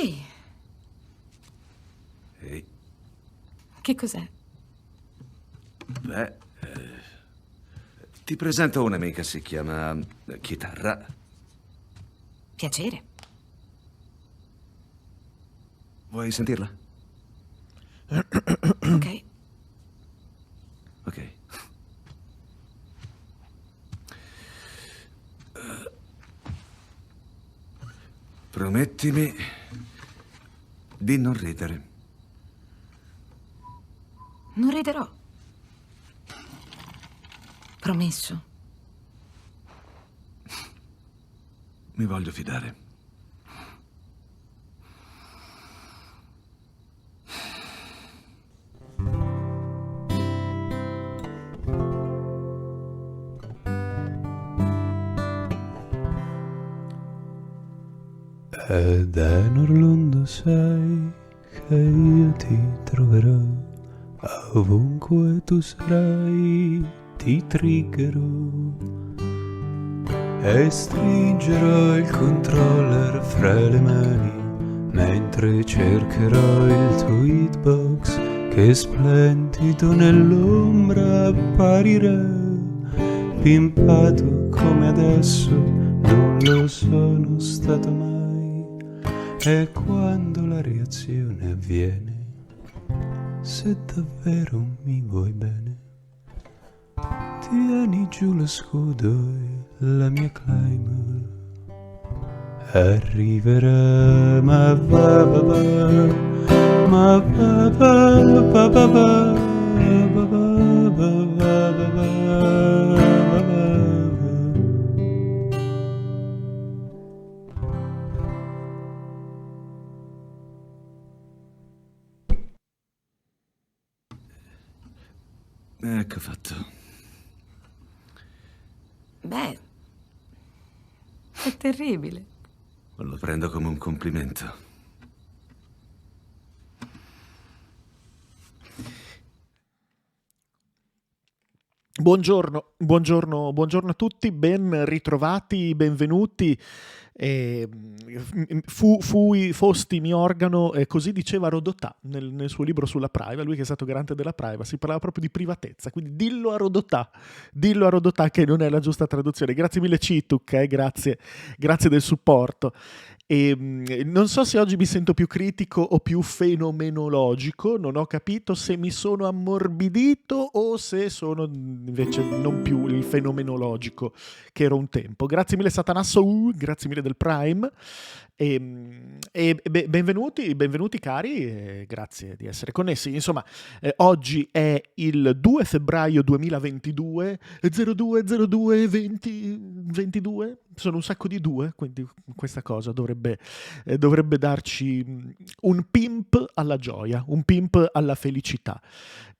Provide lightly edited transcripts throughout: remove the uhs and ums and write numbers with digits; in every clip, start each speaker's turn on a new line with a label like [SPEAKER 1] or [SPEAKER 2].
[SPEAKER 1] Ehi,
[SPEAKER 2] Ehi,
[SPEAKER 1] che cos'è?
[SPEAKER 2] beh, ti presento un'amica, si chiama Chitarra.
[SPEAKER 1] Piacere.
[SPEAKER 2] Vuoi sentirla?
[SPEAKER 1] Ok.
[SPEAKER 2] Ok. Promettimi di non ridere.
[SPEAKER 1] Non riderò. Promesso.
[SPEAKER 2] Mi voglio fidare.
[SPEAKER 3] Ed è in Orlando, sai che io ti troverò, ovunque tu sarai, ti triggerò e stringerò il controller fra le mani mentre cercherò il tuo hitbox che splendido nell'ombra apparirà. Pimpato come adesso non lo sono stato mai, e quando la reazione avviene, se davvero mi vuoi bene, tieni giù lo scudo e la mia Claymore arriverà. Ma va va va, ma va va va va va, va va va va va va.
[SPEAKER 2] Ecco fatto.
[SPEAKER 1] Beh, è terribile.
[SPEAKER 2] Lo prendo come un complimento.
[SPEAKER 4] Buongiorno a tutti, ben ritrovati, benvenuti. Fosti mi organo, così diceva Rodotà nel suo libro sulla privacy, lui che è stato garante della privacy, parlava proprio di privatezza, quindi dillo a Rodotà che non è la giusta traduzione. Grazie mille Tutte, grazie del supporto. Non so se oggi mi sento più critico o più fenomenologico, non ho capito se mi sono ammorbidito o se sono invece non più il fenomenologico che ero un tempo. Grazie mille Satanasso, grazie mille del Prime. Benvenuti cari, grazie di essere connessi. Insomma, oggi è il 2 febbraio 2022, 02 20 22, sono un sacco di due, quindi questa cosa dovrebbe darci un pimp alla gioia, un pimp alla felicità.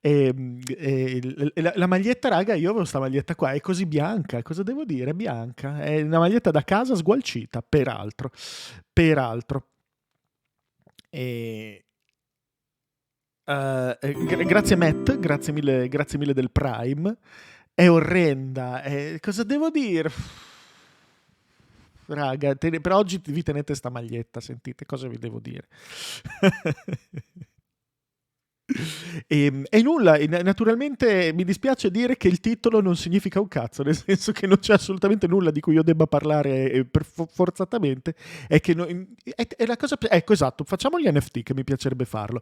[SPEAKER 4] La maglietta, raga, io avevo sta maglietta qua, è così bianca, cosa devo dire? È bianca, è una maglietta da casa sgualcita, peraltro. E, grazie Matt, grazie mille del Prime. È orrenda, cosa devo dire? Raga, per oggi vi tenete sta maglietta, sentite cosa vi devo dire. E nulla, naturalmente mi dispiace dire che il titolo non significa un cazzo, nel senso che non c'è assolutamente nulla di cui io debba parlare forzatamente, è che è la cosa, ecco, esatto, facciamo gli NFT, che mi piacerebbe farlo.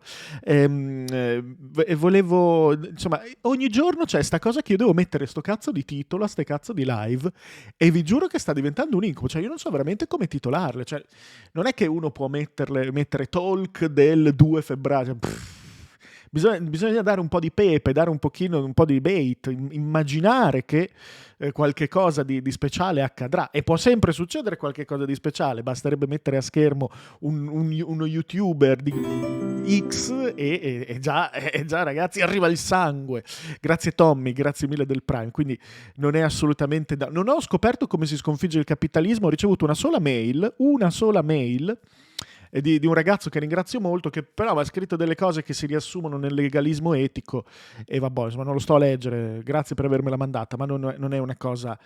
[SPEAKER 4] Volevo, insomma, ogni giorno c'è sta cosa che io devo mettere sto cazzo di titolo a ste cazzo di live, e vi giuro che sta diventando un incubo, cioè io non so veramente come titolarle, cioè non è che uno può mettere talk del 2 febbraio, Bisogna dare un po' di pepe, dare un po' di bait, immaginare che qualche cosa di speciale accadrà, e può sempre succedere qualche cosa di speciale, basterebbe mettere a schermo uno youtuber di X e già ragazzi arriva il sangue. Grazie Tommy, grazie mille del Prime, quindi non è assolutamente non ho scoperto come si sconfigge il capitalismo, ho ricevuto una sola mail di un ragazzo che ringrazio molto, che però ha scritto delle cose che si riassumono nel legalismo etico, e vabbè, insomma, non lo sto a leggere, grazie per avermela mandata, ma non è una cosa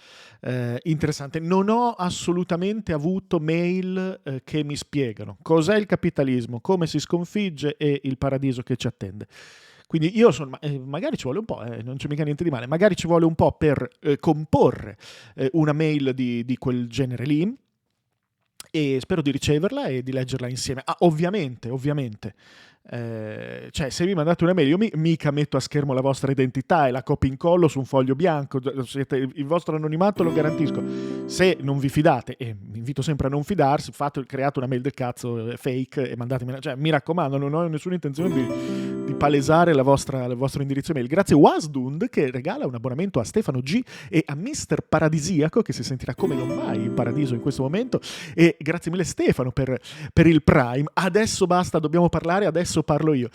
[SPEAKER 4] interessante. Non ho assolutamente avuto mail che mi spiegano cos'è il capitalismo, come si sconfigge e il paradiso che ci attende. Quindi io sono, magari ci vuole un po', non c'è mica niente di male, magari ci vuole un po' per comporre una mail di quel genere lì, e spero di riceverla e di leggerla insieme. Ovviamente, cioè se mi mandate una mail, io mica metto a schermo la vostra identità e la copio incollo su un foglio bianco, il vostro anonimato lo garantisco. Se non vi fidate, e vi invito sempre a non fidarsi, create una mail del cazzo fake e mandatemi, cioè mi raccomando, non ho nessuna intenzione di palesare il vostro indirizzo email. Grazie Wasdund, che regala un abbonamento a Stefano G e a Mister Paradisiaco, che si sentirà come non mai in paradiso in questo momento, e grazie mille Stefano per il Prime. Adesso basta, dobbiamo parlare, adesso parlo io.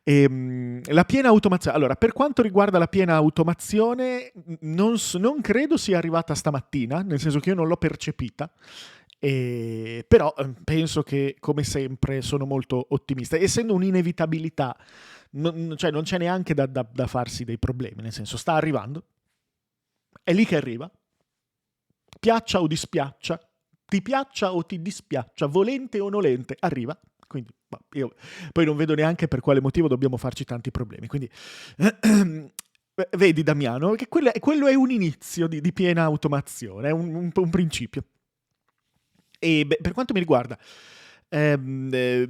[SPEAKER 4] La piena automazione. Allora, per quanto riguarda la piena automazione, non credo sia arrivata stamattina, nel senso che io non l'ho percepita. Però penso che, come sempre, sono molto ottimista. Essendo un'inevitabilità, cioè non c'è neanche da farsi dei problemi, nel senso, sta arrivando, è lì che arriva, piaccia o dispiaccia, ti piaccia o ti dispiaccia, volente o nolente, arriva. Quindi io poi non vedo neanche per quale motivo dobbiamo farci tanti problemi. Quindi vedi Damiano, che quello è un inizio di piena automazione, è un principio. E per quanto mi riguarda, vi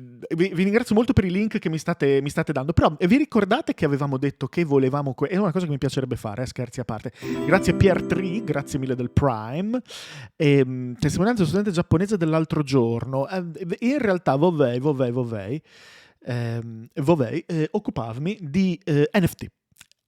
[SPEAKER 4] ringrazio molto per i link che mi state dando, però vi ricordate che avevamo detto che volevamo, è una cosa che mi piacerebbe fare, scherzi a parte. Grazie Pier 3, grazie mille del Prime. Testimonianza studente giapponese dell'altro giorno. In realtà vorrei occuparmi di NFT,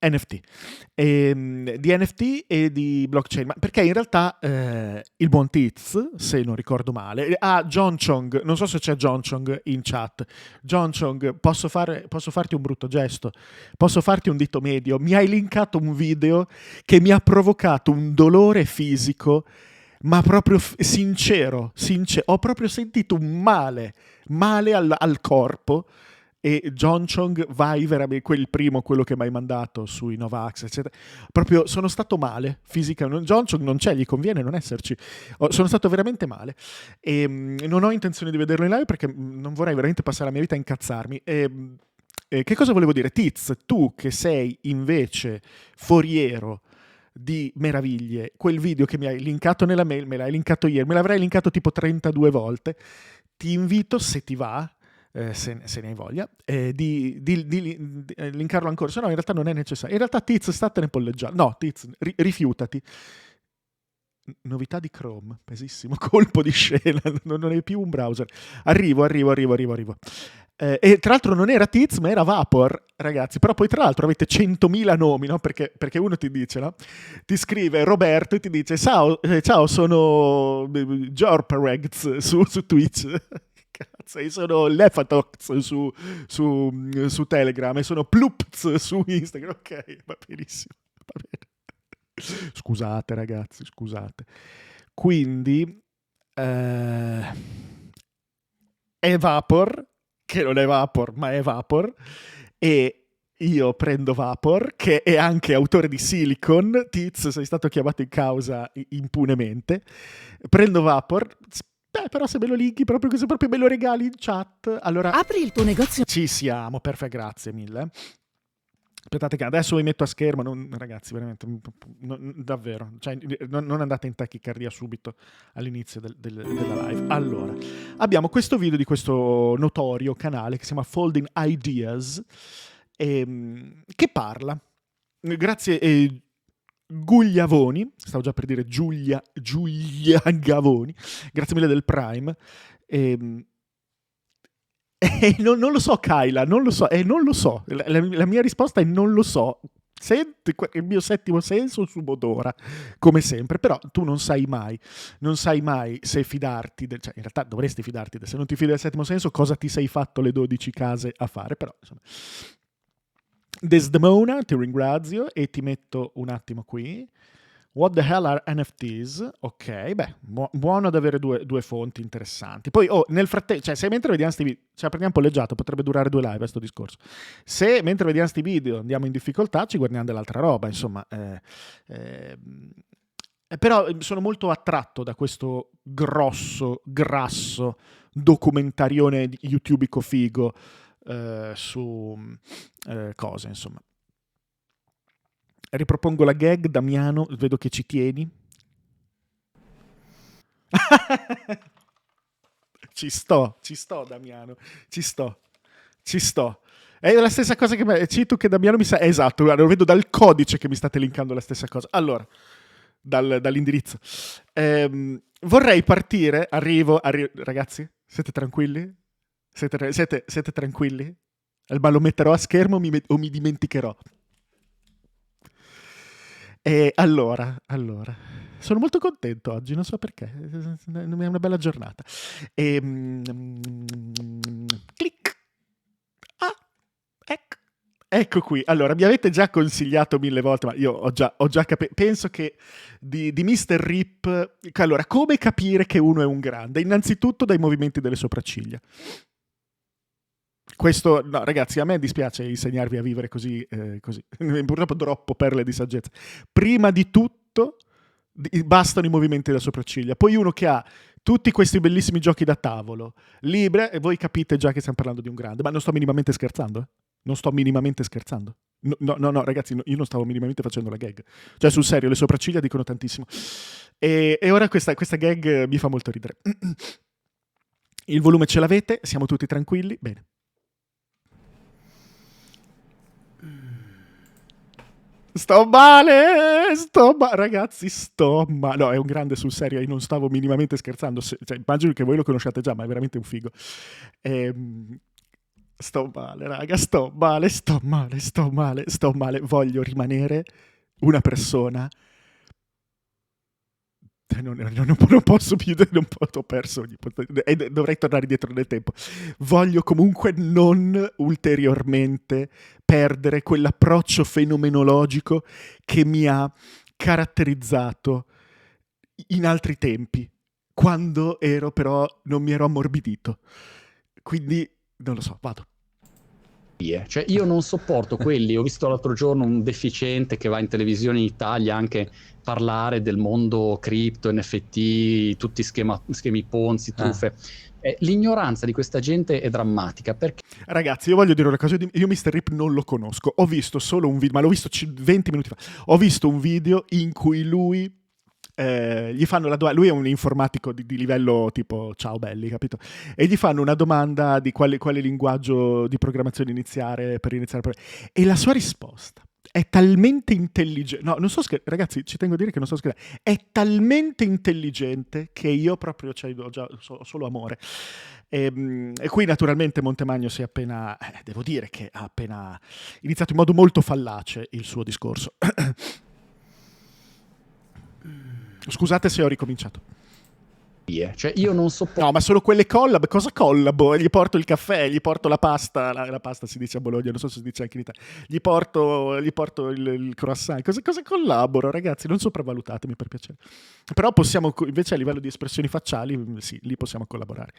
[SPEAKER 4] di NFT e di blockchain, ma perché in realtà il buon Tiz, se non ricordo male, John Chong, non so se c'è John Chong in chat. John Chong, posso farti un brutto gesto? Posso farti un dito medio? Mi hai linkato un video che mi ha provocato un dolore fisico, ma proprio sincero, ho proprio sentito un male al corpo. E John Chong, vai veramente, il primo, quello che mi hai mandato sui Novax, eccetera, proprio sono stato male fisicamente. John Chong non c'è, gli conviene non esserci. Sono stato veramente male e non ho intenzione di vederlo in live perché non vorrei veramente passare la mia vita a incazzarmi. Che cosa volevo dire? Tiz, tu che sei invece foriero di meraviglie, quel video che mi hai linkato nella mail, me l'hai linkato ieri, me l'avrai linkato tipo 32 volte, ti invito, se ti va, se ne hai voglia, di linkarlo ancora, se no in realtà non è necessario. In realtà Tiz, statene polleggiando. No, Tiz, rifiutati. Novità di Chrome, pesissimo, colpo di scena, non è più un browser. Arrivo. E tra l'altro non era Tiz, ma era Vapor, ragazzi. Però poi tra l'altro avete 100.000 nomi, no? Perché uno ti dice, no? Ti scrive Roberto e ti dice ciao, sono Jorparegs su Twitch. Cazzo, io sono Lefatox su Telegram e sono Plupz su Instagram. Ok, va benissimo, va bene. Scusate ragazzi, scusate. Quindi è Vapor, che non è Vapor ma è Vapor, e io prendo Vapor, che è anche autore di Silicon. Tiz, sei stato chiamato in causa impunemente. Prendo Vapor. Però se me lo linki proprio così, proprio me lo regali in chat, allora
[SPEAKER 1] Apri il tuo negozio.
[SPEAKER 4] ci siamo, perfetto, grazie mille. Aspettate che adesso vi metto a schermo, ragazzi, veramente, davvero, cioè, non andate in tachicardia subito all'inizio della live. Allora, abbiamo questo video di questo notorio canale che si chiama Folding Ideas, che parla, grazie Gugliavoni, stavo già per dire Giulia Gavoni, grazie mille del Prime. Non lo so, Kyla, non lo so, non lo so. La mia risposta è non lo so. Senti il mio settimo senso subodora, come sempre, però tu non sai mai se fidarti, cioè in realtà dovresti fidarti, se non ti fidi del settimo senso, cosa ti sei fatto le 12 case a fare, però insomma. Desdemona, ti ringrazio e ti metto un attimo qui, What the hell are NFTs? Ok, beh, buono ad avere due fonti interessanti. Poi, nel frattempo, cioè, se mentre vediamo sti video, cioè, prendiamo polleggiato, potrebbe durare 2 live questo discorso. Se mentre vediamo sti video andiamo in difficoltà, ci guardiamo dell'altra roba, insomma. Però sono molto attratto da questo grasso documentarione youtubico figo su cose, insomma. Ripropongo la gag, Damiano, vedo che ci tieni. Ci sto, Damiano, ci sto. È la stessa cosa che cito che Damiano mi sa. Esatto, guarda, lo vedo dal codice che mi state linkando la stessa cosa. Allora, dall'indirizzo. Vorrei partire, arrivo, ragazzi, siete tranquilli? Siete tranquilli? Ma lo metterò a schermo o mi dimenticherò? E allora, sono molto contento oggi, non so perché, è una bella giornata. Clic. Ecco qui. Allora, mi avete già consigliato 1000 volte, ma io ho già capito. Penso che di Mr. Rip. Allora, come capire che uno è un grande? Innanzitutto dai movimenti delle sopracciglia. Questo, no, ragazzi, a me dispiace insegnarvi a vivere così. Purtroppo troppo perle di saggezza. Prima di tutto, bastano i movimenti delle sopracciglia. Poi uno che ha tutti questi bellissimi giochi da tavolo, libri, e voi capite già che stiamo parlando di un grande. Ma non sto minimamente scherzando, Non sto minimamente scherzando. No, ragazzi, io non stavo minimamente facendo la gag. Cioè, sul serio, le sopracciglia dicono tantissimo. E ora questa gag mi fa molto ridere. Il volume ce l'avete? Siamo tutti tranquilli? Bene. Sto male, ragazzi, sto male. No, è un grande, sul serio, io non stavo minimamente scherzando. Cioè, immagino che voi lo conosciate già, ma è veramente un figo. Sto male, raga, sto male. Voglio rimanere una persona. Non posso più, ho perso ogni dovrei tornare dietro nel tempo. Voglio comunque non ulteriormente perdere quell'approccio fenomenologico che mi ha caratterizzato in altri tempi, quando non mi ero ammorbidito. Quindi, non lo so, vado.
[SPEAKER 5] Cioè, io non sopporto quelli. Ho visto l'altro giorno un deficiente che va in televisione in Italia anche parlare del mondo cripto, NFT, tutti schemi Ponzi, truffe. L'ignoranza di questa gente è drammatica, perché...
[SPEAKER 4] Ragazzi, io voglio dire una cosa, io Mr. Rip non lo conosco, ho visto solo un video, ma l'ho visto 20 minuti fa, ho visto un video in cui lui gli fanno la domanda, lui è un informatico di livello tipo ciao belli, capito? E gli fanno una domanda di quale linguaggio di programmazione iniziare per iniziare. E la sua risposta è talmente intelligente, no, non so ragazzi, ci tengo a dire che non so scherzare, è talmente intelligente che io proprio ho solo amore. E qui naturalmente Montemagno si è appena, devo dire che ha appena iniziato in modo molto fallace il suo discorso. Scusate se ho ricominciato.
[SPEAKER 5] Cioè, io non sopporto...
[SPEAKER 4] No, ma sono quelle collab. Cosa collabo? Gli porto il caffè, gli porto la pasta. La pasta si dice a Bologna, non so se si dice anche in Italia. Gli porto il croissant. Cosa collaboro, ragazzi? Non sopravvalutatemi, per piacere. Però possiamo, invece a livello di espressioni facciali, sì, lì possiamo collaborare.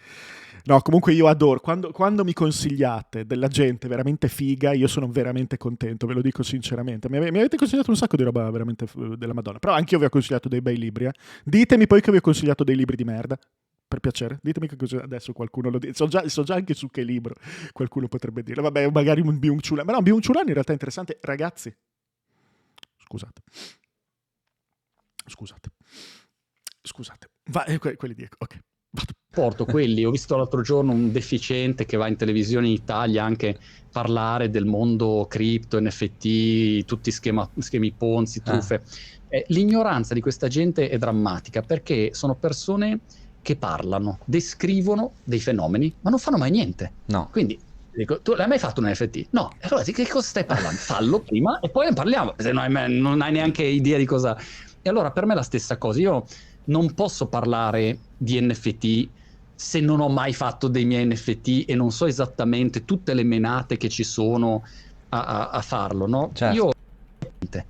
[SPEAKER 4] No, comunque io adoro. Quando mi consigliate della gente veramente figa, io sono veramente contento, ve lo dico sinceramente. Mi avete consigliato un sacco di roba veramente della Madonna. Però anche io vi ho consigliato dei bei libri. Ditemi poi che vi ho consigliato dei libri di merda. Per piacere, ditemi che cosa adesso qualcuno lo dice. So già anche su che libro qualcuno potrebbe dire. Vabbè, magari un Byung Chul Han. Ma no, Byung Chul Han in realtà è interessante. Ragazzi, scusate. Quelli di... Ok, vado.
[SPEAKER 5] Porto quelli. Ho visto l'altro giorno un deficiente che va in televisione in Italia anche parlare del mondo cripto, NFT, tutti schemi Ponzi, truffe. L'ignoranza di questa gente è drammatica, perché sono persone che parlano, descrivono dei fenomeni, ma non fanno mai niente.
[SPEAKER 6] No.
[SPEAKER 5] Quindi dico, tu l'hai mai fatto un NFT? No. E allora di che cosa stai parlando? Fallo prima e poi ne parliamo, se non hai neanche idea di cosa... E allora per me è la stessa cosa. Io non posso parlare di NFT se non ho mai fatto dei miei NFT e non so esattamente tutte le menate che ci sono a farlo, no?
[SPEAKER 6] Certo.
[SPEAKER 5] Io...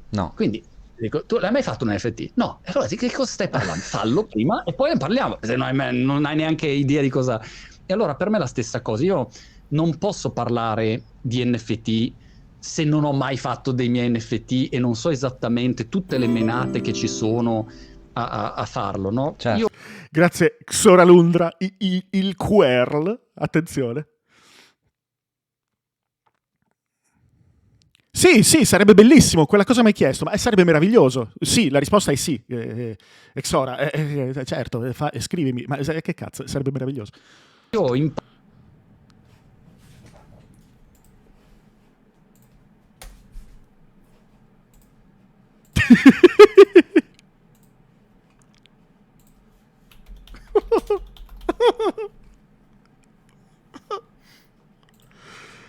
[SPEAKER 6] No.
[SPEAKER 5] Quindi Dico, tu l'hai mai fatto un NFT? No. E allora di che cosa stai parlando? Fallo prima e poi ne parliamo, se non hai neanche idea di cosa. E allora per me è la stessa cosa. Io non posso parlare di NFT se non ho mai fatto dei miei NFT e non so esattamente tutte le menate che ci sono a farlo, no?
[SPEAKER 3] Certo.
[SPEAKER 4] Grazie, Xora Lundra, il querl. Attenzione. Sì, sarebbe bellissimo, quella cosa mi hai chiesto, ma sarebbe meraviglioso. Sì, la risposta è sì. Xora, certo, scrivimi, ma che cazzo, sarebbe meraviglioso.
[SPEAKER 5] Io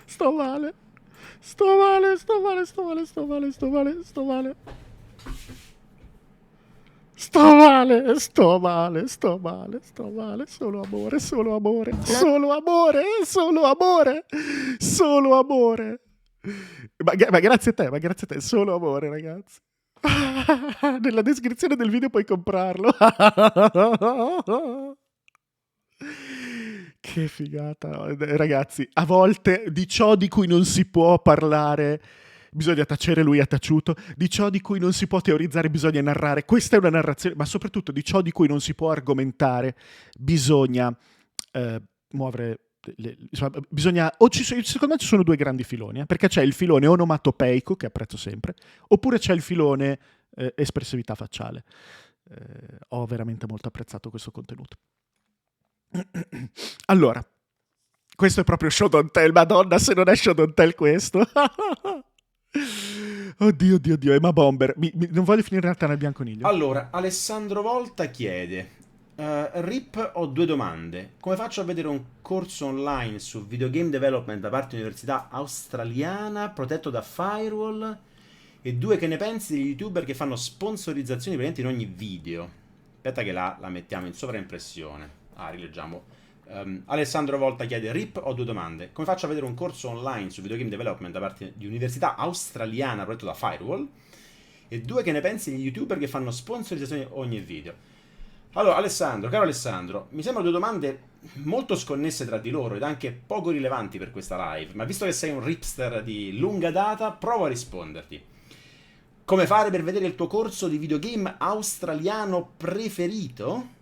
[SPEAKER 4] Sto male. Sto male. Solo amore. Ma grazie a te, solo amore, ragazzi. Nella descrizione del video puoi comprarlo. Che figata, ragazzi. A volte di ciò di cui non si può parlare bisogna tacere, lui ha taciuto. Di ciò di cui non si può teorizzare bisogna narrare. Questa è una narrazione, ma soprattutto di ciò di cui non si può argomentare bisogna muovere. Bisogna, secondo me ci sono due grandi filoni, perché c'è il filone onomatopeico, che apprezzo sempre, oppure c'è il filone espressività facciale. Ho veramente molto apprezzato questo contenuto. Allora, questo è proprio show don't tell, madonna, se non è show don't tell questo. Oddio, Emma Bomber, non voglio finire in realtà nel bianconiglio.
[SPEAKER 6] Allora, Alessandro Volta chiede: Rip, ho due domande. Come faccio a vedere un corso online su videogame development da parte di un'università australiana protetto da firewall? E due, che ne pensi degli youtuber che fanno sponsorizzazioni presenti in ogni video? Aspetta che la mettiamo in sovraimpressione. Rileggiamo. Alessandro Volta chiede: Rip, ho due domande. Come faccio a vedere un corso online su videogame development da parte di un'università australiana protetto da firewall? E due, che ne pensi degli youtuber che fanno sponsorizzazioni ogni video? Allora, caro Alessandro, mi sembrano due domande molto sconnesse tra di loro ed anche poco rilevanti per questa live, ma visto che sei un ripster di lunga data, provo a risponderti. Come fare per vedere il tuo corso di videogame australiano preferito?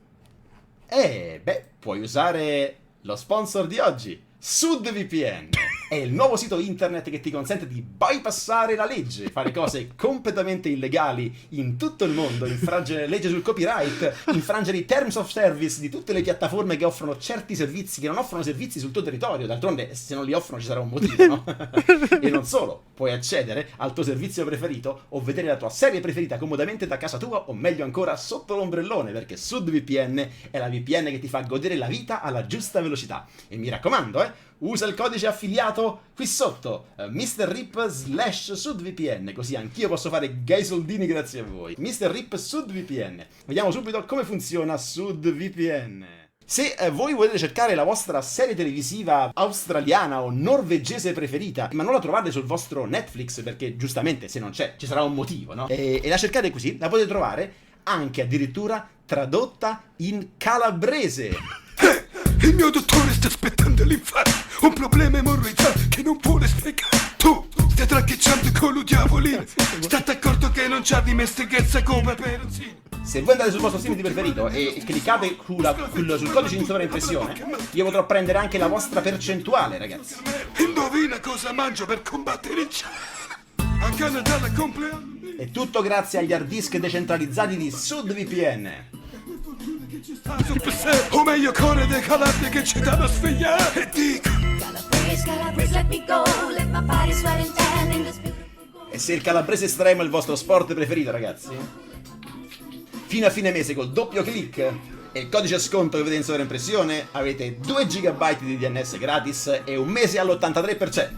[SPEAKER 6] Puoi usare lo sponsor di oggi, SudVPN. È il nuovo sito internet che ti consente di bypassare la legge, fare cose completamente illegali in tutto il mondo, infrangere le leggi sul copyright, infrangere i terms of service di tutte le piattaforme che offrono certi servizi, che non offrono servizi sul tuo territorio. D'altronde, se non li offrono ci sarà un motivo, no? E non solo, puoi accedere al tuo servizio preferito o vedere la tua serie preferita comodamente da casa tua, o meglio ancora sotto l'ombrellone, perché SudVPN è la VPN che ti fa godere la vita alla giusta velocità. E mi raccomando, usa il codice affiliato qui sotto, MrRip/SudVPN, così anch'io posso fare gai soldini grazie a voi. MrRip SudVPN. Vediamo subito come funziona SudVPN. Se voi volete cercare la vostra serie televisiva australiana o norvegese preferita, ma non la trovate sul vostro Netflix, perché giustamente se non c'è ci sarà un motivo, no? E la cercate così, la potete trovare anche addirittura tradotta in calabrese.
[SPEAKER 7] Il mio dottore sta aspettando all'infarto, un problema emorroidale che non vuole spiegare. Tu stai traccheggiando con lo diavolino, state accorto che non c'ha dimestichezza come peroncino.
[SPEAKER 6] Se voi andate sul vostro streaming preferito e cliccate sul codice in sovraimpressione, io potrò prendere anche la vostra percentuale, ragazzi.
[SPEAKER 7] Indovina cosa mangio per combattere il cielo. Anche a Natale compleanno.
[SPEAKER 6] È tutto grazie agli hard disk decentralizzati di SudVPN.
[SPEAKER 7] O meglio core dei calabri che ci danno a svegliare. E dico:
[SPEAKER 6] E se il calabrese estremo è il vostro sport preferito, ragazzi, fino a fine mese col doppio click e il codice sconto che vedete in sovraimpressione avete 2 GB di DNS gratis e un mese all'83%.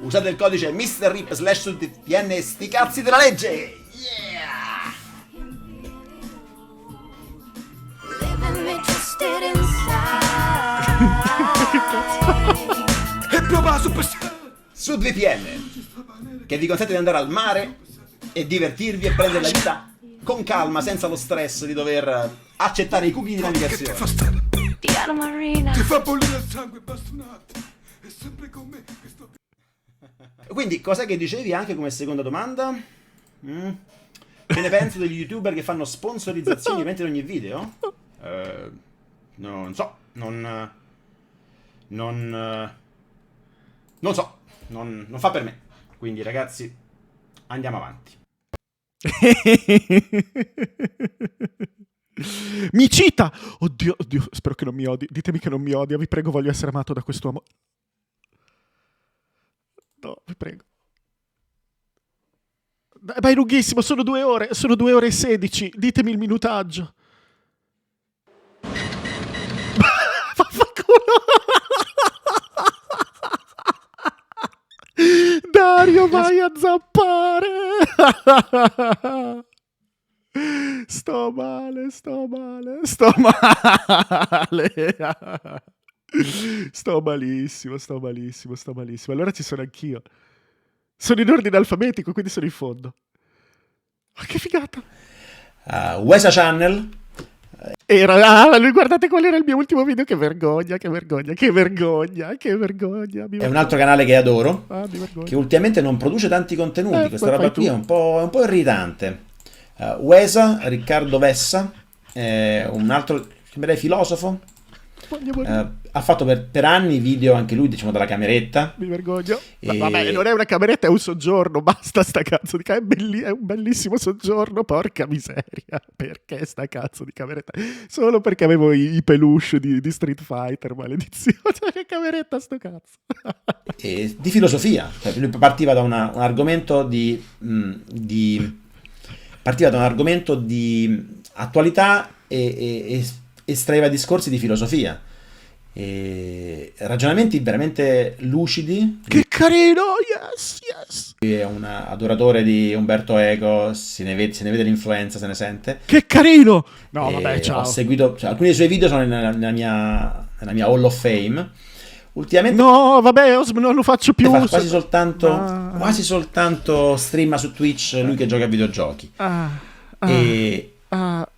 [SPEAKER 6] Usate il codice MrRip/SudVPN e sti cazzi della legge! Yeah!
[SPEAKER 7] E prova a superstar.
[SPEAKER 6] SudVPN, che vi consente di andare al mare e divertirvi e prendere la vita con calma, senza lo stress di dover accettare i cookie di
[SPEAKER 7] Che ti
[SPEAKER 6] navigazione.
[SPEAKER 7] fa stare bene,
[SPEAKER 8] Piano Marina.
[SPEAKER 7] ti fa bollire il sangue, basta un attimo. È sempre con me questo...
[SPEAKER 6] Quindi, cos'è che dicevi anche come seconda domanda? Che ne penso degli youtuber che fanno sponsorizzazioni ovviamente in ogni video? Non so, non so, non fa per me. Quindi ragazzi, andiamo avanti.
[SPEAKER 4] Mi cita! Oddio, oddio, spero che non mi odi. Ditemi che non mi odia, vi prego, voglio essere amato da quest'uomo. No, vi prego. Ma è lunghissimo, sono 2 ore e 16. Ditemi il minutaggio. Vaffanculo. Dario, vai a zappare. Sto male. Sto malissimo. Allora ci sono anch'io. Sono in ordine alfabetico, quindi sono in fondo. Ma che figata.
[SPEAKER 6] Wesa Channel.
[SPEAKER 4] Guardate qual era il mio ultimo video. Che vergogna. È
[SPEAKER 6] un altro canale che adoro,
[SPEAKER 4] mi vergogno.
[SPEAKER 6] che ultimamente non produce tanti contenuti. Questa
[SPEAKER 4] poi
[SPEAKER 6] roba
[SPEAKER 4] fai
[SPEAKER 6] qui
[SPEAKER 4] tu.
[SPEAKER 6] è un po' irritante. Wesa, Riccardo Vessa, un altro, sembrerei filosofo.
[SPEAKER 4] Voglio morire.
[SPEAKER 6] Ha fatto per anni video anche lui, diciamo, dalla cameretta.
[SPEAKER 4] Mi vergogno.
[SPEAKER 6] E-
[SPEAKER 4] Vabbè, non è una cameretta, è un soggiorno. Basta sta cazzo di cameretta. È un bellissimo soggiorno, porca miseria. Perché sta cazzo di cameretta? Solo perché avevo i peluche di Street Fighter, maledizione. Cioè, che cameretta sto cazzo?
[SPEAKER 6] E di filosofia. Cioè, lui partiva da un argomento di attualità e estraeva discorsi di filosofia. E ragionamenti veramente lucidi.
[SPEAKER 4] Che carino, yes.
[SPEAKER 6] Lui è un adoratore di Umberto Eco, se ne vede l'influenza, se ne sente.
[SPEAKER 4] Che carino. No,
[SPEAKER 6] E
[SPEAKER 4] vabbè, ciao.
[SPEAKER 6] Ho seguito, cioè, alcuni dei suoi video sono nella mia Hall of Fame. Ultimamente
[SPEAKER 4] No, vabbè, non lo faccio più.
[SPEAKER 6] fa quasi soltanto stream su Twitch, lui che gioca a videogiochi.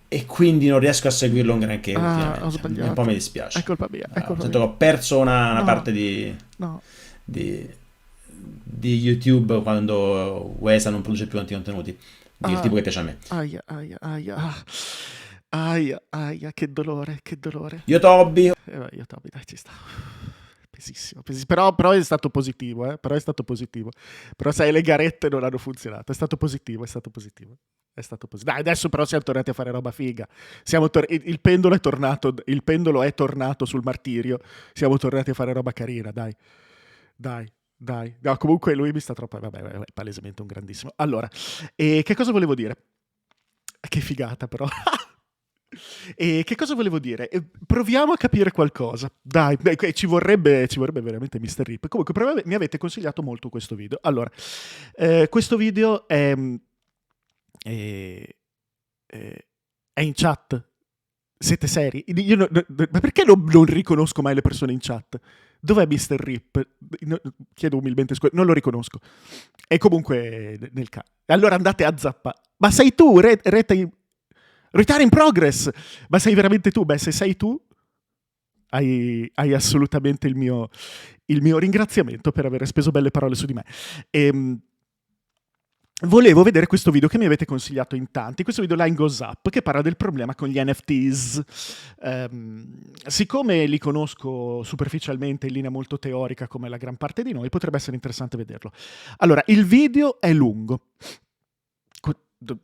[SPEAKER 6] E quindi non riesco a seguirlo un granché ultimamente.
[SPEAKER 4] Ho sbagliato.
[SPEAKER 6] Un po' mi dispiace.
[SPEAKER 4] È colpa mia.
[SPEAKER 6] Sento che ho perso una parte
[SPEAKER 4] No.
[SPEAKER 6] di YouTube quando Wesa non produce più tanti contenuti del tipo che piace a me.
[SPEAKER 4] Aia, che dolore.
[SPEAKER 6] Io Toby,
[SPEAKER 4] Io Toby, dai, ci sta. Pesissimo. Però è stato positivo, Però sai, le garette non hanno funzionato. È stato positivo. Dai, adesso però siamo tornati a fare roba figa. Il pendolo è tornato sul martirio. Siamo tornati a fare roba carina, dai. No, comunque lui mi sta troppo... Vabbè, è palesemente un grandissimo. Allora, che cosa volevo dire? Che figata, però. E che cosa volevo dire? Proviamo a capire qualcosa. Dai, ci vorrebbe veramente Mr. Rip. Comunque, mi avete consigliato molto questo video. Allora, questo video è in chat. Siete seri? Ma perché non riconosco mai le persone in chat? Dov'è Mr. Rip? Chiedo umilmente scusa, non lo riconosco. E comunque nel caso. Allora andate a zappa. Ma sei tu, Retire in progress. Ma sei veramente tu? Beh, se sei tu, hai assolutamente il mio ringraziamento per aver speso belle parole su di me. Volevo vedere questo video che mi avete consigliato in tanti. Questo video Line Goes Up, che parla del problema con gli NFTs. Siccome li conosco superficialmente in linea molto teorica come la gran parte di noi, potrebbe essere interessante vederlo. Allora, il video è lungo.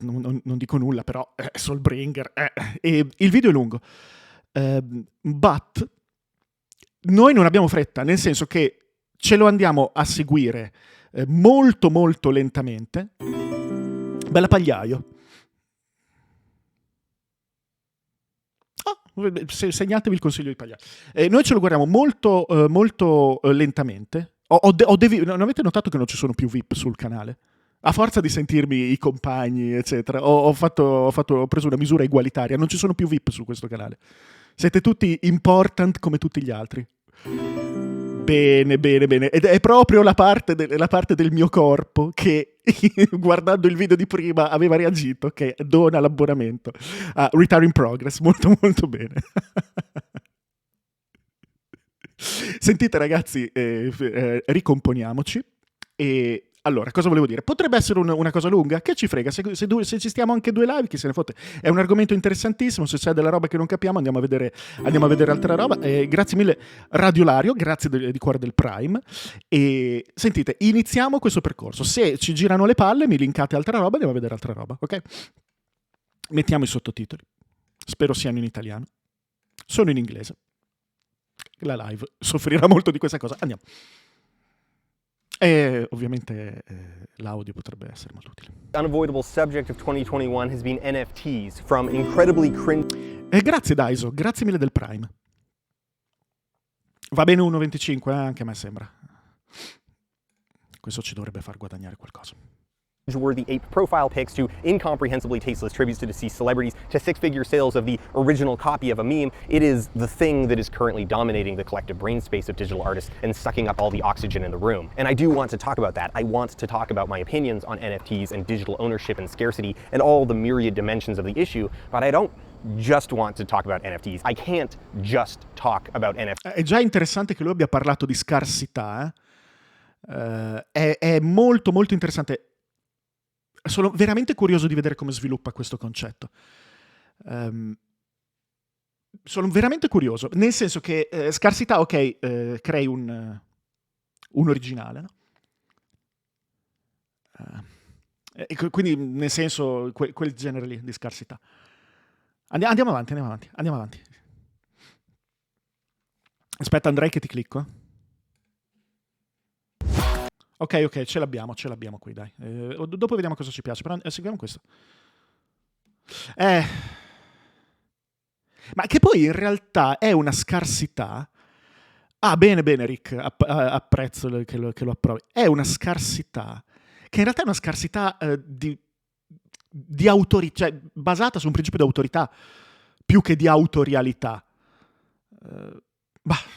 [SPEAKER 4] Non dico nulla, però Soulbringer. E il video è lungo. But noi non abbiamo fretta, nel senso che ce lo andiamo a seguire molto molto lentamente. Bella pagliaio. Segnatevi il consiglio di pagliaio. Noi ce lo guardiamo molto molto lentamente. Non avete notato che non ci sono più VIP sul canale? A forza di sentirmi i compagni, eccetera, ho preso una misura egualitaria. Non ci sono più VIP su questo canale. Siete tutti important come tutti gli altri. Bene, bene, bene. Ed è proprio la parte del mio corpo che, guardando il video di prima, aveva reagito, che dona l'abbonamento a Retire in Progress. Molto, molto bene. Sentite ragazzi, ricomponiamoci. E allora, cosa volevo dire? Potrebbe essere una cosa lunga? Che ci frega? Se ci stiamo anche 2 live, chi se ne fotte? È un argomento interessantissimo. Se c'è della roba che non capiamo, andiamo a vedere altra roba. Grazie mille Radiolario, grazie di cuore del Prime. E sentite, iniziamo questo percorso. Se ci girano le palle, mi linkate altra roba, andiamo a vedere altra roba, ok? Mettiamo i sottotitoli. Spero siano in italiano. Sono in inglese. La live soffrirà molto di questa cosa. Andiamo. E ovviamente l'audio potrebbe essere molto utile.
[SPEAKER 8] Unavoidable subject of 2021 has been NFTs, from incredibly cringe.
[SPEAKER 4] Grazie Daiso, grazie mille del Prime. Va bene 1,25, anche a me sembra. Questo ci dovrebbe far guadagnare qualcosa.
[SPEAKER 8] Worthy ape profile pics to incomprehensibly tasteless tributes to deceased celebrities to six-figure sales of the original copy of a meme. It is the thing that is currently dominating the collective brain space of digital artists and sucking up all the oxygen in the room. And I do want to talk about that. I want to talk about my opinions on NFTs and digital ownership and scarcity and all the myriad dimensions of the issue, but I don't just want to talk about NFTs. I can't just talk about NFTs.
[SPEAKER 4] È già interessante che lui abbia parlato di scarsità. È molto molto interessante. Sono veramente curioso di vedere come sviluppa questo concetto. Sono veramente curioso, nel senso che scarsità, ok, crei un originale, no? Quindi nel senso quel genere lì di scarsità. Andiamo avanti. Aspetta Andrei che ti clicco. Ok, ce l'abbiamo qui, dai. Dopo vediamo cosa ci piace, però seguiamo questo. Ma che poi in realtà è una scarsità. Ah, bene, Rick, apprezzo che lo approvi. È una scarsità, che in realtà è una scarsità di autorità, cioè basata su un principio di autorità, più che di autorialità.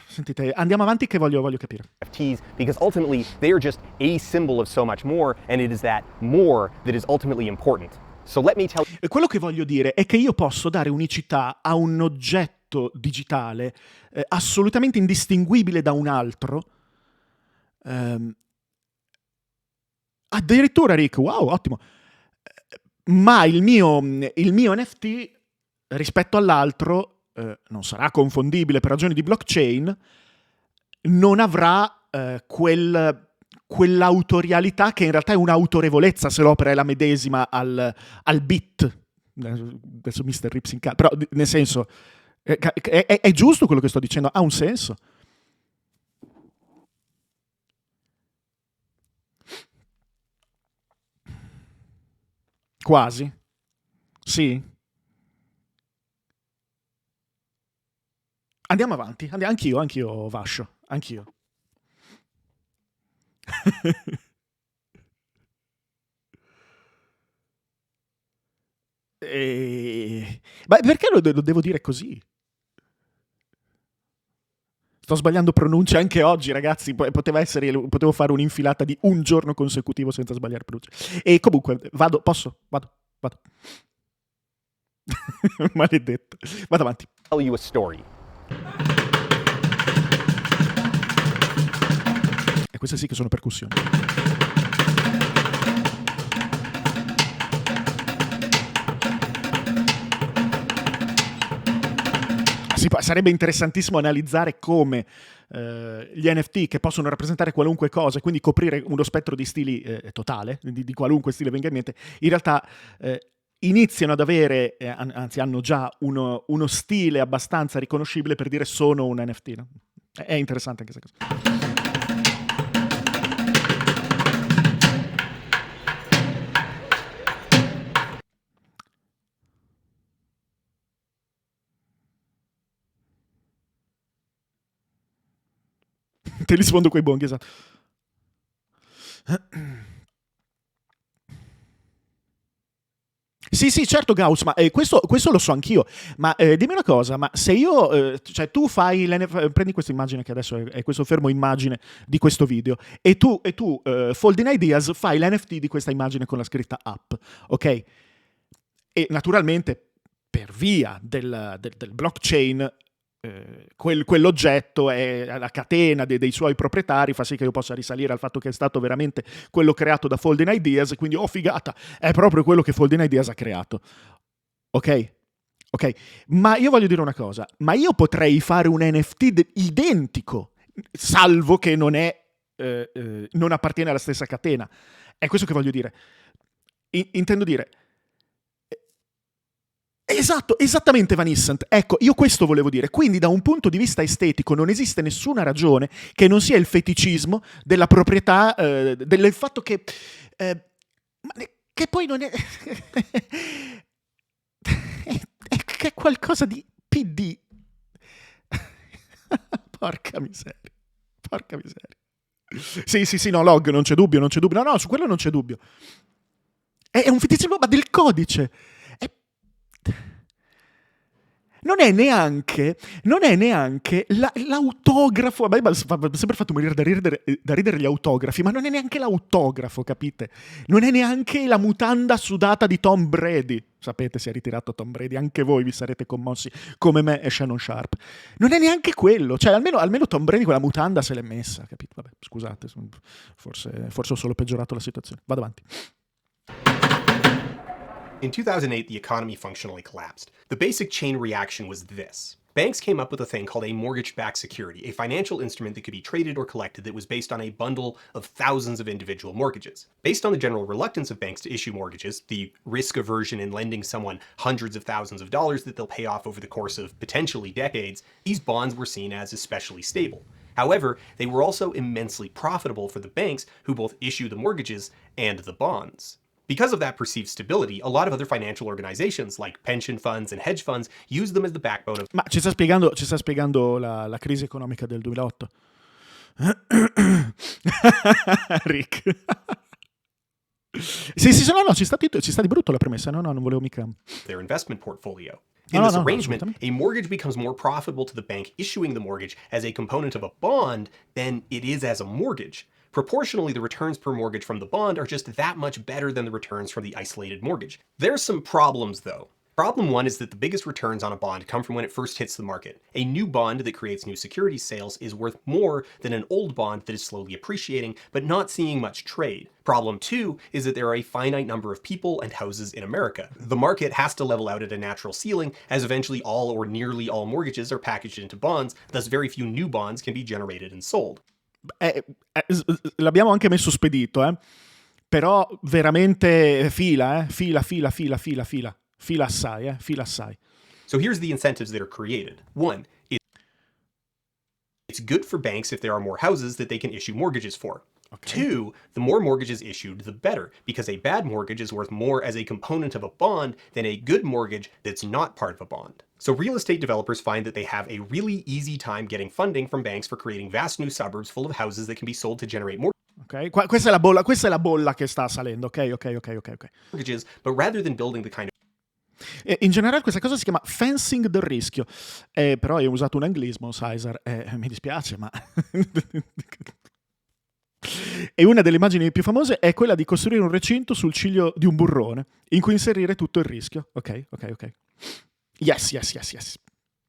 [SPEAKER 4] Sentite, andiamo avanti che voglio capire.
[SPEAKER 8] NFTs, because ultimately they are just a symbol of so much more, and it is that more that is ultimately important. So let me tell you.
[SPEAKER 4] Quello che voglio dire è che io posso dare unicità a un oggetto digitale assolutamente indistinguibile da un altro. Addirittura, Rick, wow, ottimo. Ma il mio NFT rispetto all'altro non sarà confondibile per ragioni di blockchain, non avrà quell'autorialità che in realtà è un'autorevolezza se l'opera è la medesima al bit. Adesso Mr. Rips in però nel senso è giusto quello che sto dicendo, ha un senso. Quasi. Sì. Andiamo avanti, anch'io Vascio, anch'io. Ma perché lo devo dire così? Sto sbagliando pronunce anche oggi, ragazzi. Potevo fare un'infilata di un giorno consecutivo senza sbagliare pronunce. E comunque, vado. Maledetto. Vado avanti.
[SPEAKER 8] Tell you a story.
[SPEAKER 4] E queste sì che sono percussioni. Sarebbe interessantissimo analizzare come gli NFT, che possono rappresentare qualunque cosa e quindi coprire uno spettro di stili totale, di qualunque stile venga in mente, in realtà iniziano ad avere, anzi hanno già uno stile abbastanza riconoscibile per dire sono un NFT. No? È interessante anche questa cosa. Te li sfondo coi bonghi, esatto. Sì, sì, certo, Gauss, ma questo lo so anch'io. Ma dimmi una cosa, ma se io, cioè tu fai prendi questa immagine che adesso è questo fermo immagine di questo video, e tu Folding Ideas, fai l'NFT di questa immagine con la scritta up, ok? E naturalmente per via del blockchain quell'oggetto è la catena dei suoi proprietari, fa sì che io possa risalire al fatto che è stato veramente quello creato da Folding Ideas, quindi figata, è proprio quello che Folding Ideas ha creato. Ok? Ok, ma io voglio dire una cosa, ma io potrei fare un NFT identico, salvo che non appartiene alla stessa catena. È questo che voglio dire. Intendo dire... Esatto, esattamente Vanissant. Ecco, io questo volevo dire. Quindi da un punto di vista estetico non esiste nessuna ragione che non sia il feticismo della proprietà, del fatto che... che poi non è... che è qualcosa di PD. Porca miseria. Porca miseria. Sì, no, log, non c'è dubbio. No, su quello non c'è dubbio. È un feticismo, ma del codice. Non è neanche l'autografo. A me mi ha sempre fatto morire da ridere gli autografi, ma non è neanche l'autografo, capite? Non è neanche la mutanda sudata di Tom Brady. Sapete, si è ritirato Tom Brady, anche voi vi sarete commossi come me e Shannon Sharp. Non è neanche quello, cioè almeno Tom Brady quella mutanda se l'è messa, capito? Vabbè, scusate, forse ho solo peggiorato la situazione. Vado avanti.
[SPEAKER 8] In 2008, the economy functionally collapsed. The basic chain reaction was this. Banks came up with a thing called a mortgage-backed security, a financial instrument that could be traded or collected that was based on a bundle of thousands of individual mortgages. Based on the general reluctance of banks to issue mortgages, the risk aversion in lending someone hundreds of thousands of dollars that they'll pay off over the course of potentially decades, these bonds were seen as especially stable. However, they were also immensely profitable for the banks who both issue the mortgages and the bonds. Because of that perceived stability, a lot of other financial organizations like pension funds and hedge funds use them as the backbone of...
[SPEAKER 4] Ma ci sta spiegando la crisi economica del 2008. Rick. Sì, no, ci sta di brutto la premessa. No, non volevo mica...
[SPEAKER 8] their investment portfolio. In this arrangement, a mortgage becomes more profitable to the bank issuing the mortgage as a component of a bond than it is as a mortgage. Proportionally, the returns per mortgage from the bond are just that much better than the returns from the isolated mortgage. There's some problems, though. Problem one is that the biggest returns on a bond come from when it first hits the market. A new bond that creates new securities sales is worth more than an old bond that is slowly appreciating, but not seeing much trade. Problem two is that there are a finite number of people and houses in America. The market has to level out at a natural ceiling, as eventually all or nearly all mortgages are packaged into bonds, thus very few new bonds can be generated and sold.
[SPEAKER 4] L'abbiamo anche messo spedito, però veramente fila assai.
[SPEAKER 8] So here's the incentives that are created. One, it's good for banks if there are more houses that they can issue mortgages for. Okay. Two, the more mortgages issued, the better, because a bad mortgage is worth more as a component of a bond than a good mortgage that's not part of a bond. So real estate developers find that they have a really easy time getting funding from banks for creating vast new suburbs full of houses that can be sold to generate more.
[SPEAKER 4] Ok, questa è la bolla che sta salendo, ok.
[SPEAKER 8] Mortgages, but rather than building the kind of...
[SPEAKER 4] In generale questa cosa si chiama fencing del rischio, però hai usato un anglismo, Caesar, mi dispiace, ma... E una delle immagini più famose è quella di costruire un recinto sul ciglio di un burrone, in cui inserire tutto il rischio. Ok. Yes.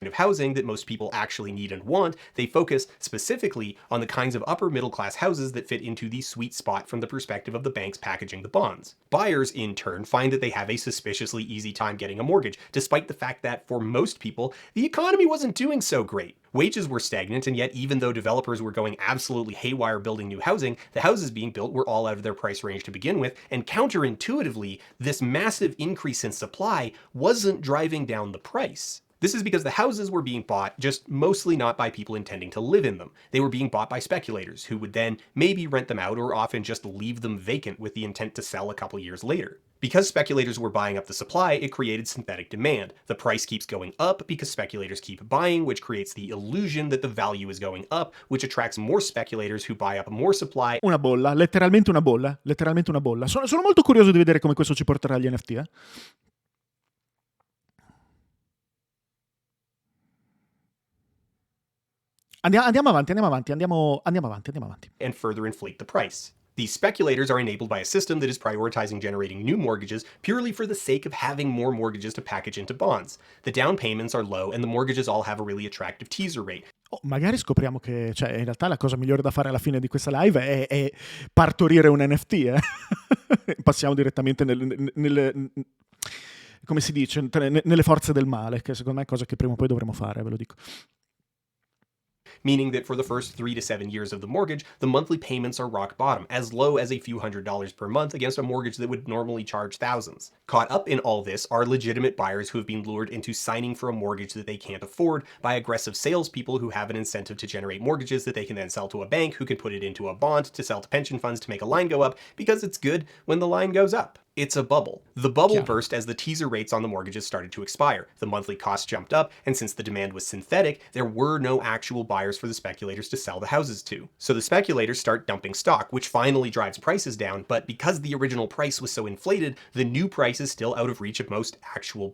[SPEAKER 8] of housing that most people actually need and want, they focus specifically on the kinds of upper middle class houses that fit into the sweet spot from the perspective of the banks packaging the bonds. Buyers, in turn, find that they have a suspiciously easy time getting a mortgage, despite the fact that, for most people, the economy wasn't doing so great. Wages were stagnant, and yet even though developers were going absolutely haywire building new housing, the houses being built were all out of their price range to begin with, and counterintuitively, this massive increase in supply wasn't driving down the price. This is because the houses were being bought just mostly not by people intending to live in them. They were being bought by speculators who would then maybe rent them out or often just leave them vacant with the intent to sell a couple years later. Because speculators were buying up the supply, it created synthetic demand. The price keeps going up because speculators keep buying, which creates the illusion that the value is going up, which attracts more speculators who buy up more supply.
[SPEAKER 4] Una bolla, letteralmente una bolla. Sono molto curioso di vedere come questo ci porterà agli NFT, Andiamo avanti.
[SPEAKER 8] And further inflate the price. These speculators are enabled by a system that is prioritizing generating new mortgages purely for the sake of having more mortgages to package into bonds. The down payments are low and the mortgages all have a really attractive teaser rate.
[SPEAKER 4] Oh, magari scopriamo che, cioè, in realtà la cosa migliore da fare alla fine di questa live è partorire un NFT. Passiamo direttamente come si dice, nelle forze del male, che secondo me è cosa che prima o poi dovremo fare, ve lo dico.
[SPEAKER 8] Meaning that for the first 3 to 7 years of the mortgage, the monthly payments are rock bottom, as low as a few $100s per month against a mortgage that would normally charge thousands. Caught up in all this are legitimate buyers who have been lured into signing for a mortgage that they can't afford by aggressive salespeople who have an incentive to generate mortgages that they can then sell to a bank who can put it into a bond to sell to pension funds to make a line go up because it's good when the line goes up. It's a bubble. The bubble burst as the teaser rates on the mortgages started to expire. The monthly costs jumped up, and since the demand was synthetic, there were no actual buyers for the speculators to sell the houses to. So the speculators start dumping stock, which finally drives prices down, but because the original price was so inflated, the new price is still out of reach of most actual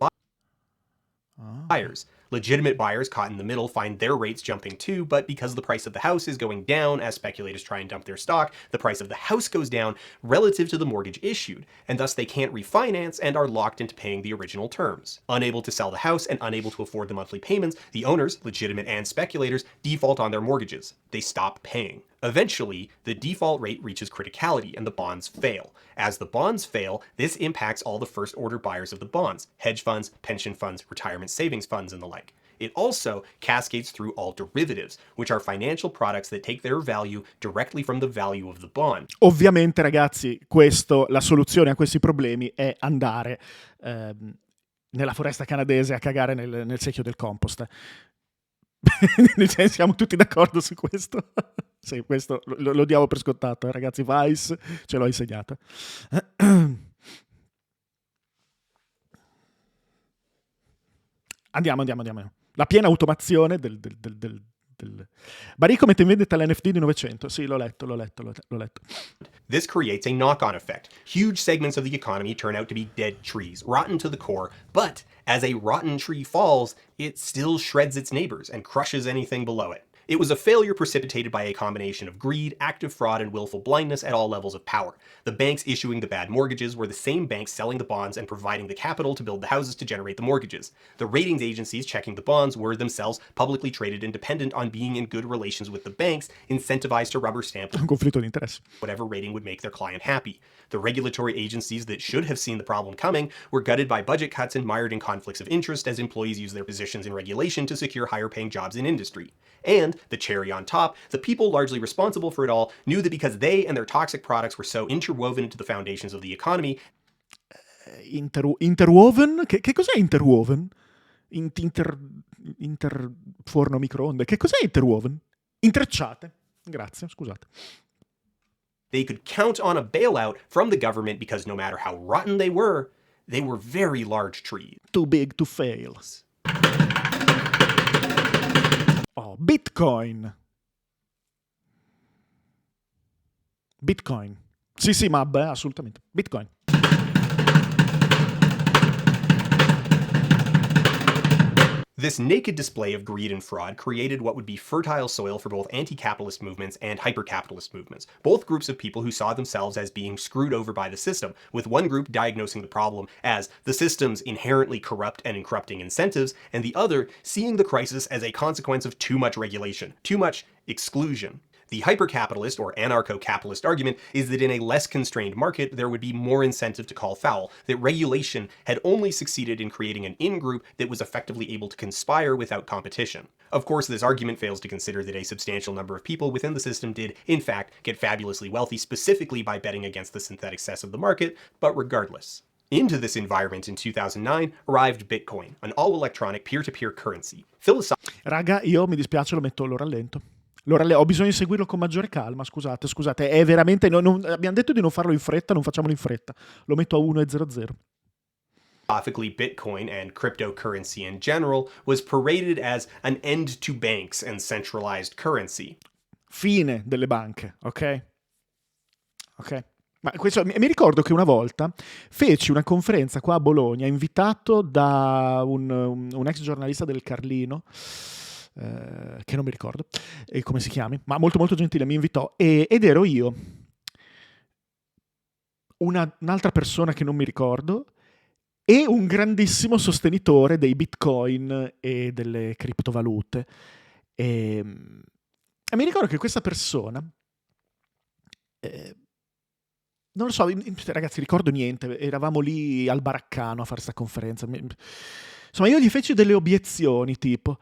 [SPEAKER 8] buyers. Legitimate buyers caught in the middle find their rates jumping too, but because the price of the house is going down as speculators try and dump their stock, the price of the house goes down relative to the mortgage issued, and thus they can't refinance and are locked into paying the original terms. Unable to sell the house and unable to afford the monthly payments, the owners, legitimate and speculators, default on their mortgages. They stop paying. Eventually, the default rate reaches criticality and the bonds fail. As the bonds fail, this impacts all the first order buyers of the bonds, hedge funds, pension funds, retirement savings funds, and the like. It also cascades through all derivatives, which are financial products that take their value directly from the value of the bond.
[SPEAKER 4] Ovviamente, ragazzi, la soluzione a questi problemi è andare nella foresta canadese a cagare nel secchio del compost. Siamo tutti d'accordo su questo? Sì, questo lo diamo per scontato, ragazzi. Vice ce l'ho insegnata. Andiamo. La piena automazione del Barico mette in vendita l'NFT di 900. Sì, l'ho letto.
[SPEAKER 8] This creates a knock-on effect. Huge segments of the economy turn out to be dead trees, rotten to the core, but as a rotten tree falls, it still shreds its neighbors and crushes anything below it. It was a failure precipitated by a combination of greed, active fraud, and willful blindness at all levels of power. The banks issuing the bad mortgages were the same banks selling the bonds and providing the capital to build the houses to generate the mortgages. The ratings agencies checking the bonds were themselves publicly traded and dependent on being in good relations with the banks, incentivized to rubber stamp
[SPEAKER 4] Un conflitto di interesse.
[SPEAKER 8] whatever rating would make their client happy. The regulatory agencies that should have seen the problem coming were gutted by budget cuts and mired in conflicts of interest as employees use their positions in regulation to secure higher paying jobs in industry. And, the cherry on top, the people largely responsible for it all knew that because they and their toxic products were so interwoven into the foundations of the economy.
[SPEAKER 4] Interwoven? Che cos'è interwoven? Forno microonde. Che cos'è interwoven? Intrecciate. Grazie, scusate.
[SPEAKER 8] They could count on a bailout from the government because no matter how rotten they were very large trees.
[SPEAKER 4] Too big to fail. Oh, Bitcoin. Sì, ma assolutamente. Bitcoin.
[SPEAKER 8] This naked display of greed and fraud created what would be fertile soil for both anti-capitalist movements and hyper-capitalist movements, both groups of people who saw themselves as being screwed over by the system, with one group diagnosing the problem as the system's inherently corrupt and corrupting incentives, and the other seeing the crisis as a consequence of too much regulation, too much exclusion. The hyper-capitalist or anarcho-capitalist argument is that in a less constrained market, there would be more incentive to call foul, that regulation had only succeeded in creating an in-group that was effectively able to conspire without competition. Of course, this argument fails to consider that a substantial number of people within the system did, in fact, get fabulously wealthy specifically by betting against the synthetic cess of the market, but regardless. Into this environment in 2009 arrived Bitcoin, an all-electronic peer-to-peer currency.
[SPEAKER 4] Raga, io mi dispiace, lo rallento. Ho bisogno di seguirlo con maggiore calma, scusate, è veramente... abbiamo detto di non farlo in fretta, non facciamolo in fretta. Lo metto a 1,00.
[SPEAKER 8] Philosophically, Bitcoin and cryptocurrency in general was paraded as an end to banks and centralized currency.
[SPEAKER 4] Fine delle banche, ok? Ma questo, mi ricordo che una volta feci una conferenza qua a Bologna, invitato da un ex giornalista del Carlino, che non mi ricordo come si chiami, ma molto molto gentile, mi invitò ed ero io, un'altra persona che non mi ricordo e un grandissimo sostenitore dei bitcoin e delle criptovalute. E mi ricordo che questa persona, non lo so, ragazzi, ricordo niente, eravamo lì al baraccano a fare sta conferenza. Insomma, io gli feci delle obiezioni, tipo,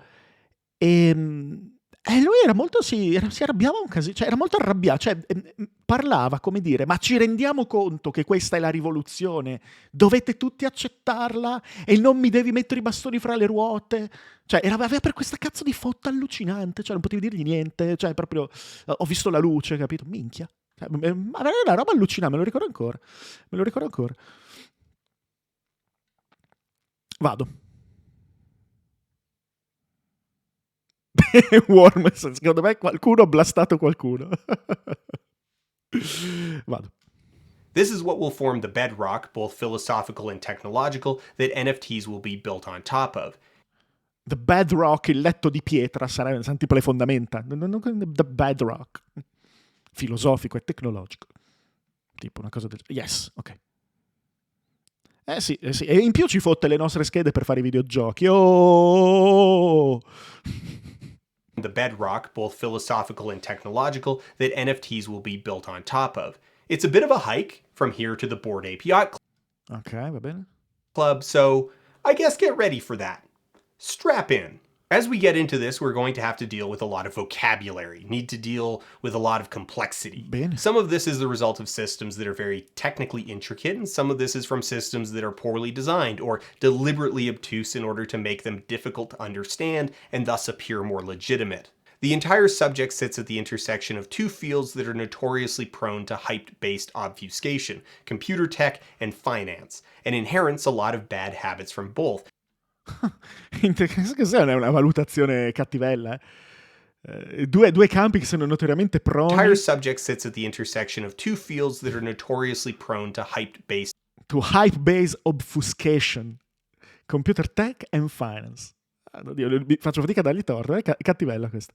[SPEAKER 4] e lui era molto, si arrabbiava un casino, cioè era molto arrabbiato, cioè parlava, come dire, ma ci rendiamo conto che questa è la rivoluzione, dovete tutti accettarla e non mi devi mettere i bastoni fra le ruote. Cioè, aveva per questa cazzo di fotta allucinante, cioè non potevi dirgli niente, cioè proprio, ho visto la luce, capito? Minchia. Ma era una roba allucinante, me lo ricordo ancora. Vado. Worms, secondo me qualcuno ha blastato qualcuno. Vado.
[SPEAKER 9] This is what will form the bedrock, both philosophical and technological, that NFTs will be built on top of.
[SPEAKER 4] The bedrock, il letto di pietra, sarebbe tipo le fondamenta. The bedrock. Filosofico e tecnologico. Tipo una cosa del... Yes, ok. Sì. E in più ci fotte le nostre schede per fare i videogiochi. Oh!
[SPEAKER 9] The bedrock, both philosophical and technological, that NFTs will be built on top of. It's a bit of a hike from here to the Bored Ape Yacht
[SPEAKER 4] Ok, va bene.
[SPEAKER 9] Club, so I guess get ready for that. Strap in. As we get into this, we're going to have to deal with a lot of vocabulary, need to deal with a lot of complexity.
[SPEAKER 4] Bene.
[SPEAKER 9] Some of this is the result of systems that are very technically intricate, and some of this is from systems that are poorly designed or deliberately obtuse in order to make them difficult to understand and thus appear more legitimate. The entire subject sits at the intersection of two fields that are notoriously prone to hype-based obfuscation, computer tech and finance, and inherits a lot of bad habits from both.
[SPEAKER 4] Cos'è una valutazione cattivella? Due campi che sono notoriamente
[SPEAKER 9] The
[SPEAKER 4] proni
[SPEAKER 9] entire subject sits at the intersection of two fields that are notoriously prone to hype-based
[SPEAKER 4] to hype-based obfuscation, computer tech and finance. Oddio, faccio fatica a dargli torto, è cattivella questa.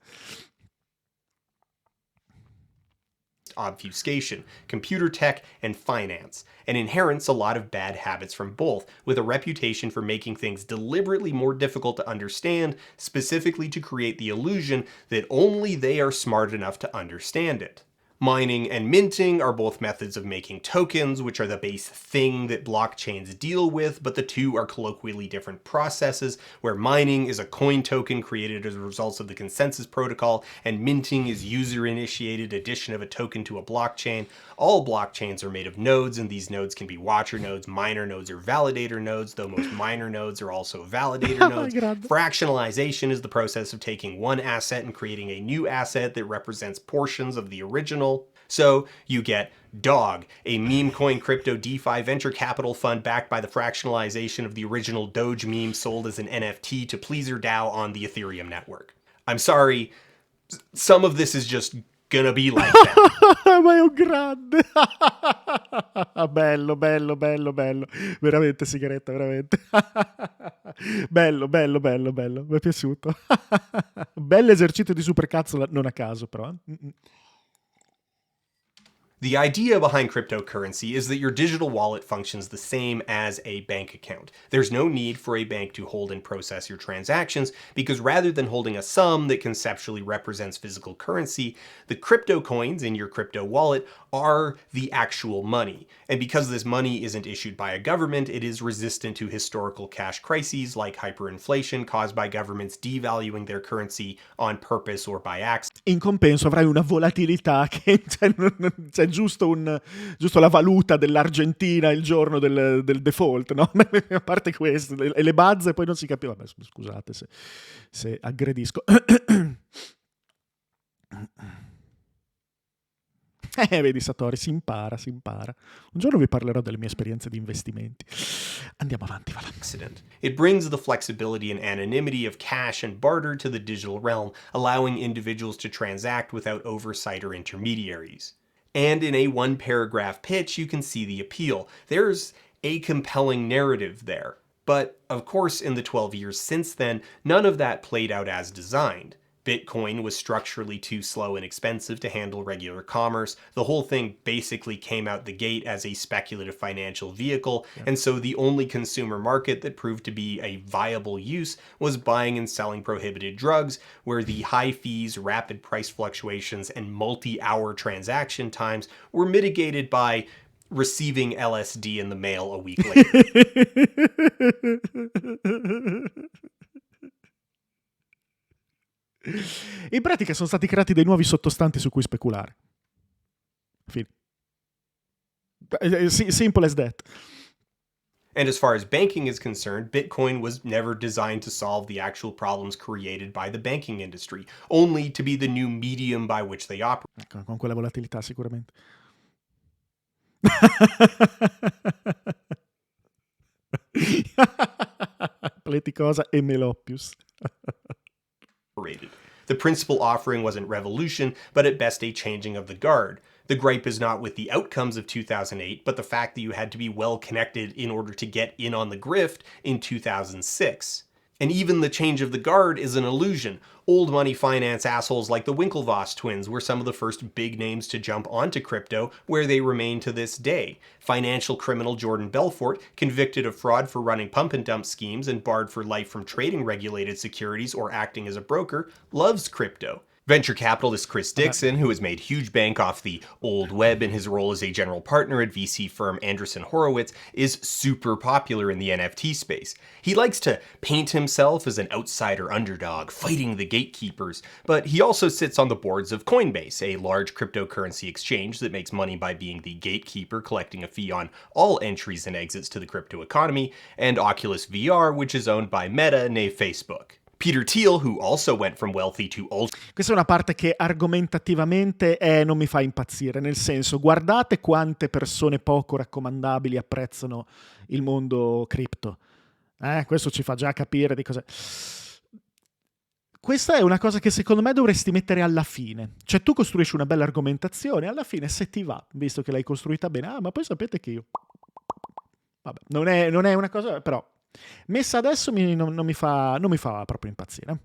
[SPEAKER 9] obfuscation, computer tech, and finance, and inherits a lot of bad habits from both, with a reputation for making things deliberately more difficult to understand, specifically to create the illusion that only they are smart enough to understand it. Mining and minting are both methods of making tokens, which are the base thing that blockchains deal with, but the two are colloquially different processes, where mining is a coin token created as a result of the consensus protocol, and minting is user-initiated addition of a token to a blockchain. All blockchains are made of nodes, and these nodes can be watcher nodes, miner nodes, or validator nodes, though most miner nodes are also validator nodes. Fractionalization is the process of taking one asset and creating a new asset that represents portions of the original. So you get Dog, a meme coin crypto DeFi venture capital fund backed by the fractionalization of the original Doge meme sold as an NFT to Pleaser DAO on the Ethereum network. I'm sorry, some of this is just gonna be like that.
[SPEAKER 4] Ma è un grande. Bello, bello, bello, bello. Veramente sigaretta, veramente. Bello, bello, bello, bello. Mi è piaciuto. Bell'esercizio di supercazzo, non a caso però.
[SPEAKER 9] The idea behind cryptocurrency is that your digital wallet functions the same as a bank account. There's no need for a bank to hold and process your transactions because rather than holding a sum that conceptually represents physical currency, the crypto coins in your crypto wallet are the actual money. And because this money isn't issued by a government, it is resistant to historical cash crises like hyperinflation caused by governments devaluing their currency on purpose or by accident.
[SPEAKER 4] In compenso avrai una volatilità che c'è giusto la valuta dell'Argentina il giorno del default, no? A parte questo, e le bazze poi non si capiva. Vabbè, scusate se aggredisco. Vedi Satori, si impara. Un giorno vi parlerò delle mie esperienze di investimenti. Andiamo avanti, va là.
[SPEAKER 9] It brings the flexibility and anonymity of cash and barter to the digital realm, allowing individuals to transact without oversight or intermediaries. And in a one-paragraph pitch, you can see the appeal. There's a compelling narrative there. But, of course, in the 12 years since then, none of that played out as designed. Bitcoin was structurally too slow and expensive to handle regular commerce. The whole thing basically came out the gate as a speculative financial vehicle, and so the only consumer market that proved to be a viable use was buying and selling prohibited drugs, where the high fees, rapid price fluctuations, and multi-hour transaction times were mitigated by receiving LSD in the mail a week later.
[SPEAKER 4] In pratica sono stati creati dei nuovi sottostanti su cui speculare. Fine. Simple as that.
[SPEAKER 9] And as far as banking is concerned, Bitcoin was never designed to solve the actual problems created by the banking industry, only to be the new medium by which they operate.
[SPEAKER 4] Ecco, con quella volatilità sicuramente. Cosa e Meloppius.
[SPEAKER 9] The principal offering wasn't revolution, but at best a changing of the guard. The gripe is not with the outcomes of 2008, but the fact that you had to be well connected in order to get in on the grift in 2006. And even the change of the guard is an illusion. Old money finance assholes like the Winklevoss twins were some of the first big names to jump onto crypto, where they remain to this day. Financial criminal Jordan Belfort, convicted of fraud for running pump and dump schemes and barred for life from trading regulated securities or acting as a broker, loves crypto. Venture capitalist Chris Dixon, who has made huge bank off the old web in his role as a general partner at VC firm Andreessen Horowitz, is super popular in the NFT space. He likes to paint himself as an outsider underdog, fighting the gatekeepers, but he also sits on the boards of Coinbase, a large cryptocurrency exchange that makes money by being the gatekeeper, collecting a fee on all entries and exits to the crypto economy, and Oculus VR, which is owned by Meta, née Facebook. Peter Thiel, who also went from wealthy to ultra.
[SPEAKER 4] Questa è una parte che argomentativamente non mi fa impazzire, nel senso, guardate quante persone poco raccomandabili apprezzano il mondo cripto. Questo ci fa già capire di cos'è. Questa è una cosa che secondo me dovresti mettere alla fine. Cioè tu costruisci una bella argomentazione, alla fine se ti va, visto che l'hai costruita bene, ma poi sapete che io... Vabbè, non è una cosa, però... Messa adesso non mi fa proprio impazzire.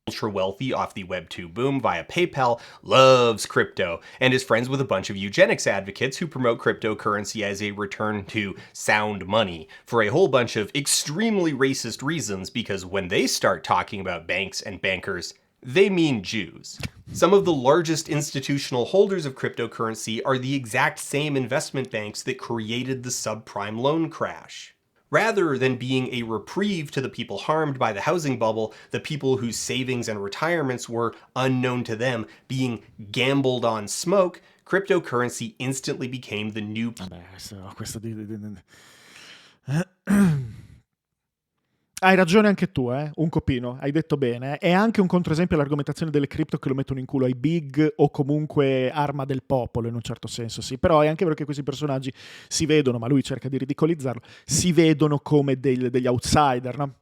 [SPEAKER 9] Ultra wealthy off the Web2 boom via PayPal loves crypto and is friends with a bunch of eugenics advocates who promote cryptocurrency as a return to sound money for a whole bunch of extremely racist reasons, because when they start talking about banks and bankers, they mean Jews. Some of the largest institutional holders of cryptocurrency are the exact same investment banks that created the subprime loan crash. Rather than being a reprieve to the people harmed by the housing bubble, the people whose savings and retirements were unknown to them being gambled on smoke, cryptocurrency instantly became the new...
[SPEAKER 4] Hai ragione anche tu, un copino, hai detto bene. È anche un controesempio all'argomentazione delle cripto che lo mettono in culo ai big o comunque arma del popolo in un certo senso, sì. Però è anche vero che questi personaggi si vedono, ma lui cerca di ridicolizzarlo, si vedono come degli outsider, no?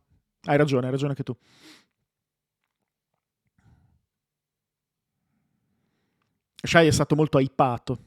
[SPEAKER 4] Hai ragione anche tu. Shai è stato molto hypato.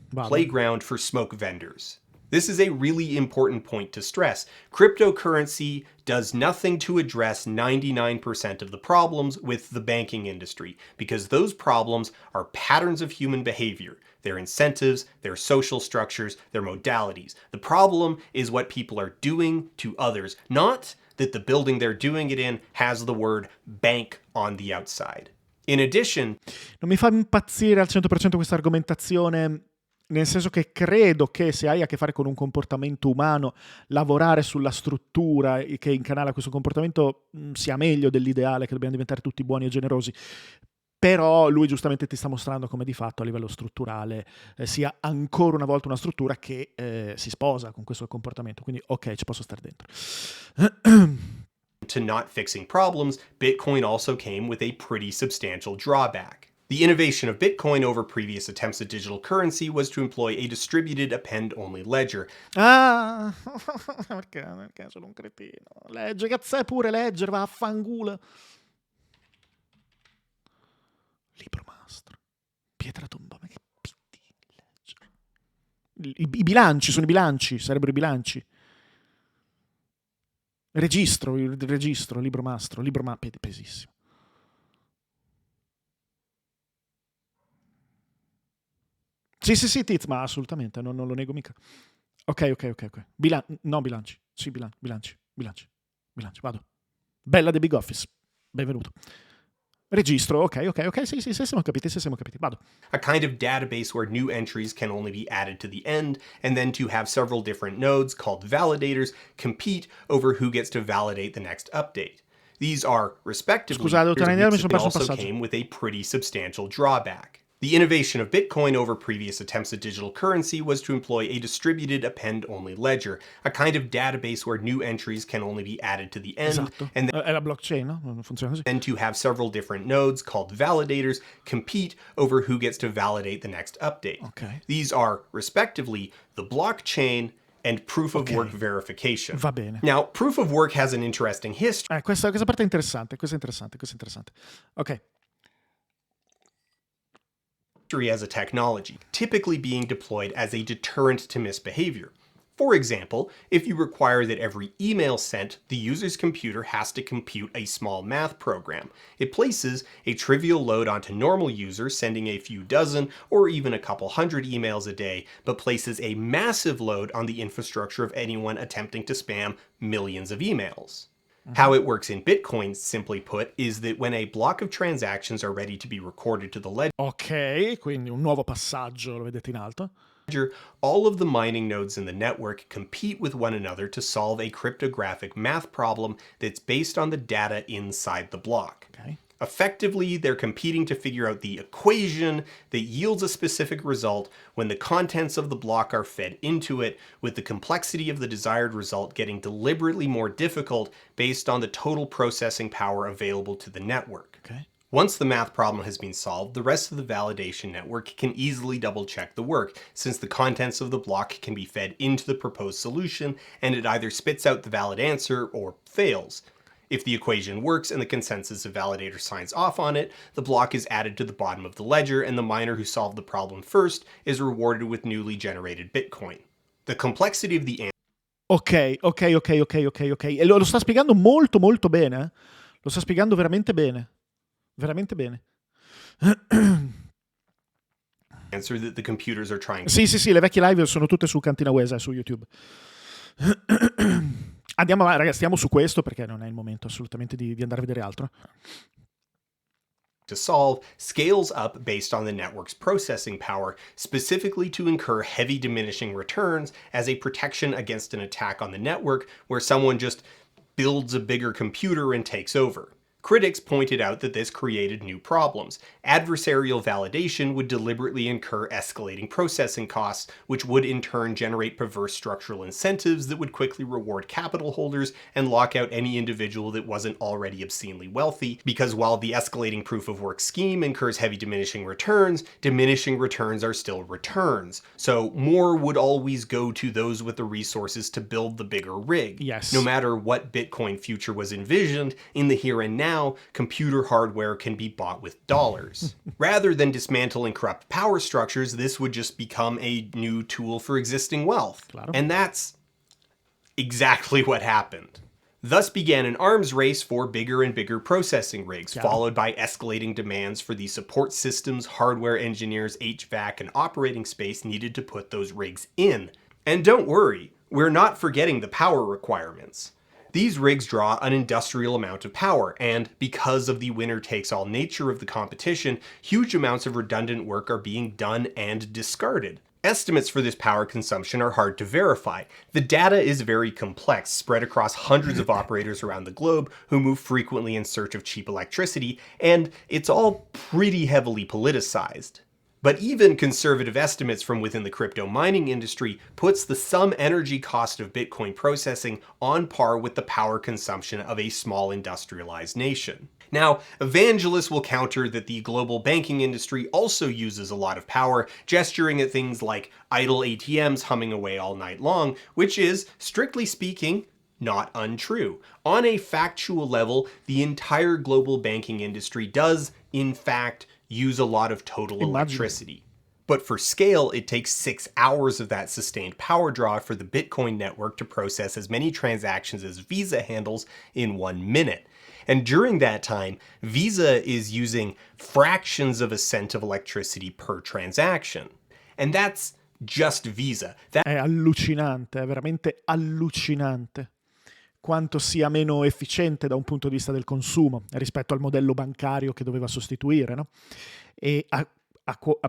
[SPEAKER 9] Playground for smoke vendors. This is a really important point to stress. Cryptocurrency does nothing to address 99% of the problems with the banking industry, because those problems are patterns of human behavior, their incentives, their social structures, their modalities. The problem is what people are doing to others, not that the building they're doing it in has the word bank on the outside. In addition...
[SPEAKER 4] Non mi fa impazzire al 100% questa argomentazione... Nel senso che credo che se hai a che fare con un comportamento umano, lavorare sulla struttura che incanala questo comportamento sia meglio dell'ideale che dobbiamo diventare tutti buoni e generosi. Però lui giustamente ti sta mostrando come di fatto a livello strutturale sia ancora una volta una struttura che si sposa con questo comportamento. Quindi ok, ci posso stare dentro.
[SPEAKER 9] To not fixing problems, Bitcoin also came with a pretty substantial drawback. The innovation of Bitcoin over previous attempts at digital currency was to employ a distributed append-only ledger.
[SPEAKER 4] Perché sono un cretino. Ledger, cazzè pure Ledger, va a fanculo. Libro mastro. Pietra tomba, ma che pitti Ledger. I bilanci, sono i bilanci, sarebbero i bilanci. Registro, libro mastro, pesissimo. Sì, Tiz, ma assolutamente, non lo nego mica. Ok. No, bilanci. Sì, bilanci. Vado. Bella The Big Office. Benvenuto. Registro, ok. Sì, siamo capiti. Vado.
[SPEAKER 9] A kind of database where new entries can only be added to the end, and then to have several different nodes called validators compete over who gets to validate the next update. These are, respectively,
[SPEAKER 4] Scusate, devo tenere, mi sono perso un
[SPEAKER 9] also
[SPEAKER 4] passaggio.
[SPEAKER 9] came with a pretty substantial drawback. The innovation of Bitcoin over previous attempts at digital currency was to employ a distributed append-only ledger, a kind of database where new entries can only be added to the end,
[SPEAKER 4] Esatto.
[SPEAKER 9] and
[SPEAKER 4] È la blockchain, no? Non funziona così.
[SPEAKER 9] then to have several different nodes called validators compete over who gets to validate the next update.
[SPEAKER 4] Ok.
[SPEAKER 9] These are, respectively, the blockchain and proof of work
[SPEAKER 4] Ok.
[SPEAKER 9] verification.
[SPEAKER 4] Va bene.
[SPEAKER 9] Now, proof of work has an interesting history
[SPEAKER 4] Questa parte è interessante. Ok.
[SPEAKER 9] as a technology, typically being deployed as a deterrent to misbehavior. For example, if you require that every email sent, the user's computer has to compute a small math program. It places a trivial load onto normal users sending a few dozen or even a couple hundred emails a day, but places a massive load on the infrastructure of anyone attempting to spam millions of emails. How it works in Bitcoin, simply put, is that when a block of transactions are ready to be recorded to the ledger,
[SPEAKER 4] Ok, quindi un nuovo passaggio, lo vedete in alto.
[SPEAKER 9] all of the mining nodes in the network compete with one another to solve a cryptographic math problem that's based on the data inside the block.
[SPEAKER 4] Ok.
[SPEAKER 9] Effectively, they're competing to figure out the equation that yields a specific result when the contents of the block are fed into it, with the complexity of the desired result getting deliberately more difficult based on the total processing power available to the network.
[SPEAKER 4] Ok.
[SPEAKER 9] Once the math problem has been solved, the rest of the validation network can easily double-check the work, since the contents of the block can be fed into the proposed solution, and it either spits out the valid answer or fails. If the equation works and the consensus of validator signs off on it, the block is added to the bottom of the ledger, and the miner who solved the problem first is rewarded with newly generated Bitcoin. The complexity of the
[SPEAKER 4] Ok. E lo sta spiegando molto bene. Lo sta spiegando veramente bene.
[SPEAKER 9] answer that the computers are trying to
[SPEAKER 4] Sì, le vecchie live sono tutte su Cantina Wesa su YouTube. Andiamo avanti, ragazzi, stiamo su questo perché non è il momento assolutamente di andare a vedere altro.
[SPEAKER 9] solve scales up based on the network's processing power, specifically to incur heavy diminishing returns as a protection against an attack on the network where someone just builds a bigger computer and takes over. Critics pointed out that this created new problems. Adversarial validation would deliberately incur escalating processing costs, which would in turn generate perverse structural incentives that would quickly reward capital holders and lock out any individual that wasn't already obscenely wealthy, because while the escalating proof of work scheme incurs heavy diminishing returns are still returns. So more would always go to those with the resources to build the bigger rig.
[SPEAKER 4] Yes.
[SPEAKER 9] No matter what Bitcoin future was envisioned, in the here and now, computer hardware can be bought with dollars. Rather than dismantle and corrupt power structures, this would just become a new tool for existing wealth.
[SPEAKER 4] Claro.
[SPEAKER 9] And that's exactly what happened. Thus began an arms race for bigger and bigger processing rigs, followed by escalating demands for the support systems, hardware engineers, HVAC, and operating space needed to put those rigs in. And don't worry, we're not forgetting the power requirements. These rigs draw an industrial amount of power, and because of the winner-takes-all nature of the competition, huge amounts of redundant work are being done and discarded. Estimates for this power consumption are hard to verify. The data is very complex, spread across hundreds of operators around the globe who move frequently in search of cheap electricity, and it's all pretty heavily politicized. But even conservative estimates from within the crypto mining industry puts the sum energy cost of Bitcoin processing on par with the power consumption of a small industrialized nation. Now, evangelists will counter that the global banking industry also uses a lot of power, gesturing at things like idle ATMs humming away all night long, which is, strictly speaking, not untrue. On a factual level, the entire global banking industry does, in fact, use a lot of total electricity. But for scale, it takes 6 hours of that sustained power draw for the Bitcoin network to process as many transactions as Visa handles in 1 minute. And during that time, Visa is using fractions of a cent of electricity per transaction. And that's just Visa.
[SPEAKER 4] È allucinante, è veramente allucinante quanto sia meno efficiente da un punto di vista del consumo rispetto al modello bancario che doveva sostituire, no? E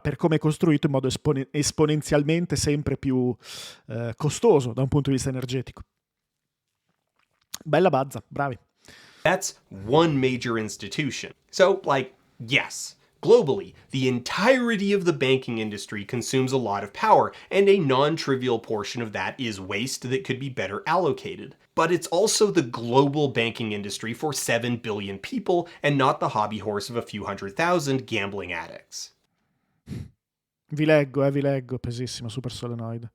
[SPEAKER 4] per come è costruito in modo esponenzialmente sempre più costoso da un punto di vista energetico. Bella bazza, bravi.
[SPEAKER 9] That's one major institution. So, yes, globally, the entirety of the banking industry consumes a lot of power, and a non-trivial portion of that is waste that could be better allocated. But it's also the global banking industry for 7 billion people, and not the hobby horse of a few 100,000 gambling addicts.
[SPEAKER 4] Vi leggo, pesissimo, super solenoide.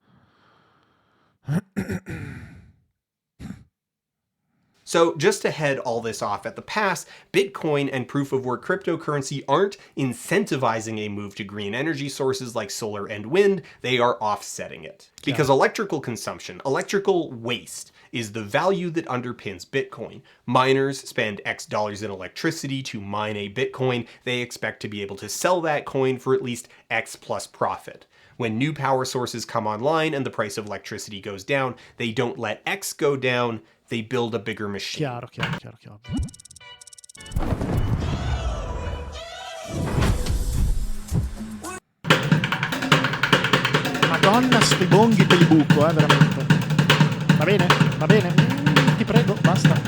[SPEAKER 9] So just to head all this off at the pass, Bitcoin and proof-of-work cryptocurrency aren't incentivizing a move to green energy sources like solar and wind, they are offsetting it. Because electrical consumption, electrical waste, is the value that underpins Bitcoin. Miners spend X dollars in electricity to mine a Bitcoin. They expect to be able to sell that coin for at least X plus profit. When new power sources come online and the price of electricity goes down, they don't let X go down, they build a bigger machine.
[SPEAKER 4] Chiaro. Madonna, sti bonghi per il buco, veramente. Va bene. Ti prego, basta.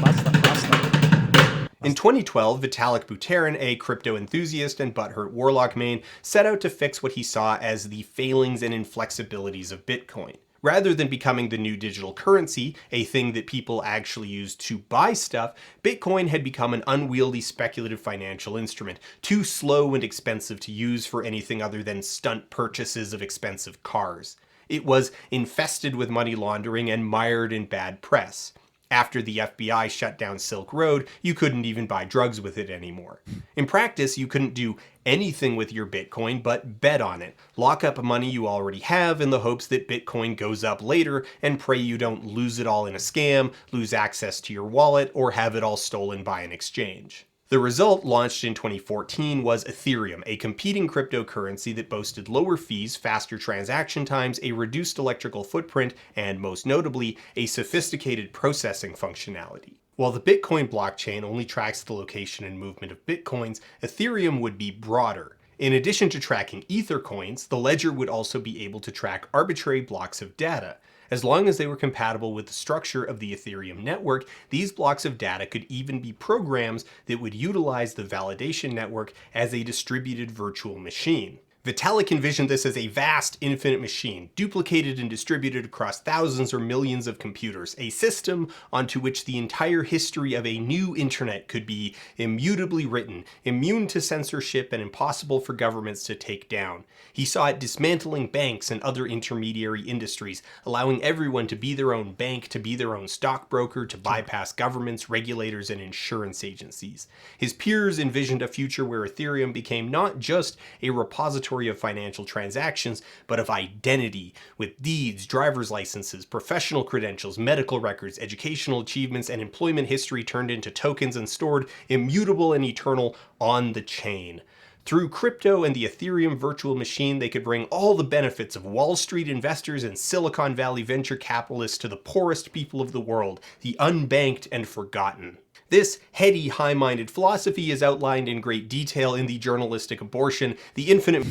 [SPEAKER 9] In 2012, Vitalik Buterin, a crypto enthusiast and butthurt warlock main, set out to fix what he saw as the failings and inflexibilities of Bitcoin. Rather than becoming the new digital currency, a thing that people actually use to buy stuff, Bitcoin had become an unwieldy speculative financial instrument, too slow and expensive to use for anything other than stunt purchases of expensive cars. It was infested with money laundering and mired in bad press. After the FBI shut down Silk Road, you couldn't even buy drugs with it anymore. In practice, you couldn't do anything with your Bitcoin but bet on it. Lock up money you already have in the hopes that Bitcoin goes up later, and pray you don't lose it all in a scam, lose access to your wallet, or have it all stolen by an exchange. The result, launched in 2014, was Ethereum, a competing cryptocurrency that boasted lower fees, faster transaction times, a reduced electrical footprint, and most notably, a sophisticated processing functionality. While the Bitcoin blockchain only tracks the location and movement of Bitcoins, Ethereum would be broader. In addition to tracking Ether coins, the ledger would also be able to track arbitrary blocks of data. As long as they were compatible with the structure of the Ethereum network, these blocks of data could even be programs that would utilize the validation network as a distributed virtual machine. Vitalik envisioned this as a vast, infinite machine, duplicated and distributed across thousands or millions of computers, a system onto which the entire history of a new internet could be immutably written, immune to censorship and impossible for governments to take down. He saw it dismantling banks and other intermediary industries, allowing everyone to be their own bank, to be their own stockbroker, to bypass governments, regulators, and insurance agencies. His peers envisioned a future where Ethereum became not just a repository of financial transactions, but of identity, with deeds, driver's licenses, professional credentials, medical records, educational achievements, and employment history turned into tokens and stored immutable and eternal on the chain. Through crypto and the Ethereum virtual machine, they could bring all the benefits of Wall Street investors and Silicon Valley venture capitalists to the poorest people of the world, the unbanked and forgotten. This heady, high-minded philosophy is outlined in great detail in the journalistic abortion, The Infinite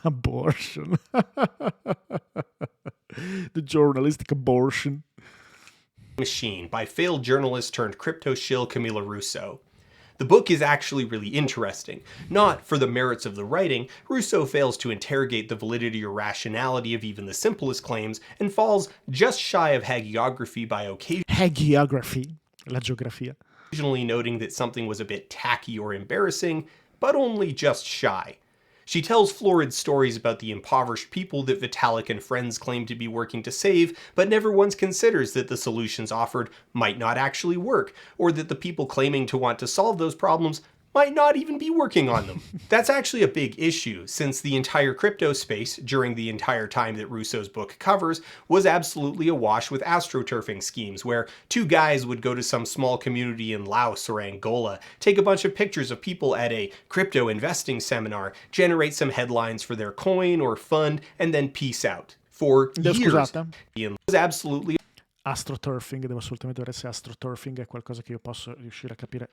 [SPEAKER 4] Abortion. The journalistic abortion.
[SPEAKER 9] Machine by failed journalist turned crypto shill Camilla Russo. The book is actually really interesting. Not for the merits of the writing, Russo fails to interrogate the validity or rationality of even the simplest claims, and falls just shy of hagiography by
[SPEAKER 4] Hagiography, la geografia.
[SPEAKER 9] occasionally noting that something was a bit tacky or embarrassing, but only just shy. She tells florid stories about the impoverished people that Vitalik and friends claim to be working to save, but never once considers that the solutions offered might not actually work, or that the people claiming to want to solve those problems might not even be working on them. That's actually a big issue, since the entire crypto space, during the entire time that Russo's book covers, was absolutely awash with astroturfing schemes, where two guys would go to some small community in Laos or Angola, take a bunch of pictures of people at a crypto investing seminar, generate some headlines for their coin or fund, and then peace out. For years,
[SPEAKER 4] Scusate.
[SPEAKER 9] Ian was absolutely
[SPEAKER 4] Astroturfing, devo assolutamente vedere se astroturfing è qualcosa che io posso riuscire a capire.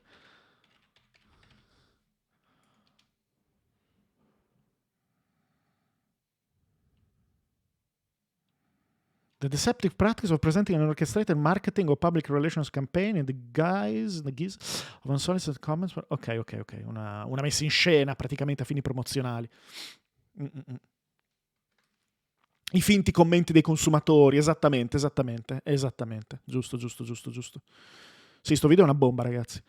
[SPEAKER 4] The deceptive practice of presenting an orchestrated marketing or public relations campaign in the guise of unsolicited comments. Ok. Una messa in scena praticamente a fini promozionali. I finti commenti dei consumatori, esattamente. Giusto. Sì, sto video è una bomba, ragazzi.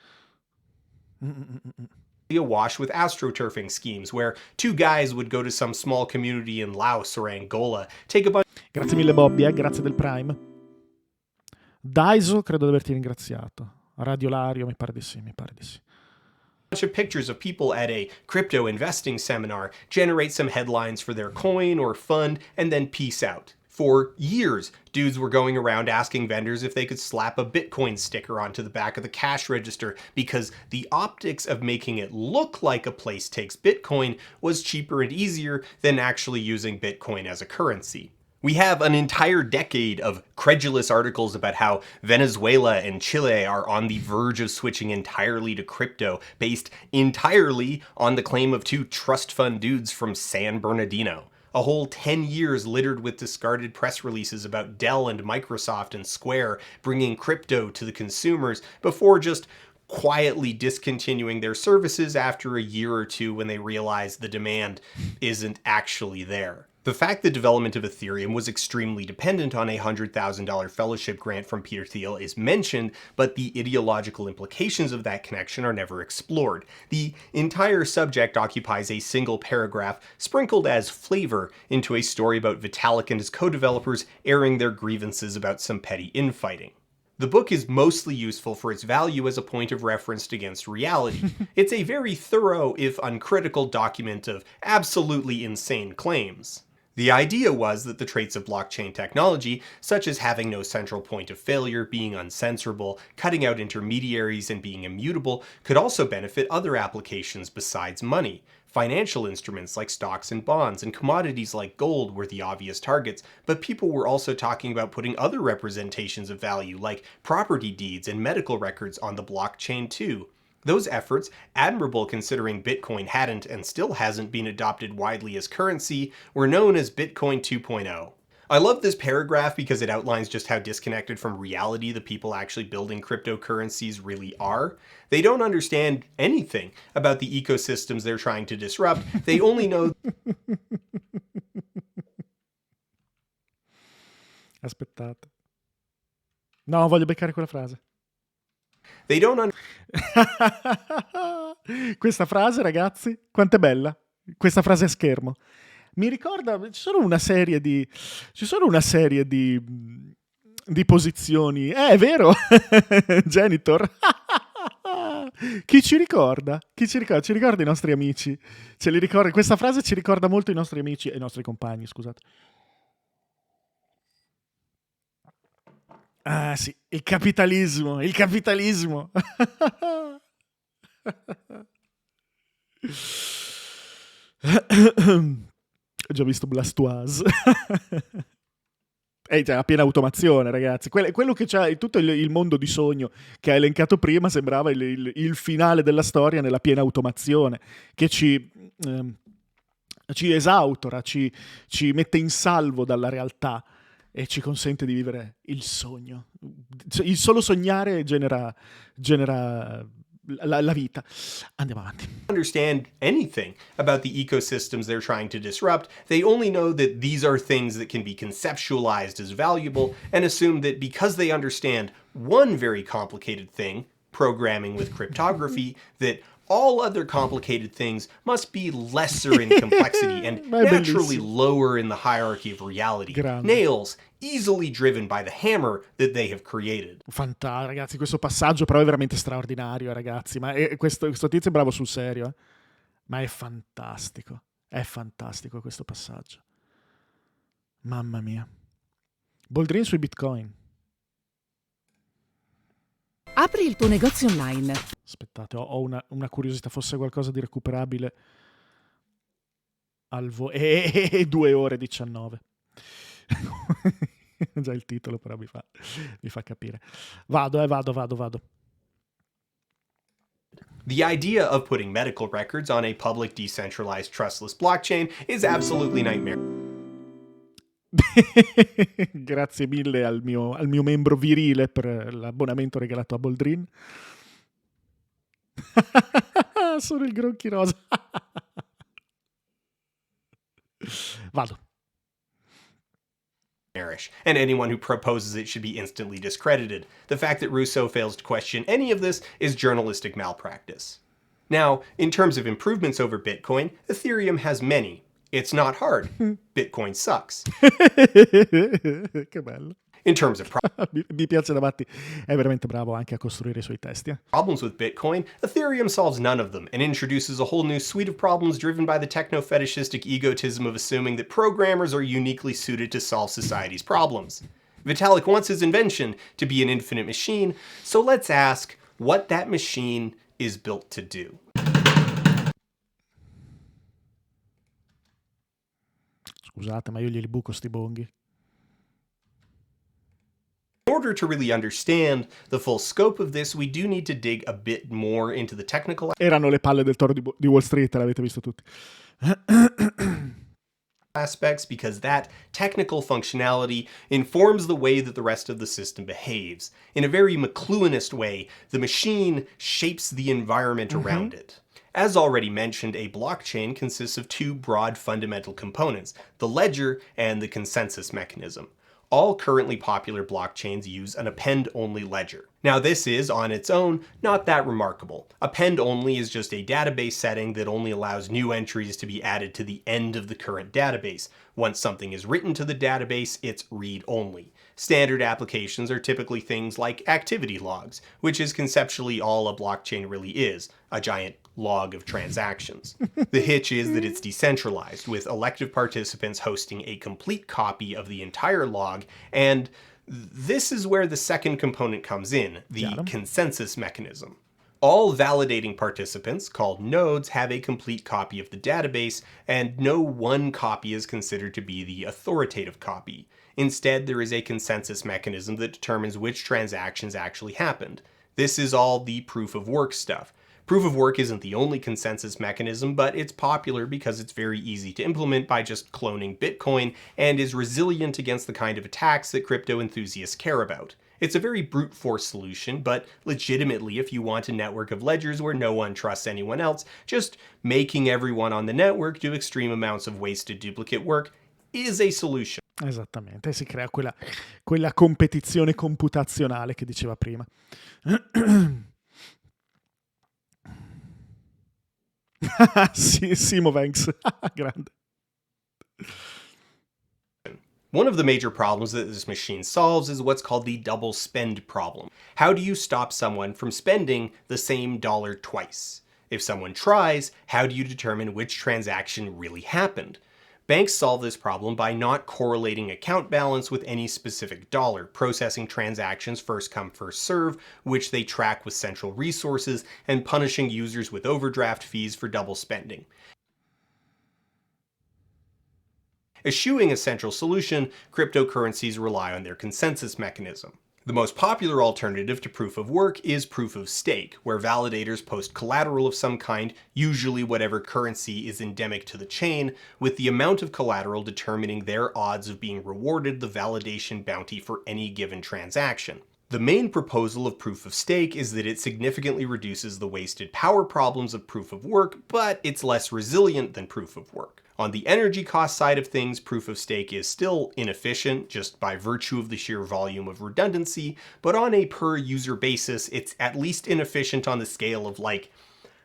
[SPEAKER 9] awash with astroturfing schemes, where two guys would go to some small community in Laos or Angola, take a bunch
[SPEAKER 4] Grazie mille Bobby, grazie del Prime. Daiso, credo di averti ringraziato. Radio Lario, mi pare di sì.
[SPEAKER 9] of pictures of people at a crypto investing seminar, generate some headlines for their coin or fund, and then peace out. For years, dudes were going around asking vendors if they could slap a Bitcoin sticker onto the back of the cash register because the optics of making it look like a place takes Bitcoin was cheaper and easier than actually using Bitcoin as a currency. We have an entire decade of credulous articles about how Venezuela and Chile are on the verge of switching entirely to crypto, based entirely on the claim of two trust fund dudes from San Bernardino. A whole 10 years littered with discarded press releases about Dell and Microsoft and Square bringing crypto to the consumers before just quietly discontinuing their services after a year or two when they realized the demand isn't actually there. The fact the development of Ethereum was extremely dependent on a $100,000 fellowship grant from Peter Thiel is mentioned, but the ideological implications of that connection are never explored. The entire subject occupies a single paragraph, sprinkled as flavor into a story about Vitalik and his co-developers airing their grievances about some petty infighting. The book is mostly useful for its value as a point of reference against reality. It's a very thorough, if uncritical, document of absolutely insane claims. The idea was that the traits of blockchain technology, such as having no central point of failure, being uncensorable, cutting out intermediaries, and being immutable, could also benefit other applications besides money. Financial instruments like stocks and bonds and commodities like gold were the obvious targets, but people were also talking about putting other representations of value like property deeds and medical records on the blockchain too. Those efforts, admirable considering Bitcoin hadn't and still hasn't been adopted widely as currency, were known as Bitcoin 2.0. I love this paragraph because it outlines just how disconnected from reality the people actually building cryptocurrencies really are. They don't understand anything about the ecosystems they're trying to disrupt. They only know...
[SPEAKER 4] Aspettate. No, voglio beccare quella frase.
[SPEAKER 9] They don't
[SPEAKER 4] Questa frase, ragazzi, quanto è bella. Questa frase a schermo. Mi ricorda, ci sono una serie di posizioni. È vero, Genitor. Chi ci ricorda? Ci ricorda i nostri amici? Ce li ricorda? Questa frase ci ricorda molto i nostri amici e i nostri compagni, scusate. Ah sì, il capitalismo. Ho già visto Blastoise. C'è la piena automazione, ragazzi. Quello che c'ha tutto il mondo di sogno che ha elencato prima sembrava il finale della storia nella piena automazione, che ci esautora, ci mette in salvo dalla realtà e ci consente di vivere il sogno. Il solo sognare genera la vita. Andiamo avanti.
[SPEAKER 9] Understand anything about the ecosystems they're trying to disrupt. They only know that these are things that can be conceptualized as valuable and assume that because they understand one very complicated thing, programming with cryptography, that all other complicated things must be lesser in complexity and
[SPEAKER 4] Ma è
[SPEAKER 9] naturally
[SPEAKER 4] bellissimo.
[SPEAKER 9] lower in the hierarchy of reality.
[SPEAKER 4] Grande.
[SPEAKER 9] Nails, easily driven by the hammer that they have created.
[SPEAKER 4] Ragazzi, questo passaggio però è veramente straordinario, ragazzi. Ma questo tizio è bravo sul serio, eh? Ma è fantastico. È fantastico questo passaggio. Mamma mia. Boldrin sui Bitcoin.
[SPEAKER 10] Apri il tuo negozio online.
[SPEAKER 4] Aspettate, ho una curiosità, fosse qualcosa di recuperabile al 2 ore e 19. Già il titolo però mi fa capire. Vado.
[SPEAKER 9] The idea of putting medical records on a public, decentralized, trustless blockchain is absolutely nightmare.
[SPEAKER 4] Grazie mille al mio membro virile per l'abbonamento regalato a Boldrin. Sono il gronchi rosa. Vado.
[SPEAKER 9] And anyone who proposes it should be instantly discredited. The fact that Rousseau fails to question any of this is journalistic malpractice. Now, in terms of improvements over Bitcoin, Ethereum has many. It's not hard. Bitcoin sucks.
[SPEAKER 4] Che bello.
[SPEAKER 9] In terms of
[SPEAKER 4] Mi piace Davatti, è veramente bravo anche a costruire i suoi testi.
[SPEAKER 9] problems with Bitcoin, Ethereum solves none of them and introduces a whole new suite of problems driven by the techno-fetishistic egotism of assuming that programmers are uniquely suited to solve society's problems. Vitalik wants his invention to be an infinite machine, so let's ask what that machine is built to do.
[SPEAKER 4] Scusate, ma io glieli buco sti bonghi.
[SPEAKER 9] In order to really understand the full scope of this, we do need to dig a bit more into the technical
[SPEAKER 4] Erano le palle del toro di Wall Street, l'avete visto tutti.
[SPEAKER 9] aspects, because that technical functionality informs the way that the rest of the system behaves. In a very McLuhanist way, the machine shapes the environment around it. As already mentioned, a blockchain consists of two broad fundamental components, the ledger and the consensus mechanism. All currently popular blockchains use an append-only ledger. Now this is, on its own, not that remarkable. Append-only is just a database setting that only allows new entries to be added to the end of the current database. Once something is written to the database, it's read-only. Standard applications are typically things like activity logs, which is conceptually all a blockchain really is, a giant log of transactions. The hitch is that it's decentralized, with elective participants hosting a complete copy of the entire log, and this is where the second component comes in, the consensus mechanism. All validating participants, called nodes, have a complete copy of the database, and no one copy is considered to be the authoritative copy. Instead, there is a consensus mechanism that determines which transactions actually happened. This is all the proof of work stuff. Proof of work isn't the only consensus mechanism, but it's popular because it's very easy to implement by just cloning Bitcoin and is resilient against the kind of attacks that crypto enthusiasts care about. It's a very brute force solution, but legitimately, if you want a network of ledgers where no one trusts anyone else, just making everyone on the network do extreme amounts of wasted duplicate work is a solution.
[SPEAKER 4] Esattamente, si crea quella competizione computazionale che diceva prima. Sì, Simo Vanks, grande.
[SPEAKER 9] One of the major problems that this machine solves is what's called the double spend problem. How do you stop someone from spending the same dollar twice? If someone tries, how do you determine which transaction really happened? Banks solve this problem by not correlating account balance with any specific dollar, processing transactions first come first serve, which they track with central resources, and punishing users with overdraft fees for double spending. Eschewing a central solution, cryptocurrencies rely on their consensus mechanism. The most popular alternative to proof of work is proof of stake, where validators post collateral of some kind, usually whatever currency is endemic to the chain, with the amount of collateral determining their odds of being rewarded the validation bounty for any given transaction. The main proposal of proof of stake is that it significantly reduces the wasted power problems of proof of work, but it's less resilient than proof of work. On the energy cost side of things, proof of stake is still inefficient just by virtue of the sheer volume of redundancy, but on a per user basis, it's at least inefficient on the scale of like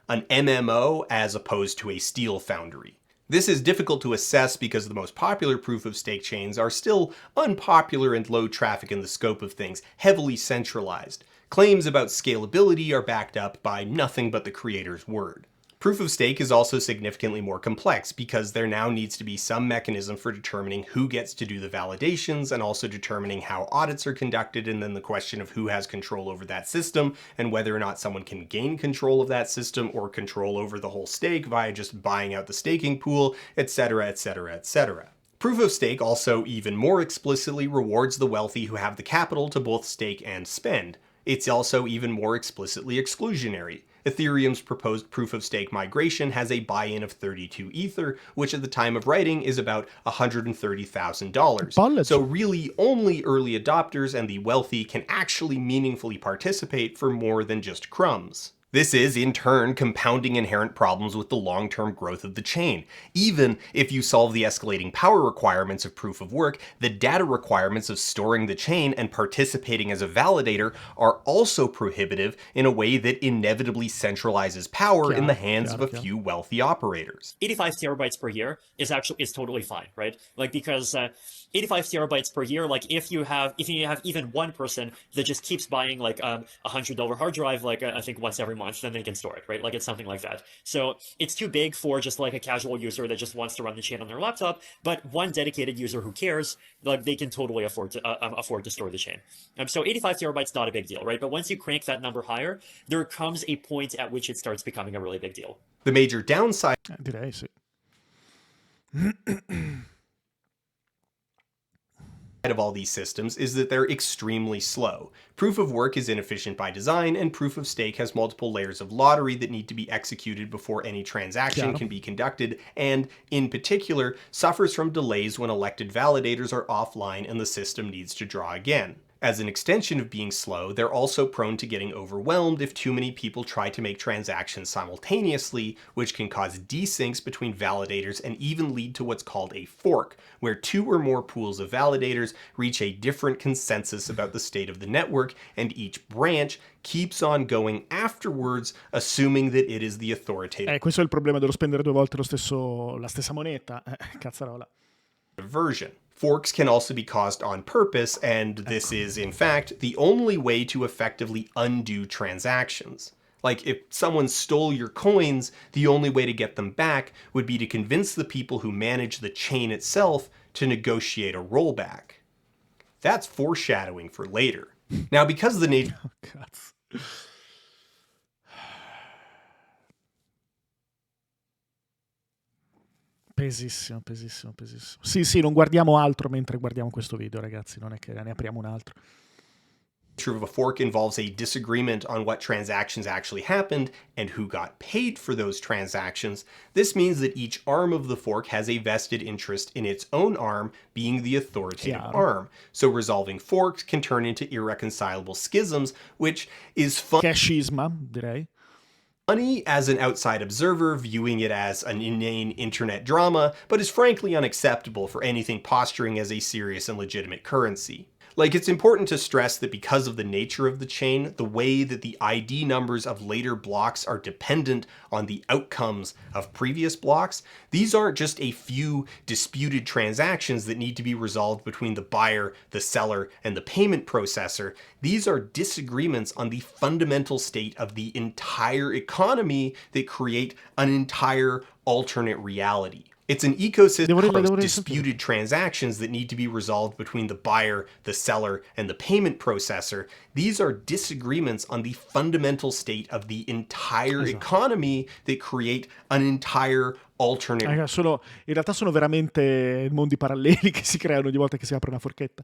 [SPEAKER 9] an MMO as opposed to a steel foundry. This is difficult to assess because the most popular proof-of-stake chains are still unpopular and low traffic in the scope of things, heavily centralized. Claims about scalability are backed up by nothing but the creator's word. Proof of stake is also significantly more complex because there now needs to be some mechanism for determining who gets to do the validations and also determining how audits are conducted, and then the question of who has control over that system and whether or not someone can gain control of that system or control over the whole stake via just buying out the staking pool, etc, etc, etc. Proof of stake also even more explicitly rewards the wealthy who have the capital to both stake and spend. It's also even more explicitly exclusionary. Ethereum's proposed proof-of-stake migration has a buy-in of 32 Ether, which at the time of writing is about $130,000. So really only early adopters and the wealthy can actually meaningfully participate for more than just crumbs. This is, in turn, compounding inherent problems with the long-term growth of the chain. Even if you solve the escalating power requirements of proof of work, the data requirements of storing the chain and participating as a validator are also prohibitive in a way that inevitably centralizes power in the hands of a few wealthy operators.
[SPEAKER 11] 85 terabytes per year is totally fine, right? Like, because 85 terabytes per year, like if you have even one person that just keeps buying like $100 hard drive, like I think once every month, then they can store it, right? Like it's something like that. So it's too big for just like a casual user that just wants to run the chain on their laptop, but one dedicated user who cares, like they can totally afford to store the chain. So 85 terabytes not a big deal, right? But once you crank that number higher, there comes a point at which it starts becoming a really big deal.
[SPEAKER 9] The major downside
[SPEAKER 4] direi sì.
[SPEAKER 9] of all these systems is that they're extremely slow. Proof of work is inefficient by design, and proof of stake has multiple layers of lottery that need to be executed before any transaction can be conducted, and, in particular, suffers from delays when elected validators are offline and the system needs to draw again. As an extension of being slow, they're also prone to getting overwhelmed if too many people try to make transactions simultaneously, which can cause desyncs between validators and even lead to what's called a fork, where two or more pools of validators reach a different consensus about the state of the network, and each branch keeps on going afterwards, assuming that it is the authoritative.
[SPEAKER 4] Questo è il problema dello spendere due volte la stessa moneta. Cazzarola.
[SPEAKER 9] Version. Forks can also be caused on purpose, and this is, in fact, the only way to effectively undo transactions. Like, if someone stole your coins, the only way to get them back would be to convince the people who manage the chain itself to negotiate a rollback. That's foreshadowing for later. Now, because the nature...
[SPEAKER 4] Oh, cazzo. Pesissimo, pesissimo, pesissimo. Sì, non guardiamo altro mentre guardiamo questo video, ragazzi, non è che ne apriamo un altro.
[SPEAKER 9] of a fork involves a disagreement on what transactions actually happened and who got paid for those transactions. This means that each arm of the fork has a vested interest in its own arm being the authoritative arm. So resolving forks can turn into irreconcilable schisms, which is
[SPEAKER 4] Schisma, direi.
[SPEAKER 9] funny as an outside observer viewing it as an inane internet drama, but is frankly unacceptable for anything posturing as a serious and legitimate currency. Like, it's important to stress that because of the nature of the chain, the way that the ID numbers of later blocks are dependent on the outcomes of previous blocks, these aren't just a few disputed transactions that need to be resolved between the buyer, the seller, and the payment processor. These are disagreements on the fundamental state of the entire economy that create an entire alternate reality. It's an ecosystem of disputed transactions that need to be resolved between the buyer, the seller, and the payment processor. These are disagreements on the fundamental state of the entire economy that create an entire alternate.
[SPEAKER 4] In realtà sono veramente mondi paralleli che si creano ogni volta che si apre una forchetta.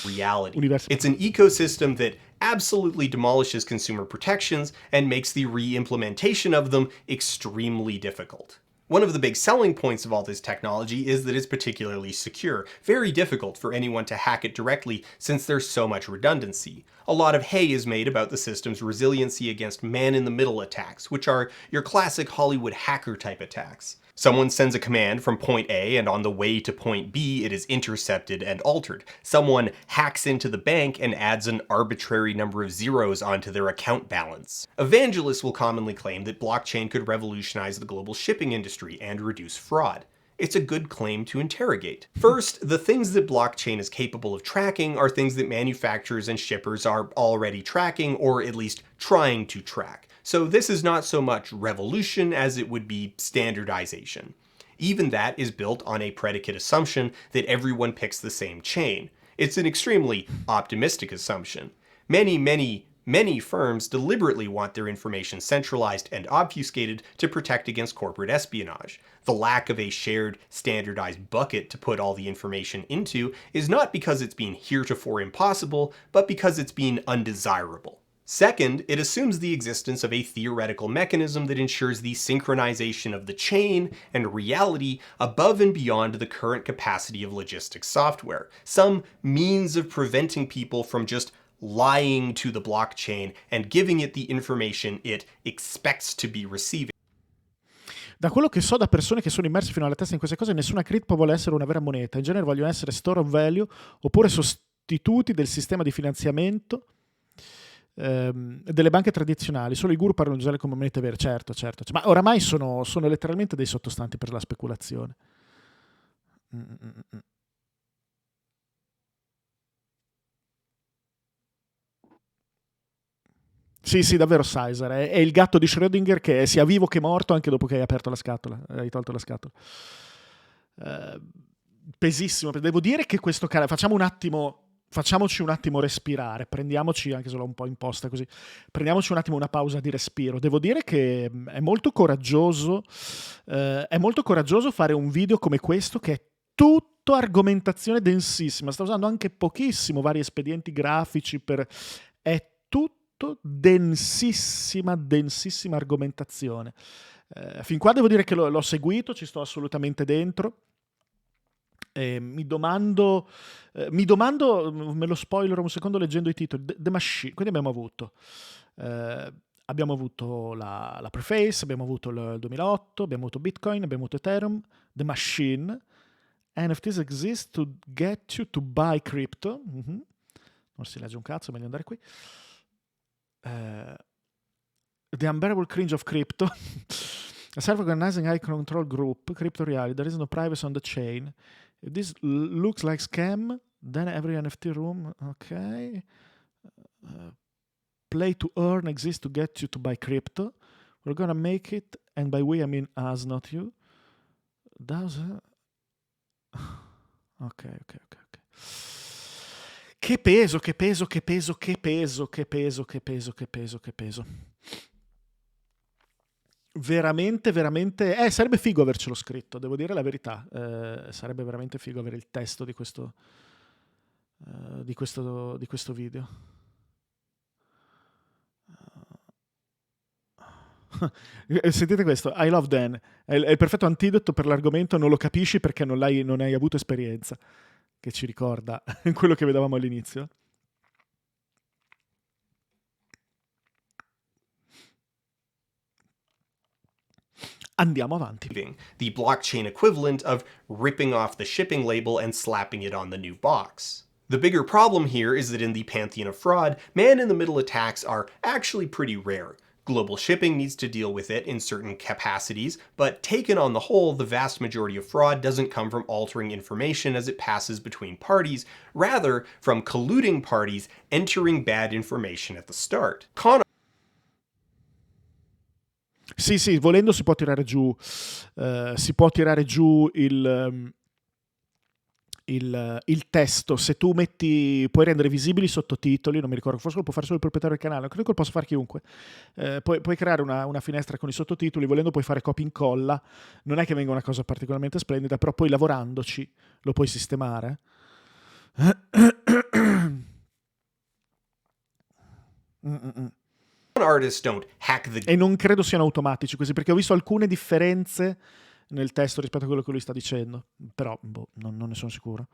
[SPEAKER 9] Reality. It's an ecosystem that absolutely demolishes consumer protections and makes the re-implementation of them extremely difficult. One of the big selling points of all this technology is that it's particularly secure, very difficult for anyone to hack it directly since there's so much redundancy. A lot of hay is made about the system's resiliency against man-in-the-middle attacks, which are your classic Hollywood hacker-type attacks. Someone sends a command from point A, and on the way to point B, it is intercepted and altered. Someone hacks into the bank and adds an arbitrary number of zeros onto their account balance. Evangelists will commonly claim that blockchain could revolutionize the global shipping industry and reduce fraud. It's a good claim to interrogate. First, the things that blockchain is capable of tracking are things that manufacturers and shippers are already tracking, or at least trying to track. So this is not so much revolution as it would be standardization. Even that is built on a predicate assumption that everyone picks the same chain. It's an extremely optimistic assumption. Many firms deliberately want their information centralized and obfuscated to protect against corporate espionage. The lack of a shared, standardized bucket to put all the information into is not because it's been heretofore impossible, but because it's been undesirable. Second, it assumes the existence of a theoretical mechanism that ensures the synchronization of the chain and reality above and beyond the current capacity of logistics software. Some means of preventing people from just lying to the blockchain and giving it the information it expects to be receiving.
[SPEAKER 4] Da quello che so da persone che sono immerse fino alla testa in queste cose, nessuna cripto vuole essere una vera moneta. In genere vogliono essere store of value oppure sostituti del sistema di finanziamento delle banche tradizionali. Solo i guru parlano di usarle come monete vere. Certo. Ma oramai sono letteralmente dei sottostanti per la speculazione. Sì, davvero Caesar. È il gatto di Schrödinger che è sia vivo che morto anche dopo che hai aperto la scatola. Hai tolto la scatola. Pesissimo. Devo dire che questo canale... Facciamoci un attimo respirare, prendiamoci, anche se l'ho un po' imposta così, prendiamoci un attimo una pausa di respiro. Devo dire che è molto coraggioso fare un video come questo che è tutto argomentazione densissima, sta usando anche pochissimo vari espedienti grafici è tutto densissima argomentazione. Fin qua devo dire che l'ho seguito, ci sto assolutamente dentro. Mi domando, me lo spoilerò un secondo leggendo i titoli. The Machine, quindi abbiamo avuto la preface, abbiamo avuto il 2008, abbiamo avuto Bitcoin, abbiamo avuto Ethereum, The Machine, NFTs exist to get you to buy crypto. Non si legge un cazzo, meglio andare qui. The Unbearable Cringe of Crypto. A self-organizing high control group, crypto reality, there is no privacy on the chain. If this looks like scam, then every NFT room, okay. Play to earn exists to get you to buy crypto. We're gonna make it, and by we I mean us, not you. Ok. Che peso. Veramente sarebbe figo avercelo scritto, devo dire la verità. Sarebbe veramente figo avere il testo di questo video. Sentite questo, I love Dan, è il perfetto antidoto per l'argomento non lo capisci perché non hai avuto esperienza, che ci ricorda quello che vedevamo all'inizio. Andiamo avanti.
[SPEAKER 9] The blockchain equivalent of ripping off the shipping label and slapping it on the new box. The bigger problem here is that in the pantheon of fraud, man-in-the-middle attacks are actually pretty rare. Global shipping needs to deal with it in certain capacities, but taken on the whole, the vast majority of fraud doesn't come from altering information as it passes between parties, rather from colluding parties entering bad information at the start.
[SPEAKER 4] Sì, volendo si può tirare giù il testo. Se tu puoi rendere visibili i sottotitoli, non mi ricordo, forse lo può fare solo il proprietario del canale, credo che lo possa fare chiunque. Puoi creare una finestra con i sottotitoli, volendo puoi fare copia e incolla, non è che venga una cosa particolarmente splendida, però poi lavorandoci lo puoi sistemare. E non credo siano automatici così, perché ho visto alcune differenze nel testo rispetto a quello che lui sta dicendo, però non ne sono sicuro.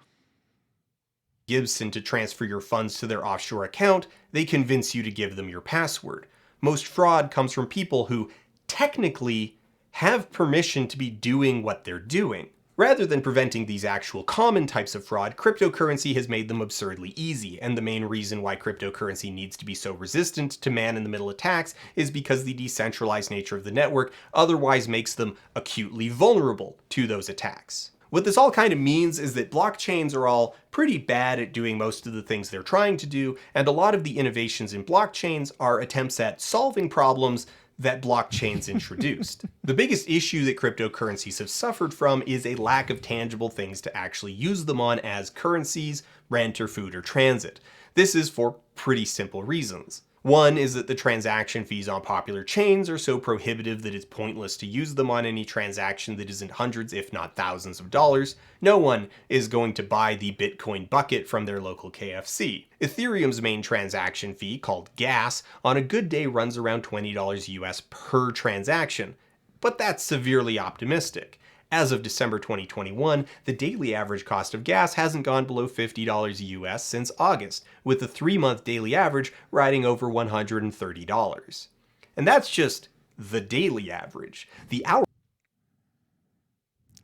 [SPEAKER 9] Gibson to transfer your funds to their offshore account, they convince you to give them your password. Most fraud comes from people who technically have permission to be doing what they're doing. Rather than preventing these actual common types of fraud, cryptocurrency has made them absurdly easy, and the main reason why cryptocurrency needs to be so resistant to man-in-the-middle attacks is because the decentralized nature of the network otherwise makes them acutely vulnerable to those attacks. What this all kind of means is that blockchains are all pretty bad at doing most of the things they're trying to do, and a lot of the innovations in blockchains are attempts at solving problems that blockchains introduced. The biggest issue that cryptocurrencies have suffered from is a lack of tangible things to actually use them on as currencies, rent or food or transit. This is for pretty simple reasons. One is that the transaction fees on popular chains are so prohibitive that it's pointless to use them on any transaction that isn't hundreds if not thousands of dollars. No one is going to buy the Bitcoin bucket from their local KFC. Ethereum's main transaction fee, called gas, on a good day runs around $20 US per transaction, but that's severely optimistic. As of December 2021, the daily average cost of gas hasn't gone below $50 US since August, with the 3-month daily average riding over $130. And that's just the daily average. The hour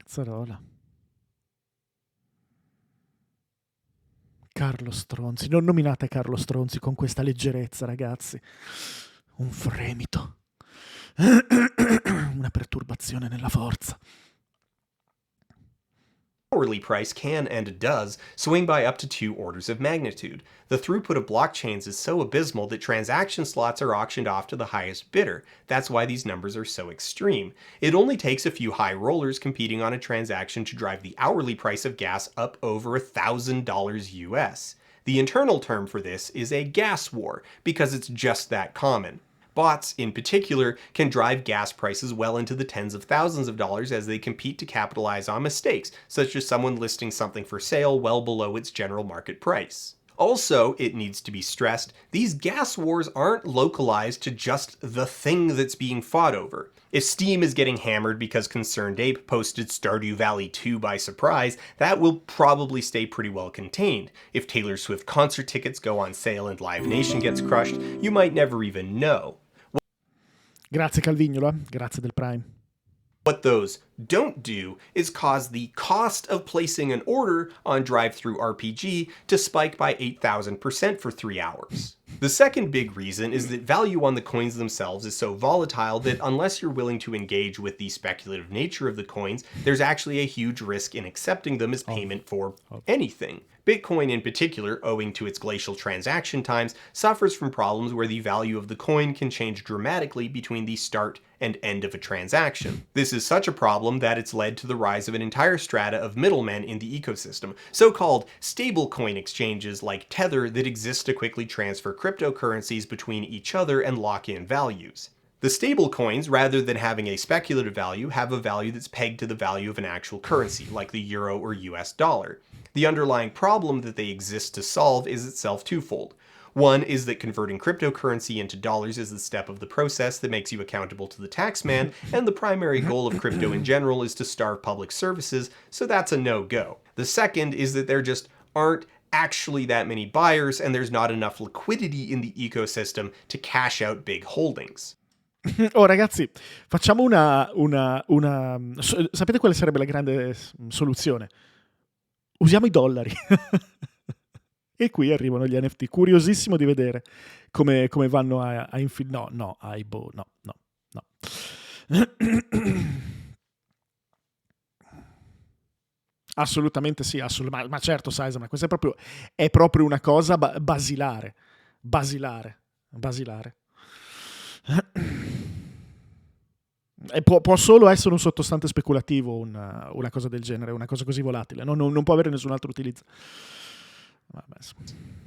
[SPEAKER 4] Cazzarola. Carlo Stronzi. Non nominate Carlo Stronzi con questa leggerezza, ragazzi. Un fremito. Una perturbazione nella forza.
[SPEAKER 9] Hourly price can and does swing by up to 2 orders of magnitude. The throughput of blockchains is so abysmal that transaction slots are auctioned off to the highest bidder. That's why these numbers are so extreme. It only takes a few high rollers competing on a transaction to drive the hourly price of gas up over $1,000 US. The internal term for this is a gas war, because it's just that common. Bots, in particular, can drive gas prices well into the tens of thousands of dollars as they compete to capitalize on mistakes, such as someone listing something for sale well below its general market price. Also, it needs to be stressed, these gas wars aren't localized to just the thing that's being fought over. If Steam is getting hammered because Concerned Ape posted Stardew Valley 2 by surprise, that will probably stay pretty well contained. If Taylor Swift concert tickets go on sale and Live Nation gets crushed, you might never even know.
[SPEAKER 4] Grazie Calvignola, grazie del Prime.
[SPEAKER 9] What those don't do is cause the cost of placing an order on DriveThruRPG to spike by 8,000% for 3 hours. The second big reason is that value on the coins themselves is so volatile that unless you're willing to engage with the speculative nature of the coins, there's actually a huge risk in accepting them as payment for anything. Bitcoin in particular, owing to its glacial transaction times, suffers from problems where the value of the coin can change dramatically between the start and end of a transaction. This is such a problem that it's led to the rise of an entire strata of middlemen in the ecosystem, so-called stablecoin exchanges like Tether that exist to quickly transfer cryptocurrencies between each other and lock in values. The stablecoins, rather than having a speculative value, have a value that's pegged to the value of an actual currency, like the euro or US dollar. The underlying problem that they exist to solve is itself twofold. One is that converting cryptocurrency into dollars is the step of the process that makes you accountable to the taxman, and the primary goal of crypto in general is to starve public services, so that's a no-go. The second is that there just aren't actually that many buyers, and there's not enough liquidity in the ecosystem to cash out big holdings.
[SPEAKER 4] Oh ragazzi, facciamo sapete quale sarebbe la grande soluzione? Usiamo i dollari. E qui arrivano gli NFT. Curiosissimo di vedere come vanno a infilare. No, no. Assolutamente sì, ma certo, Size, ma questa è proprio una cosa basilare. E può solo essere un sottostante speculativo una cosa del genere, una cosa così volatile, non può avere nessun altro utilizzo.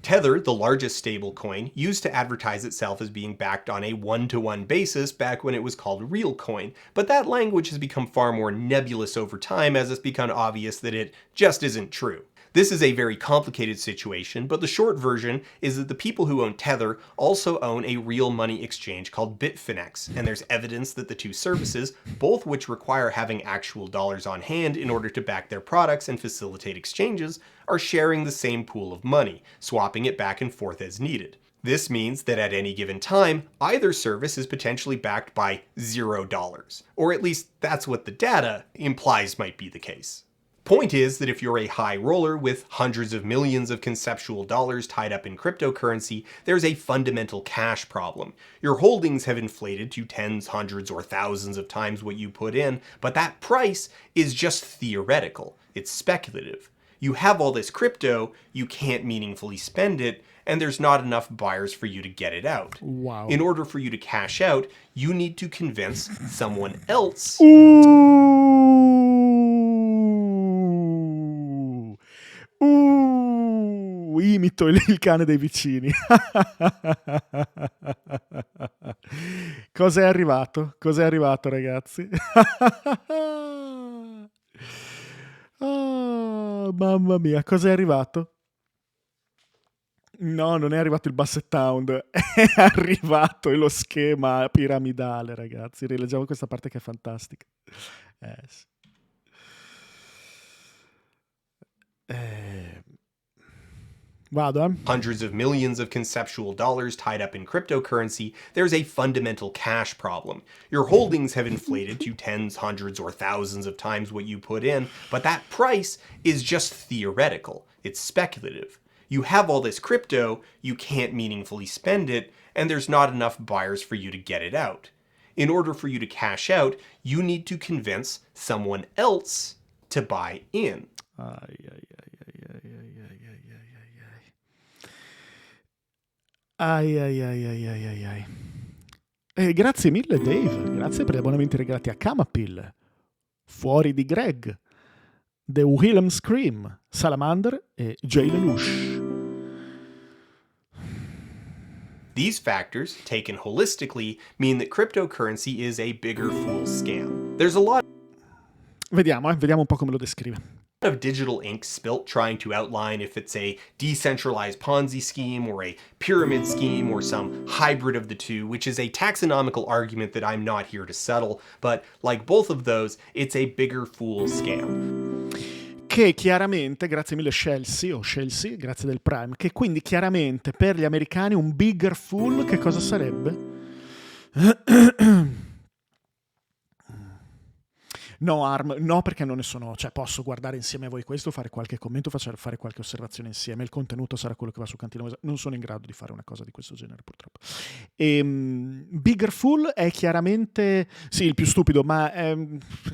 [SPEAKER 9] Tether, the largest stablecoin, used to advertise itself as being backed on a one-to-one basis back when it was called Realcoin, but that language has become far more nebulous over time as it's become obvious that it just isn't true. This is a very complicated situation, but the short version is that the people who own Tether also own a real money exchange called Bitfinex, and there's evidence that the two services, both which require having actual dollars on hand in order to back their products and facilitate exchanges, are sharing the same pool of money, swapping it back and forth as needed. This means that at any given time, either service is potentially backed by $0, or at least that's what the data implies might be the case. Point is that if you're a high roller with hundreds of millions of conceptual dollars tied up in cryptocurrency, there's a fundamental cash problem. Your holdings have inflated to tens, hundreds, or thousands of times what you put in, but that price is just theoretical. It's speculative. You have all this crypto, you can't meaningfully spend it, and there's not enough buyers for you to get it out.
[SPEAKER 4] Wow.
[SPEAKER 9] In order for you to cash out, you need to convince someone else.
[SPEAKER 4] Imito il cane dei vicini. Cos'è arrivato? Cos'è arrivato, ragazzi? Mamma mia, cos'è arrivato? No, non è arrivato il Basset Sound, è arrivato lo schema piramidale, ragazzi. Rileggiamo questa parte che è fantastica. Sì. Vado,
[SPEAKER 9] Hundreds of millions of conceptual dollars tied up in cryptocurrency, there's a fundamental cash problem. Your holdings have inflated to tens, hundreds, or thousands of times what you put in, but that price is just theoretical. It's speculative. You have all this crypto, you can't meaningfully spend it, and there's not enough buyers for you to get it out. In order for you to cash out, you need to convince someone else to buy in.
[SPEAKER 4] Grazie mille Dave, grazie per gli abbonamenti regalati a Camapil, Fuori di Greg, The Willem Scream, Salamander e Jay Lelouch.
[SPEAKER 9] These factors, taken holistically, mean that cryptocurrency is a bigger fool's scam. There's a lot
[SPEAKER 4] Vediamo un po' come lo descrive.
[SPEAKER 9] of digital ink spilt trying to outline if it's a decentralized Ponzi scheme or a pyramid scheme or some hybrid of the two, which is a taxonomical argument that I'm not here to settle, but like both of those, it's a bigger fool's scam.
[SPEAKER 4] Che chiaramente, grazie mille Chelsea, grazie del Prime, che quindi chiaramente per gli americani un bigger fool che cosa sarebbe? No, Arm, no, perché non ne sono, cioè posso guardare insieme a voi questo, fare qualche commento, fare qualche osservazione insieme, il contenuto sarà quello che va sul cantino, non sono in grado di fare una cosa di questo genere purtroppo. Bigger Fool è chiaramente, sì, il più stupido, ma è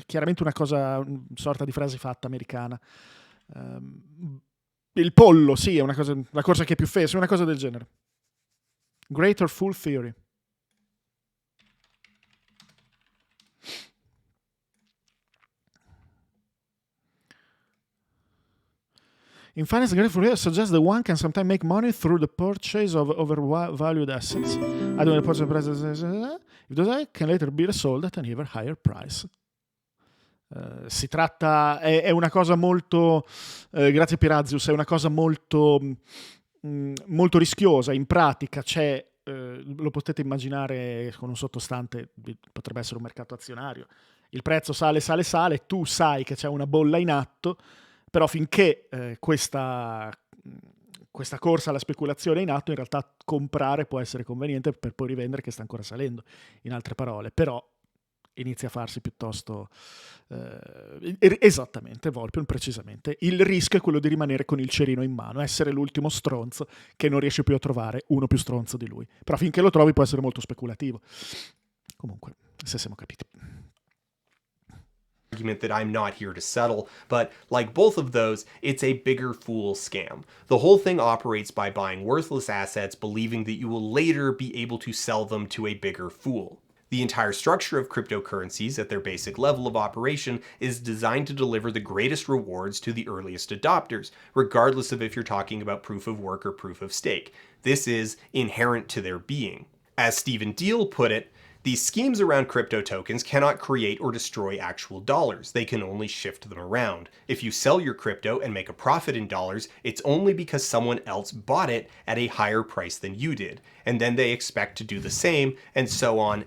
[SPEAKER 4] chiaramente una cosa, una sorta di frase fatta americana. Il pollo, sì, è una cosa, la corsa che è più fessa, una cosa del genere. Greater Fool Theory. In finance, Greater suggests that one can sometimes make money through the purchase of overvalued assets. I don't purchase prices. If those can later be resold at an even higher price. Si tratta, è una cosa molto, grazie Pirazius, è una cosa molto, molto rischiosa. In pratica c'è, lo potete immaginare con un sottostante, potrebbe essere un mercato azionario. Il prezzo sale, tu sai che c'è una bolla in atto, però finché questa corsa alla speculazione è in atto, in realtà comprare può essere conveniente per poi rivendere che sta ancora salendo, in altre parole, però inizia a farsi piuttosto esattamente, Volpion, precisamente. Il rischio è quello di rimanere con il cerino in mano, essere l'ultimo stronzo che non riesce più a trovare uno più stronzo di lui, però finché lo trovi può essere molto speculativo. Comunque, se siamo capiti.
[SPEAKER 9] Argument that I'm not here to settle, but like both of those, it's a bigger fool's scam. The whole thing operates by buying worthless assets, believing that you will later be able to sell them to a bigger fool. The entire structure of cryptocurrencies at their basic level of operation is designed to deliver the greatest rewards to the earliest adopters, regardless of if you're talking about proof of work or proof of stake. This is inherent to their being. As Stephen Deal put it, These schemes around crypto tokens cannot create or destroy actual dollars. They can only shift them around. If you sell your crypto and make a profit in dollars, it's only because someone else bought it at a higher price than you did. And then they expect to do the same, and so on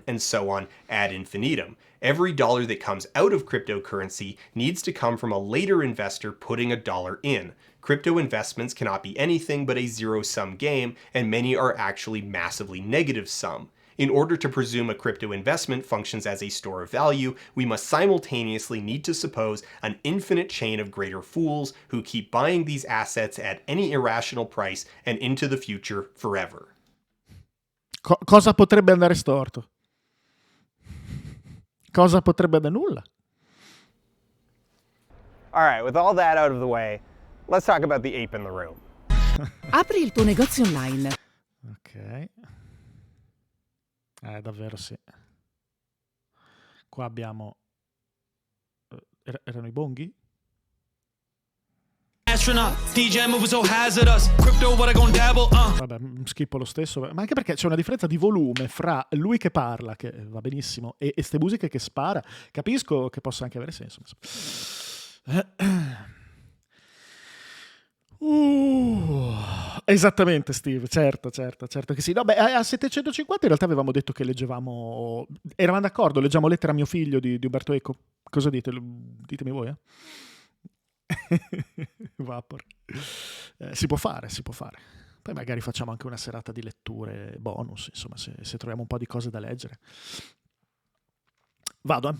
[SPEAKER 9] ad infinitum. Every dollar that comes out of cryptocurrency needs to come from a later investor putting a dollar in. Crypto investments cannot be anything but a zero-sum game, and many are actually massively negative-sum. In order to presume a crypto investment functions as a store of value, we must simultaneously need to suppose an infinite chain of greater fools who keep buying these assets at any irrational price and into the future forever.
[SPEAKER 4] Cosa potrebbe andare storto? Cosa potrebbe andare nulla?
[SPEAKER 8] All right, with all that out of the way, let's talk about the ape in the room.
[SPEAKER 10] Apri il tuo negozio online.
[SPEAKER 4] Ok. Davvero sì. Qua abbiamo... erano i bonghi? Vabbè, schippo lo stesso, ma anche perché c'è una differenza di volume fra lui che parla, che va benissimo, e ste musiche che spara. Capisco che possa anche avere senso. Esattamente, Steve, certo che sì. No, beh, a 750 in realtà avevamo detto che leggevamo, eravamo d'accordo, leggiamo Lettera a mio figlio di Umberto Eco. Cosa dite? Ditemi voi, Vapor. Si può fare. Poi magari facciamo anche una serata di letture bonus, insomma, se troviamo un po' di cose da leggere. Vado,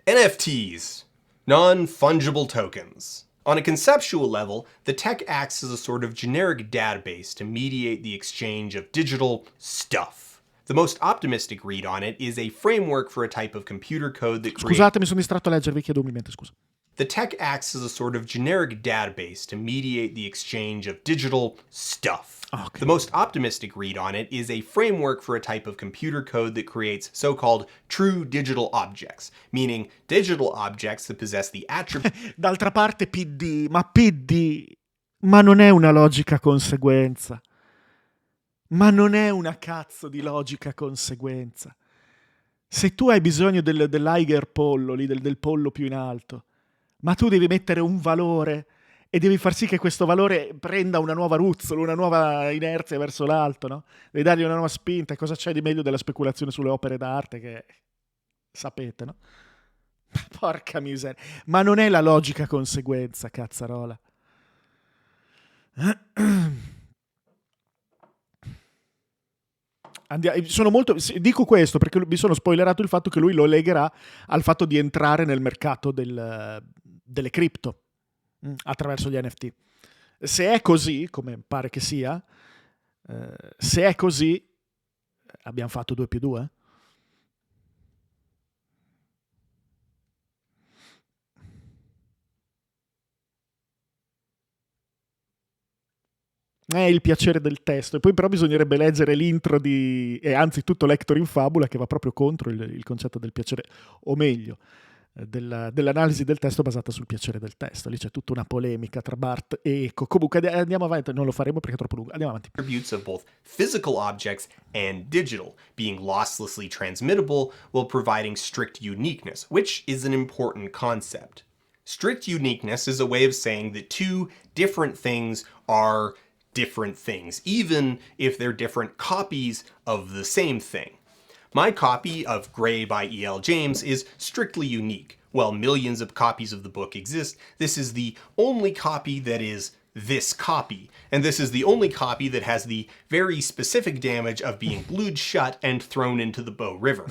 [SPEAKER 9] NFTs, non-fungible tokens. On a conceptual level, the tech acts as a sort of generic database to mediate the exchange of digital stuff. The most optimistic read on it is a framework for a type of computer code that creates...
[SPEAKER 4] Scusate, mi sono distratto a leggere, vi chiedo umilmente scusa.
[SPEAKER 9] The tech acts as a sort of generic database to mediate the exchange of digital stuff.
[SPEAKER 4] Okay.
[SPEAKER 9] The most optimistic read on it is a framework for a type of computer code that creates so-called true digital objects, meaning digital objects that possess the attribute...
[SPEAKER 4] D'altra parte PD, ma non è una logica conseguenza. Ma non è una cazzo di logica conseguenza. Se tu hai bisogno dell'Eiger pollo, lì, del pollo più in alto, ma tu devi mettere un valore e devi far sì che questo valore prenda una nuova ruzzola, una nuova inerzia verso l'alto, no? Devi dargli una nuova spinta. E cosa c'è di meglio della speculazione sulle opere d'arte che sapete, no? Porca miseria. Ma non è la logica conseguenza, cazzarola. Dico questo perché mi sono spoilerato il fatto che lui lo legherà al fatto di entrare nel mercato delle cripto attraverso gli NFT. Se è così, come pare che sia, se è così, abbiamo fatto 2+2. È il piacere del testo. E poi però bisognerebbe leggere l'intro e anzi tutto Lector in Fabula, che va proprio contro il concetto del piacere, o meglio dell'analisi del testo basata sul piacere del testo. Lì c'è tutta una polemica tra Barth e Eco. Comunque andiamo avanti, non lo faremo perché è troppo lungo. Andiamo avanti.
[SPEAKER 9] Attributes of both physical objects and digital, being losslessly transmittable while providing strict uniqueness, which is an important concept. Strict uniqueness is a way of saying that two different things are different things, even if they're different copies of the same thing. My copy of Grey by E.L. James is strictly unique. While millions of copies of the book exist, this is the only copy that is this copy, and this is the only copy that has the very specific damage of being glued shut and thrown into the Bow River.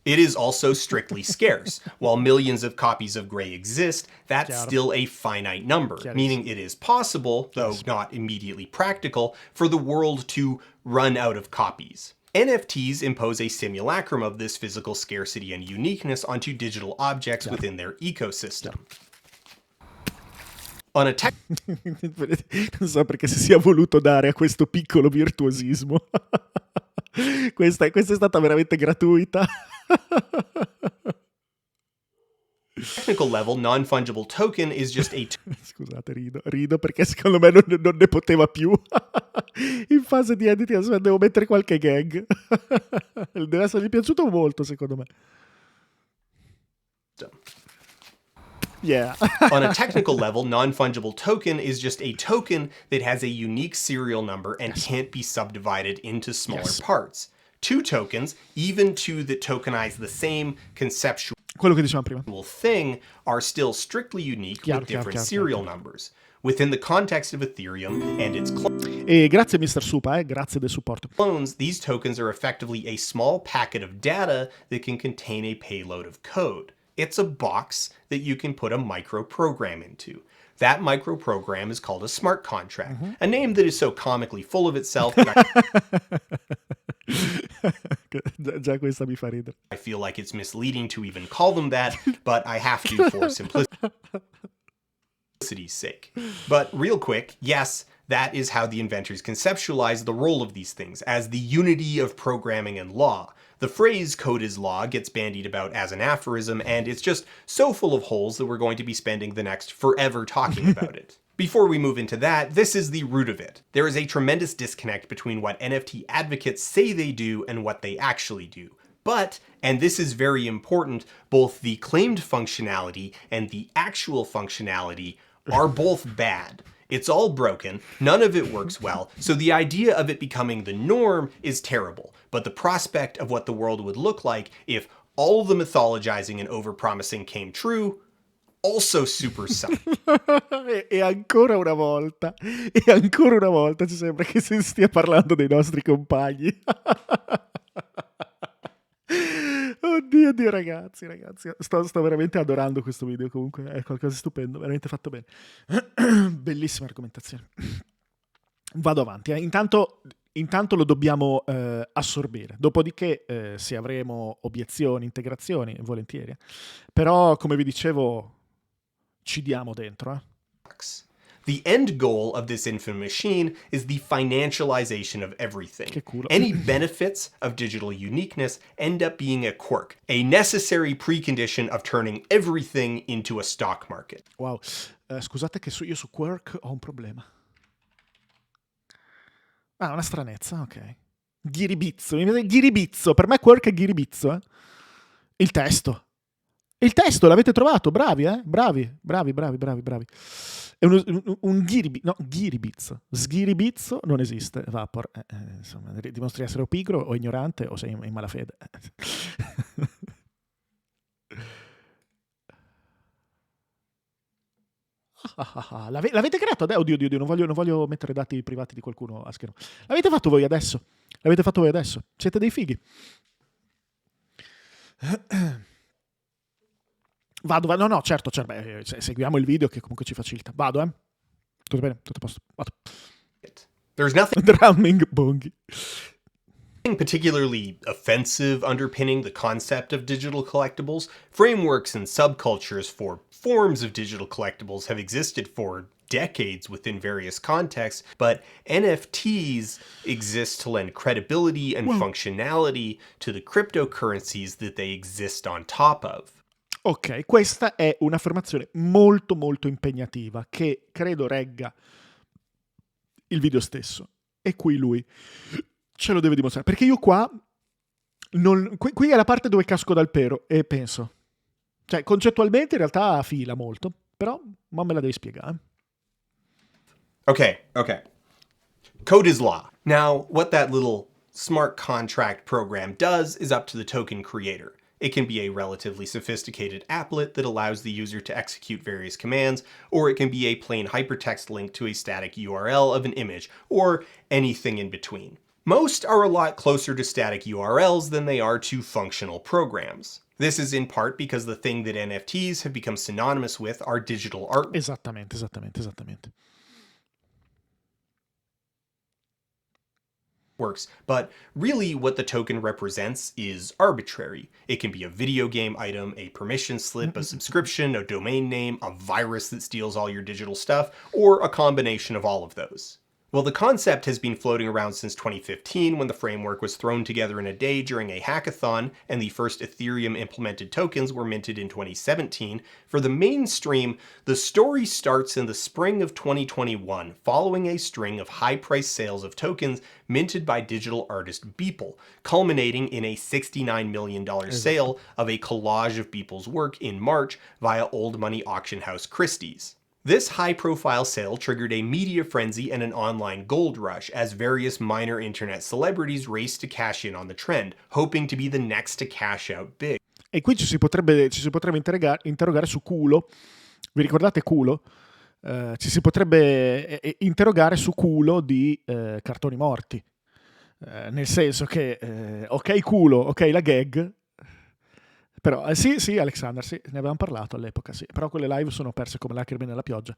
[SPEAKER 9] It is also strictly scarce. While millions of copies of Grey exist, that's still a finite number, meaning it is possible, though not immediately practical, for the world to run out of copies. NFTs impose a simulacrum of this physical scarcity and uniqueness onto digital objects within their ecosystem. On a
[SPEAKER 4] Non so perché si sia voluto dare a questo piccolo virtuosismo. Questa è stata veramente gratuita.
[SPEAKER 9] technical level, non-fungible token is just a
[SPEAKER 4] Scusate, rido perché secondo me non ne poteva più. In fase di editing devo mettere qualche gag. Deve essergli piaciuto molto, secondo me. Yeah.
[SPEAKER 9] On a technical level, non-fungible token is just a token that has a unique serial number and can't be subdivided into smaller parts. Two tokens, even two that tokenize the same conceptual
[SPEAKER 4] Quello che dicevamo prima.
[SPEAKER 9] thing, are still strictly unique with different serial numbers. Within the context of Ethereum and its
[SPEAKER 4] E grazie Mr. Supa, grazie del supporto.
[SPEAKER 9] clones, these tokens are effectively a small packet of data that can contain a payload of code. It's a box that you can put a microprogram into. That microprogram is called a smart contract, a name that is so comically full of itself that
[SPEAKER 4] Già questa mi fa ridere.
[SPEAKER 9] I feel like it's misleading to even call them that, but I have to for simplicity's sake. But real quick, yes, that is how the inventors conceptualized the role of these things, as the unity of programming and law. The phrase code is law gets bandied about as an aphorism, and it's just so full of holes that we're going to be spending the next forever talking about it. Before we move into that, this is the root of it. There is a tremendous disconnect between what NFT advocates say they do and what they actually do. But, and this is very important, both the claimed functionality and the actual functionality are both bad. It's all broken, none of it works well, so the idea of it becoming the norm is terrible. But the prospect of what the world would look like if all the mythologizing and overpromising came true, also super suck.
[SPEAKER 4] E ancora una volta ci sembra che si stia parlando dei nostri compagni. Oddio, ragazzi, sto veramente adorando questo video, comunque è qualcosa di stupendo, veramente fatto bene. Bellissima argomentazione. Vado avanti, intanto lo dobbiamo assorbire, dopodiché se avremo obiezioni, integrazioni, volentieri. Però, come vi dicevo, ci diamo dentro,
[SPEAKER 9] The end goal of this infinite machine is the financialization of everything.
[SPEAKER 4] Che culo.
[SPEAKER 9] Any benefits of digital uniqueness end up being a quirk, a necessary precondition of turning everything into a stock market.
[SPEAKER 4] Wow, scusate che io su Quirk ho un problema. Ah, una stranezza, ok. Ghiribizzo, per me Quirk è ghiribizzo, Il testo, l'avete trovato, bravi, bravi. È un ghiribizzo. Sghiribizzo non esiste, Vapor. Insomma, dimostri di essere o pigro o ignorante o sei in malafede. L'avete creato? Oddio, non voglio mettere dati privati di qualcuno a schermo. L'avete fatto voi adesso? Siete dei fighi. Vado. No, certo. Seguiamo il video che comunque ci facilita. Vado, Tutto bene, tutto a posto. Vado.
[SPEAKER 9] There's nothing
[SPEAKER 4] Drumming bonghi.
[SPEAKER 9] particularly offensive underpinning the concept of digital collectibles. Frameworks and subcultures for forms of digital collectibles have existed for decades within various contexts, but NFTs exist to lend credibility and functionality to the cryptocurrencies that they exist on top of.
[SPEAKER 4] Ok, questa è un'affermazione molto molto impegnativa che credo regga il video stesso. E qui lui ce lo deve dimostrare. Perché io qua qui è la parte dove casco dal pero e penso. Cioè, concettualmente in realtà fila molto, però ma me la devi spiegare.
[SPEAKER 9] Okay. Code is law. Now, what that little smart contract program does is up to the token creator. It can be a relatively sophisticated applet that allows the user to execute various commands, or it can be a plain hypertext link to a static URL of an image, or anything in between. Most are a lot closer to static URLs than they are to functional programs. This is in part because the thing that NFTs have become synonymous with are digital art.
[SPEAKER 4] Esattamente.
[SPEAKER 9] Works, but really what the token represents is arbitrary. It can be a video game item, a permission slip, a subscription, a domain name, a virus that steals all your digital stuff, or a combination of all of those. Well, the concept has been floating around since 2015 when the framework was thrown together in a day during a hackathon, and the first Ethereum implemented tokens were minted in 2017. For the mainstream, the story starts in the spring of 2021, following a string of high-priced sales of tokens minted by digital artist Beeple, culminating in a $69 million sale of a collage of Beeple's work in March via old money auction house Christie's. This high-profile sale triggered a media frenzy and an online gold rush as various minor internet celebrities raced to cash in on the trend, hoping to be the next to cash out big.
[SPEAKER 4] E qui ci si potrebbe interrogare su culo. Vi ricordate culo? Ci si potrebbe interrogare su culo di cartoni morti. Nel senso che, ok culo, ok la gag, però sì Alexander, sì, ne avevamo parlato all'epoca, sì, però quelle live sono perse come lacrime nella pioggia.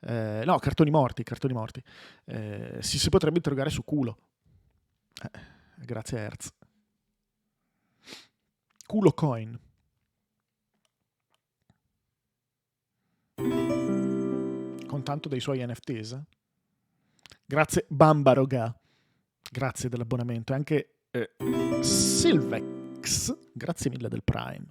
[SPEAKER 4] No, cartoni morti. Si potrebbe interrogare su culo. Grazie a Hertz. Culo coin. Con tanto dei suoi NFTs. Grazie Bambaroga. Grazie dell'abbonamento. E anche Silvex. Grazie mille del Prime.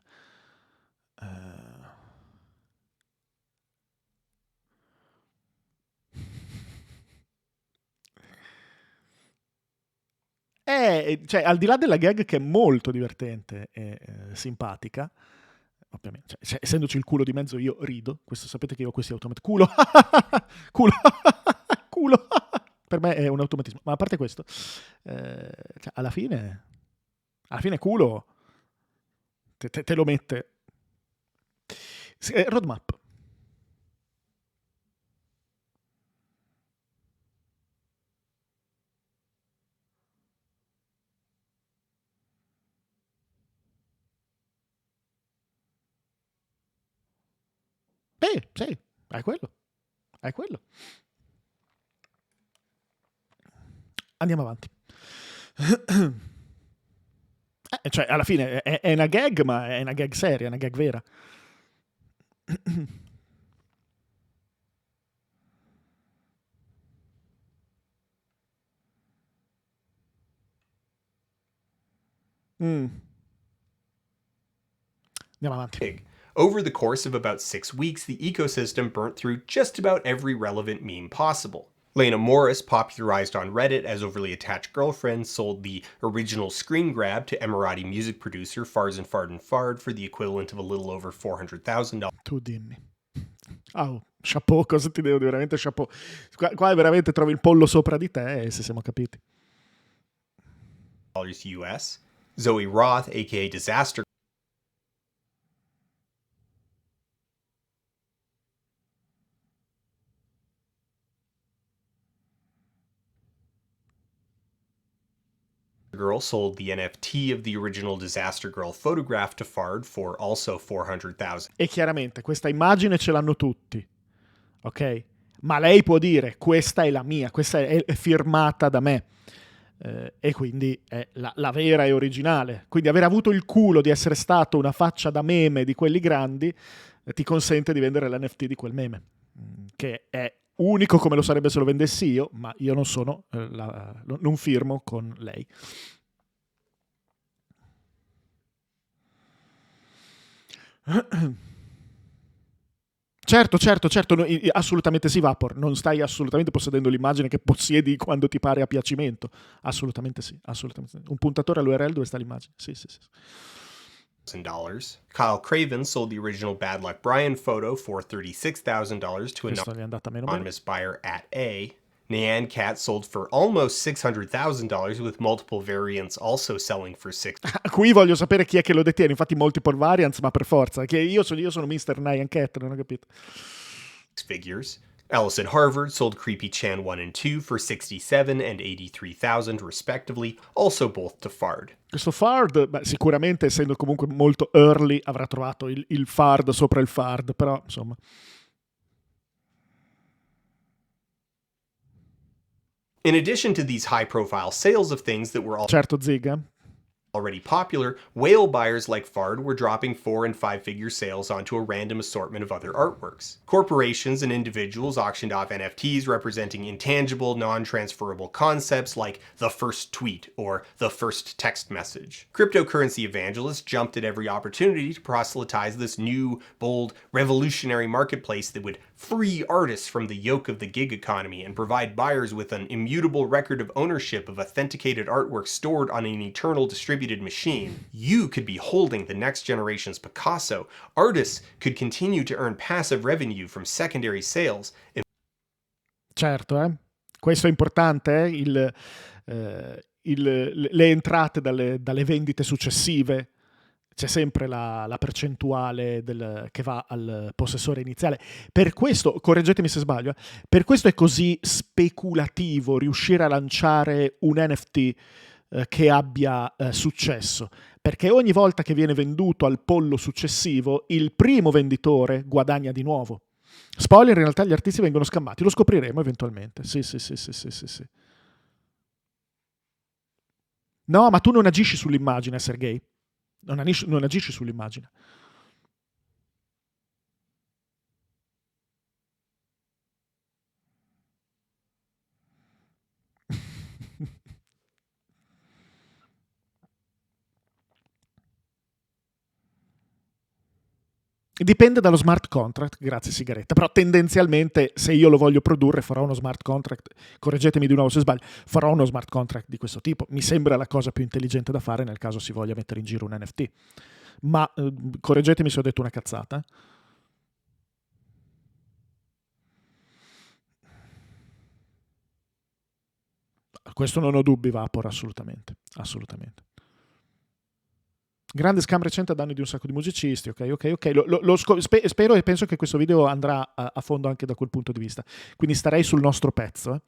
[SPEAKER 4] Cioè, al di là della gag che è molto divertente e simpatica, ovviamente, cioè, essendoci il culo di mezzo io rido. Questo, sapete che io ho questi automatismi. Culo! Culo! Per me è un automatismo. Ma a parte questo, cioè, alla fine culo te lo mette. Roadmap. Sì, è quello. Andiamo avanti. Cioè, alla fine è una gag, ma è una gag seria, è una gag vera. Andiamo avanti.
[SPEAKER 9] Over the course of about 6 weeks, the ecosystem burnt through just about every relevant meme possible. Lena Morris, popularized on Reddit as Overly Attached Girlfriend, sold the original screen grab to Emirati music producer Farz and Fard for the equivalent of a little over $400,000.
[SPEAKER 4] Tu dimmi. Chapeau, cosa ti devo dire? Veramente chapeau. Qua veramente trovi il pollo sopra di te, se siamo capiti.
[SPEAKER 9] US. Zoe Roth, aka Disaster Girl, sold the NFT of the original Disaster Girl photograph to Fard for also $400,000.
[SPEAKER 4] E chiaramente questa immagine ce l'hanno tutti, ok? Ma lei può dire questa è la mia, questa è firmata da me, e quindi è la vera e originale. Quindi aver avuto il culo di essere stato una faccia da meme di quelli grandi ti consente di vendere l'NFT di quel meme, che è unico come lo sarebbe se lo vendessi io, ma io non sono non firmo con lei. Certo, assolutamente sì, Vapor, non stai assolutamente possedendo l'immagine che possiedi quando ti pare a piacimento. Assolutamente sì. Un puntatore all'URL dove sta l'immagine. Sì.
[SPEAKER 9] $1,000. Kyle Craven sold the original Bad Luck Brian photo for $36,000 to an anonymous buyer at A. Nyan Cat sold for almost $600,000 with multiple variants also selling for $6.
[SPEAKER 4] Qui voglio sapere chi è che lo detiene, infatti multiple variants, ma per forza, che io sono Mr. Nyan Cat, non ho capito.
[SPEAKER 9] Figures. Allison Harvard sold Creepy Chan 1 and 2 for $67,000 and $83,000 respectively, also both to Fard.
[SPEAKER 4] Questo Fard, sicuramente essendo comunque molto early, avrà trovato il Fard sopra il Fard, però insomma.
[SPEAKER 9] In addition to these high-profile sales of things that were all
[SPEAKER 4] certo Ziga,
[SPEAKER 9] already popular, whale buyers like Fard were dropping 4- and 5-figure sales onto a random assortment of other artworks. Corporations and individuals auctioned off NFTs representing intangible, non-transferable concepts like the first tweet or the first text message. Cryptocurrency evangelists jumped at every opportunity to proselytize this new, bold, revolutionary marketplace that would free artists from the yoke of the gig economy and provide buyers with an immutable record of ownership of authenticated artwork stored on an eternal distributed machine. You could be holding the next generation's Picasso. Artists could continue to earn passive revenue from secondary sales.
[SPEAKER 4] Certo, questo è importante, le entrate dalle vendite successive. C'è sempre la percentuale che va al possessore iniziale. Per questo, correggetemi se sbaglio, per questo è così speculativo riuscire a lanciare un NFT che abbia successo, perché ogni volta che viene venduto al pollo successivo, il primo venditore guadagna di nuovo. Spoiler, in realtà gli artisti vengono scammati, lo scopriremo eventualmente. Sì. No, ma tu non agisci sull'immagine, Sergei. Non agisci sull'immagine. Dipende dallo smart contract, grazie sigaretta, però tendenzialmente se io lo voglio produrre farò uno smart contract, correggetemi di nuovo se sbaglio, farò uno smart contract di questo tipo, mi sembra la cosa più intelligente da fare nel caso si voglia mettere in giro un NFT, ma correggetemi se ho detto una cazzata. Questo non ho dubbi, Vapor, assolutamente. Grande scam recente a danno di un sacco di musicisti, ok. Spero e penso che questo video andrà a fondo anche da quel punto di vista. Quindi starei sul nostro pezzo.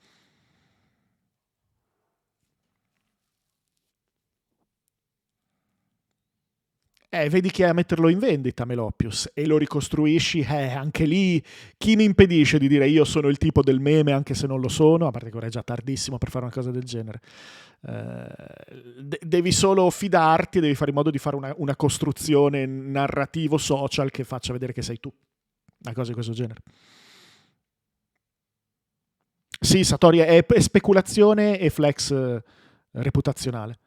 [SPEAKER 4] Vedi chi è a metterlo in vendita, Melopius, e lo ricostruisci, anche lì chi mi impedisce di dire io sono il tipo del meme anche se non lo sono, a parte che ora è già tardissimo per fare una cosa del genere. Devi solo fidarti, devi fare in modo di fare una costruzione narrativo social che faccia vedere che sei tu, una cosa di questo genere. Sì, Satori, è speculazione e flex reputazionale,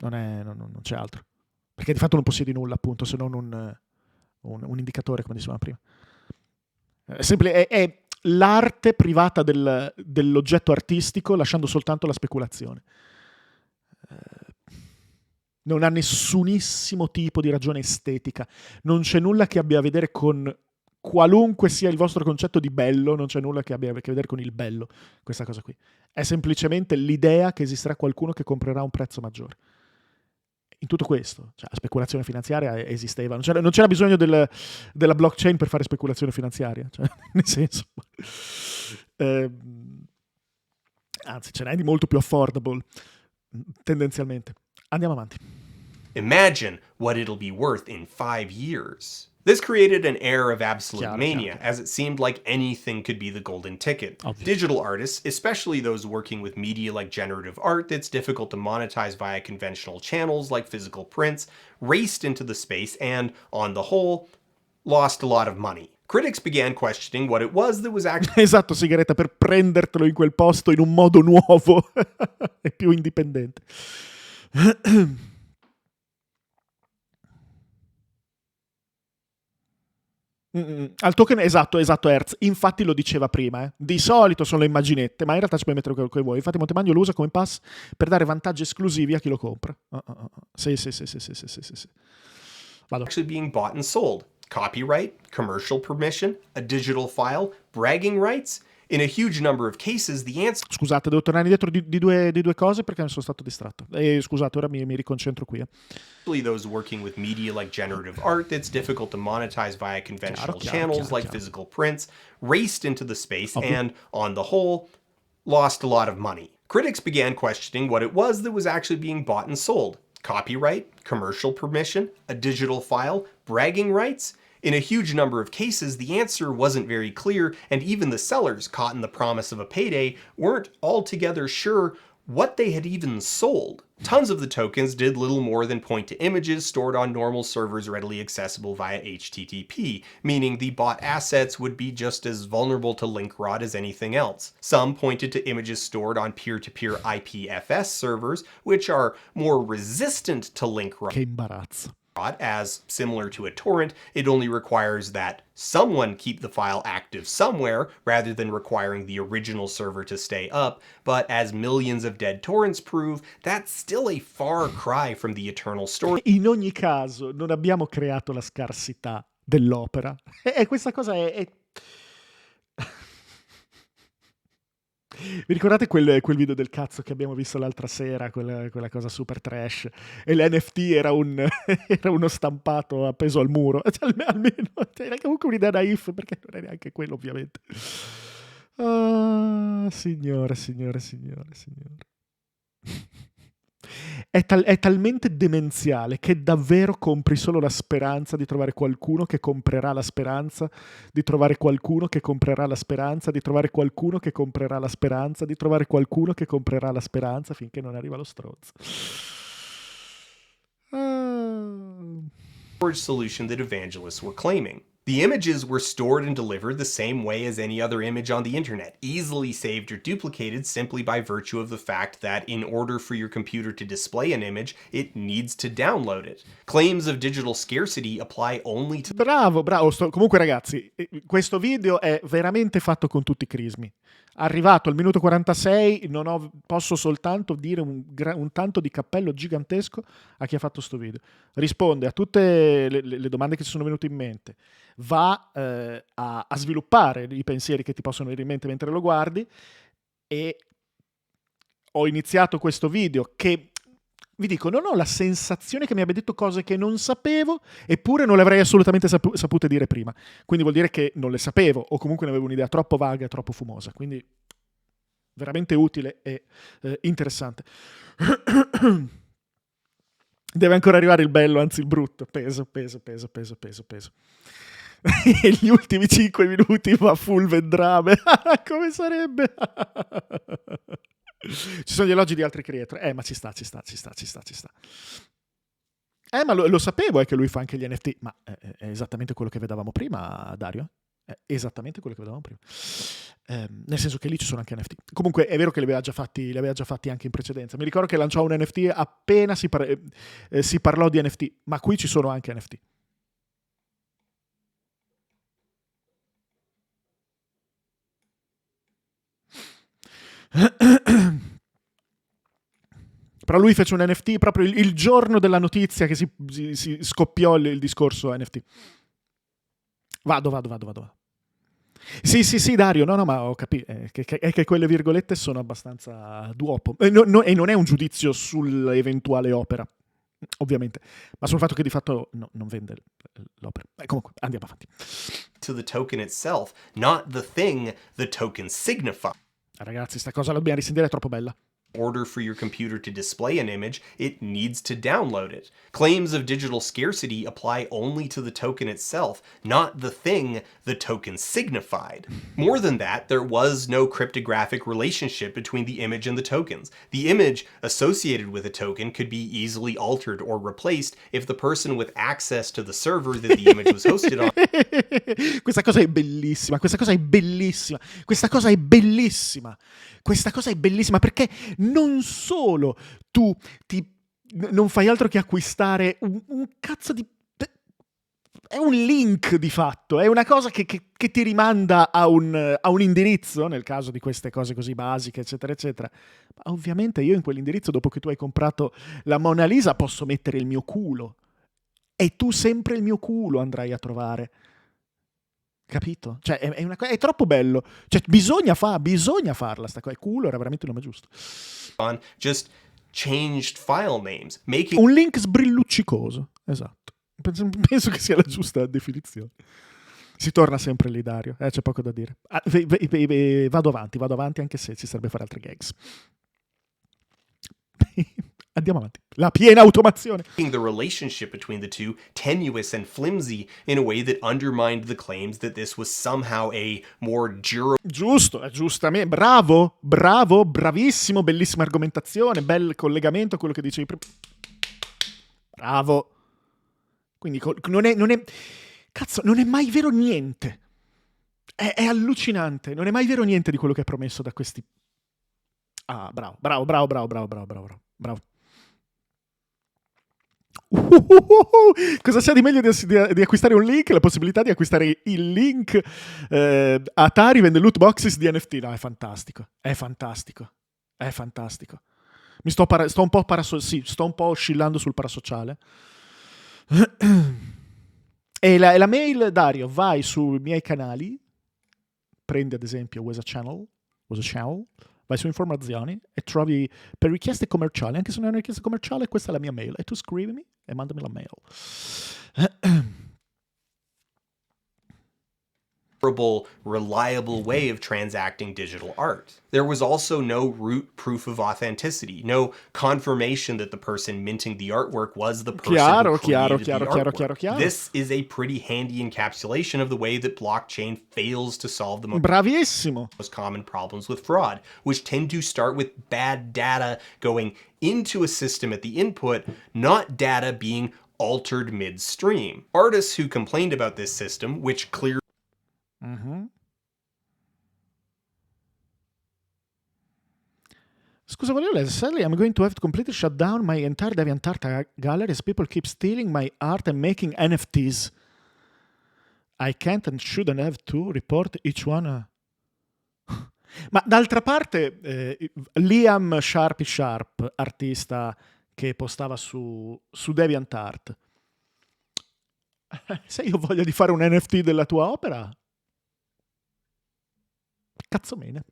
[SPEAKER 4] non c'è altro. Perché di fatto non possiedi nulla, appunto, se non un indicatore, come dicevamo prima. È l'arte privata dell'oggetto artistico, lasciando soltanto la speculazione. Non ha nessunissimo tipo di ragione estetica. Non c'è nulla che abbia a vedere con qualunque sia il vostro concetto di bello, non c'è nulla che abbia a che vedere con il bello, questa cosa qui. È semplicemente l'idea che esisterà qualcuno che comprerà a un prezzo maggiore. In tutto questo, cioè, la speculazione finanziaria esisteva, non c'era bisogno della blockchain per fare speculazione finanziaria, cioè, nel senso, anzi ce n'è di molto più affordable, tendenzialmente. Andiamo avanti.
[SPEAKER 9] Imagine what it'll be worth in 5 years. This created an air of absolute mania, as it seemed like anything could be the golden ticket.
[SPEAKER 4] Obviously.
[SPEAKER 9] Digital artists, especially those working with media like generative art that's difficult to monetize via conventional channels like physical prints, raced into the space and, on the whole, lost a lot of money. Critics began questioning what it was that was actually...
[SPEAKER 4] Esatto, sigaretta, per prendertelo in quel posto in un modo nuovo e più indipendente. Al token, esatto, Hertz. Infatti lo diceva prima. Di solito sono le immaginette, ma in realtà ci puoi mettere quello che vuoi. Infatti Montemagno lo usa come pass per dare vantaggi esclusivi a chi lo compra. Sì. Vado.
[SPEAKER 9] Actually being bought and sold. Copyright, commercial permission, a digital file, bragging rights. In a huge number of cases, the answer...
[SPEAKER 4] Scusate, devo tornare indietro di due cose perché mi sono stato distratto. Scusate, ora mi riconcentro qui.
[SPEAKER 9] Those working with media like generative art that's difficult to monetize via conventional channels like physical prints, raced into the space and, on the whole, lost a lot of money. Critics began questioning what it was that was actually being bought and sold. Copyright, commercial permission, a digital file, bragging rights. In a huge number of cases, the answer wasn't very clear, and even the sellers, caught in the promise of a payday, weren't altogether sure what they had even sold. Tons of the tokens did little more than point to images stored on normal servers readily accessible via HTTP, meaning the bought assets would be just as vulnerable to link rot as anything else. Some pointed to images stored on peer-to-peer IPFS servers, which are more resistant to link rot.
[SPEAKER 4] Che imbarazzo.
[SPEAKER 9] As similar to a torrent, it only requires that someone keep the file active somewhere rather than requiring the original server to stay up, but as millions of dead torrents prove, that's still a far cry from the eternal storage.
[SPEAKER 4] In ogni caso, non abbiamo creato la scarsità dell'opera. E questa cosa è... Vi ricordate quel video del cazzo che abbiamo visto l'altra sera, quella cosa super trash, e l'NFT era uno stampato appeso al muro? Cioè, almeno era comunque un'idea naif, perché non è neanche quello, ovviamente. Ah, signore. È talmente demenziale che davvero compri solo la speranza di trovare qualcuno che comprerà la speranza, di trovare qualcuno che comprerà la speranza, di trovare qualcuno che comprerà la speranza, di trovare qualcuno che comprerà la speranza finché non arriva lo stronzo.
[SPEAKER 9] Solution that evangelists were claiming. The images were stored and delivered the same way as any other image on the internet, easily saved or duplicated simply by virtue of the fact that in order for your computer to display an image, it needs to download it. Claims of digital scarcity apply only to...
[SPEAKER 4] Bravo. Comunque ragazzi, questo video è veramente fatto con tutti i crismi. Arrivato al minuto 46, posso soltanto dire un tanto di cappello gigantesco a chi ha fatto sto video. Risponde a tutte le domande che ci sono venute in mente, va a sviluppare i pensieri che ti possono venire in mente mentre lo guardi, e ho iniziato questo video che, vi dico, non ho la sensazione che mi abbia detto cose che non sapevo, eppure non le avrei assolutamente sapute dire prima. Quindi vuol dire che non le sapevo, o comunque ne avevo un'idea troppo vaga e troppo fumosa. Quindi veramente utile e interessante. Deve ancora arrivare il bello, anzi il brutto. Peso. E gli ultimi 5 minuti va full vendrame. Come sarebbe? Ci sono gli elogi di altri creator. Ma ci sta. Ma lo sapevo che lui fa anche gli NFT. Ma è esattamente quello che vedevamo prima, Dario. È esattamente quello che vedevamo prima. Nel senso che lì ci sono anche NFT. Comunque è vero che li aveva già fatti anche in precedenza. Mi ricordo che lanciò un NFT appena si parlò di NFT. Ma qui ci sono anche NFT. Però lui fece un NFT proprio il giorno della notizia che si scoppiò il discorso NFT. Vado. Sì, Dario, no, ma ho capito, è che quelle virgolette sono abbastanza duopo. E non è un giudizio sull'eventuale opera, ovviamente, ma sul fatto che di fatto non vende l'opera. Comunque, andiamo avanti.
[SPEAKER 9] To the token itself, not the thing the token signifies.
[SPEAKER 4] Ragazzi, sta cosa la dobbiamo risentire, è troppo bella.
[SPEAKER 9] Order for your computer to display an image, it needs to download it. Claims of digital scarcity apply only to the token itself, not the thing the token signified. More than that, there was no cryptographic relationship between the image and the tokens. The image associated with a token could be easily altered or replaced if the person with access to the server that the image was hosted on.
[SPEAKER 4] Questa cosa è bellissima perché non solo tu non fai altro che acquistare un cazzo di... È un link di fatto, è una cosa che ti rimanda a un indirizzo, nel caso di queste cose così basiche, eccetera, eccetera. Ma ovviamente io in quell'indirizzo, dopo che tu hai comprato la Mona Lisa, posso mettere il mio culo. E tu sempre il mio culo andrai a trovare. Capito? Cioè, è troppo bello. Cioè, bisogna farla sta cosa. Il culo era veramente il nome giusto.
[SPEAKER 9] Just changed file names, making...
[SPEAKER 4] Un link sbrilluccicoso. Esatto. Penso che sia la giusta definizione. Si torna sempre lì, Dario. C'è poco da dire. Vado avanti, anche se ci serve fare altre gags. Andiamo avanti. La piena automazione.
[SPEAKER 9] The relationship between the two tenuous and flimsy in a way that undermined the claims that this was somehow a more durable.
[SPEAKER 4] Giusto, giustamente. Bravo, bravo, bravissimo, bellissima argomentazione, bel collegamento a quello che dicevi prima. Bravo. Quindi non è... Cazzo, non è mai vero niente. È allucinante. Non è mai vero niente di quello che è promesso da questi... Ah, bravo. Cosa c'è di meglio di acquistare un link? La possibilità di acquistare il link. Atari vende loot boxes di NFT. No, è fantastico. Sto un po' oscillando sul parasociale. E la mail, Dario, vai sui miei canali, prendi ad esempio Was a Channel, vai su informazioni e trovi per richieste commerciali, anche se non è una richiesta commerciale, questa è la mia mail, e tu scrivimi e mandami la mail.
[SPEAKER 9] Reliable way of transacting digital art. There was also no root proof of authenticity, no confirmation that the person minting the artwork was the person who created the artwork. This is a pretty handy encapsulation of the way that blockchain fails to solve the most common problems with fraud, which tend to start with bad data going into a system at the input, not data being altered midstream. Artists who complained about this system, which clearly
[SPEAKER 4] Scusa, volevo leggere. Sadly, I'm going to have to completely shut down my entire DeviantArt gallery as people keep stealing my art and making NFTs. I can't and shouldn't have to report each one. Ma d'altra parte, Liam Sharp, artista che postava su DeviantArt, se io voglio di fare un NFT della tua opera, cazzomene.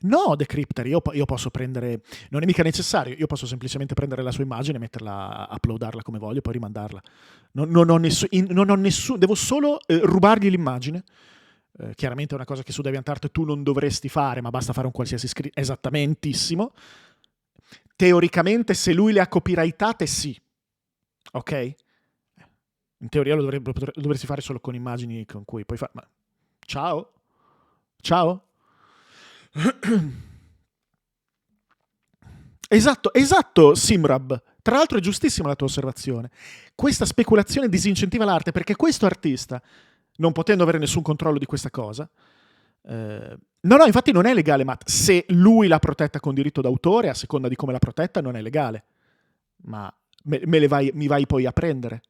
[SPEAKER 4] No, Decrypter, io posso prendere, non è mica necessario, io posso semplicemente prendere la sua immagine, metterla, uploadarla come voglio, poi rimandarla. Non ho nessun, devo solo rubargli l'immagine. Chiaramente è una cosa che su DeviantArt tu non dovresti fare, ma basta fare un qualsiasi script, esattamente. Teoricamente, se lui le ha copyrightate, sì. Ok? In teoria lo dovresti fare solo con immagini con cui puoi fare... Ma... Ciao? Esatto, Simrab. Tra l'altro è giustissima la tua osservazione. Questa speculazione disincentiva l'arte, perché questo artista, non potendo avere nessun controllo di questa cosa... No, infatti non è legale, Matt. Se lui l'ha protetta con diritto d'autore, a seconda di come l'ha protetta, non è legale. Ma mi vai poi a prendere?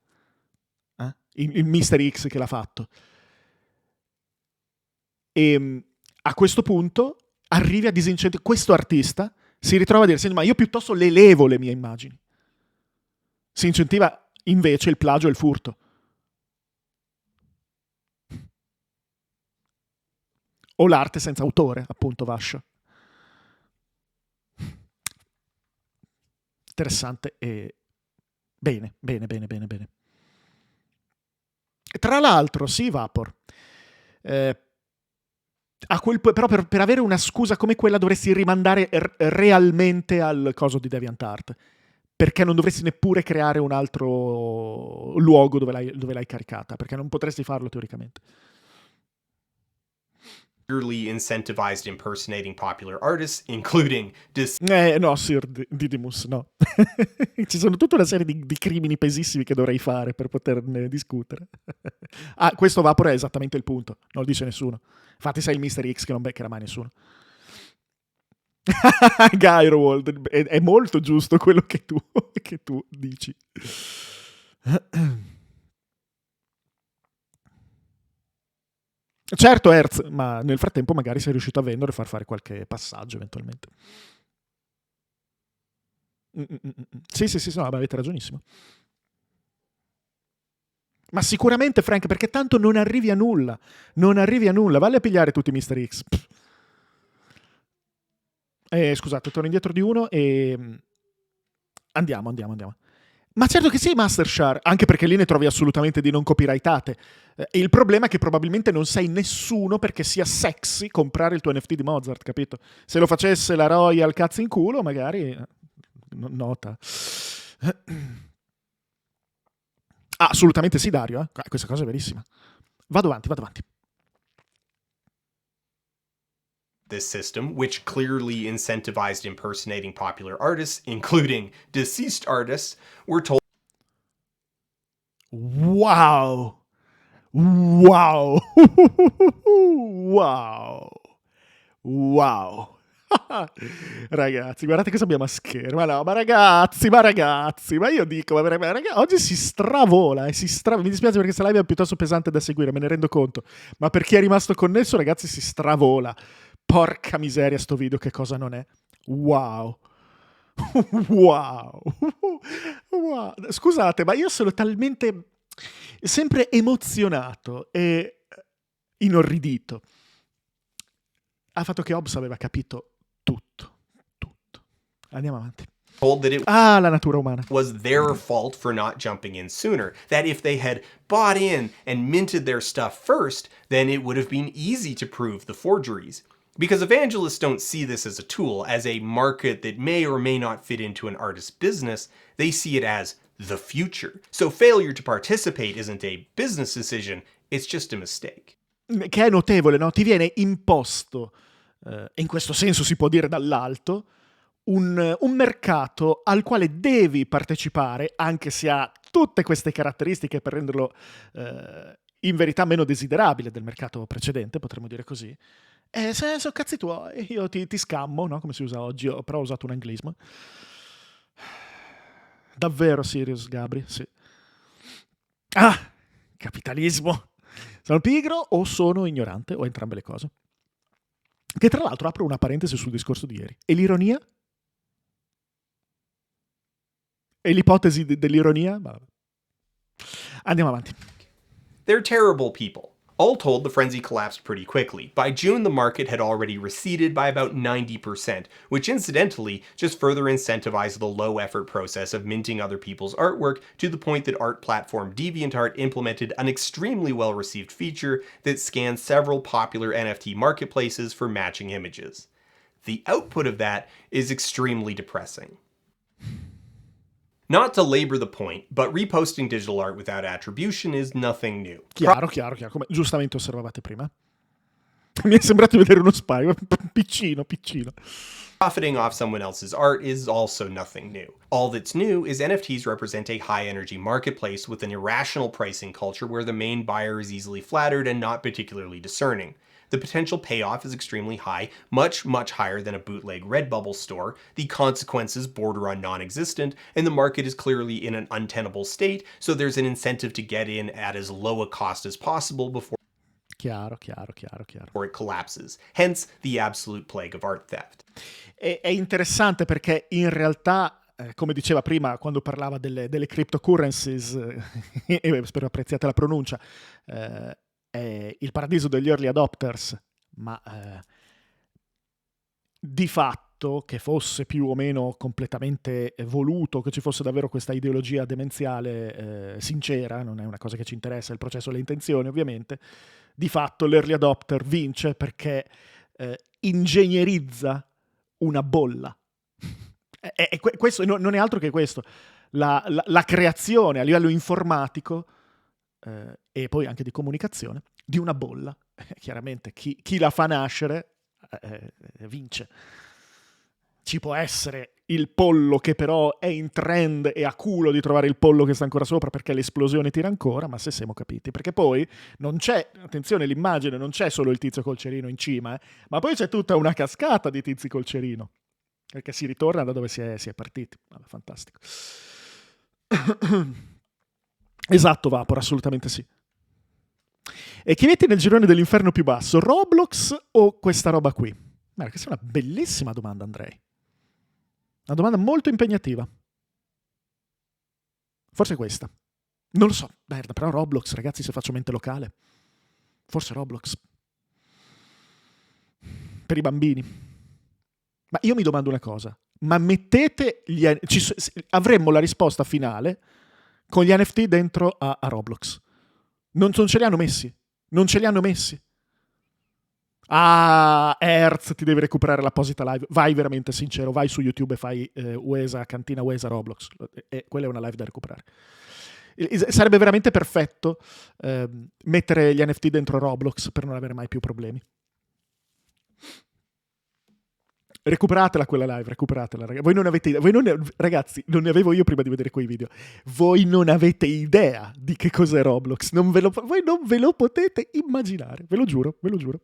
[SPEAKER 4] Il Mr. X che l'ha fatto. E a questo punto arrivi a disincentivare. Questo artista si ritrova a dire: ma io piuttosto le levo le mie immagini. Si incentiva invece il plagio e il furto. O l'arte senza autore, appunto, Vash. Interessante e bene. Tra l'altro, sì, Vapor. Però per avere una scusa come quella dovresti rimandare realmente al coso di DeviantArt, perché non dovresti neppure creare un altro luogo dove l'hai caricata, perché non potresti farlo teoricamente.
[SPEAKER 9] Clearly incentivized impersonating popular artists, including
[SPEAKER 4] no, Sir Didymus, no. Ci sono tutta una serie di crimini pesissimi che dovrei fare per poterne discutere. Questo Vapor è esattamente il punto, non lo dice nessuno. Infatti sei il Mr. X che non beccherà mai nessuno. Gyroworld, è molto giusto quello che tu dici. Certo, Hertz, ma nel frattempo magari sei riuscito a vendere e far fare qualche passaggio eventualmente. Sì, no, avete ragionissimo. Ma sicuramente, Frank, perché tanto non arrivi a nulla. Valli a pigliare tutti i Mr. X. Scusate, torno indietro di uno e... Andiamo. Ma certo che sì, Mastershare, anche perché lì ne trovi assolutamente di non copyrightate. Il problema è che probabilmente non sei nessuno perché sia sexy comprare il tuo NFT di Mozart, capito? Se lo facesse la Royal cazzo in culo, magari... nota. Ah, assolutamente sì, Dario, questa cosa è verissima. Vado avanti.
[SPEAKER 9] This system, which clearly incentivized impersonating popular artists, including deceased artists, were told
[SPEAKER 4] Wow! Wow! Wow! Ragazzi, guardate cosa abbiamo a schermo. Ma ragazzi, ma io dico, oggi si stravola mi dispiace perché questa live è piuttosto pesante da seguire, me ne rendo conto. Ma per chi è rimasto connesso, ragazzi, si stravola. Porca miseria, sto video che cosa non è. Wow. Wow. Wow. Scusate, ma io sono talmente sempre emozionato e inorridito al fatto che Hobbes aveva capito tutto. Andiamo avanti.
[SPEAKER 9] told that it
[SPEAKER 4] la natura umana
[SPEAKER 9] was their fault for not jumping in sooner. That if they had bought in and minted their stuff first, then it would have been easy to prove the forgeries. Because evangelists don't see this as a tool, as a market that may or may not fit into an artist's business. They see it as the future. So failure to participate isn't a business decision, it's just a mistake.
[SPEAKER 4] Che è notevole, no? Ti viene imposto, in questo senso si può dire dall'alto, un mercato al quale devi partecipare, anche se ha tutte queste caratteristiche per renderlo in verità meno desiderabile del mercato precedente, potremmo dire così. Se sono cazzi tuoi, io ti scammo, no? Come si usa oggi, però ho usato un anglismo. Davvero serious, Gabri? Sì. Capitalismo. Sono pigro o sono ignorante, o entrambe le cose. Che tra l'altro apro una parentesi sul discorso di ieri. E l'ironia? E l'ipotesi dell'ironia? Andiamo avanti.
[SPEAKER 9] They're terrible people. All told, the frenzy collapsed pretty quickly. By June, the market had already receded by about 90%, which incidentally just further incentivized the low-effort process of minting other people's artwork to the point that art platform DeviantArt implemented an extremely well-received feature that scans several popular NFT marketplaces for matching images. The output of that is extremely depressing. Not to labor the point, but reposting digital art without attribution is nothing new.
[SPEAKER 4] Chiaro, come giustamente osservavate prima. Mi è sembrato vedere uno spy, piccino.
[SPEAKER 9] Profiting off someone else's art is also nothing new. All that's new is NFTs represent a high-energy marketplace with an irrational pricing culture where the main buyer is easily flattered and not particularly discerning. The potential payoff is extremely high, much, much higher than a bootleg Redbubble store. The consequences border on non-existent, and the market is clearly in an untenable state, so there's an incentive to get in at as low a cost as possible before
[SPEAKER 4] Chiaro.
[SPEAKER 9] it collapses. Hence, the absolute plague of art theft.
[SPEAKER 4] È interessante perché in realtà, come diceva prima quando parlava delle cryptocurrencies, e spero apprezziate la pronuncia, è il paradiso degli early adopters, ma di fatto che fosse più o meno completamente voluto, che ci fosse davvero questa ideologia demenziale sincera, non è una cosa che ci interessa, il processo e le intenzioni ovviamente, di fatto l'early adopter vince perché ingegnerizza una bolla. Questo non è altro che questo. La creazione a livello informatico e poi anche di comunicazione di una bolla. Chiaramente chi la fa nascere vince. Ci può essere il pollo che però è in trend e ha culo di trovare il pollo che sta ancora sopra perché l'esplosione tira ancora, ma se siamo capiti, perché poi non c'è, attenzione, l'immagine non c'è solo il tizio col cerino in cima, ma poi c'è tutta una cascata di tizi col cerino, perché si ritorna da dove si è partiti. Vabbè, fantastico. Esatto, Vapor, assolutamente sì. E chi metti nel girone dell'inferno più basso, Roblox o questa roba qui? Guarda, questa è una bellissima domanda, Andrei. Una domanda molto impegnativa. Forse questa. Non lo so. Merda, però Roblox, ragazzi, se faccio mente locale. Forse Roblox. Per i bambini. Ma io mi domando una cosa. ma mettete avremmo la risposta finale con gli NFT dentro a Roblox. Non ce li hanno messi. Non ce li hanno messi. Ah, Hertz, ti devi recuperare l'apposita live. Vai veramente sincero, vai su YouTube e fai USA, cantina USA Roblox. Quella è una live da recuperare. Sarebbe veramente perfetto mettere gli NFT dentro Roblox per non avere mai più problemi. Recuperatela quella live, recuperatela, ragazzi. Ragazzi, non ne avevo io prima di vedere quei video. Voi non avete idea di che cos'è Roblox. Voi non ve lo potete immaginare. Ve lo giuro, ve lo giuro.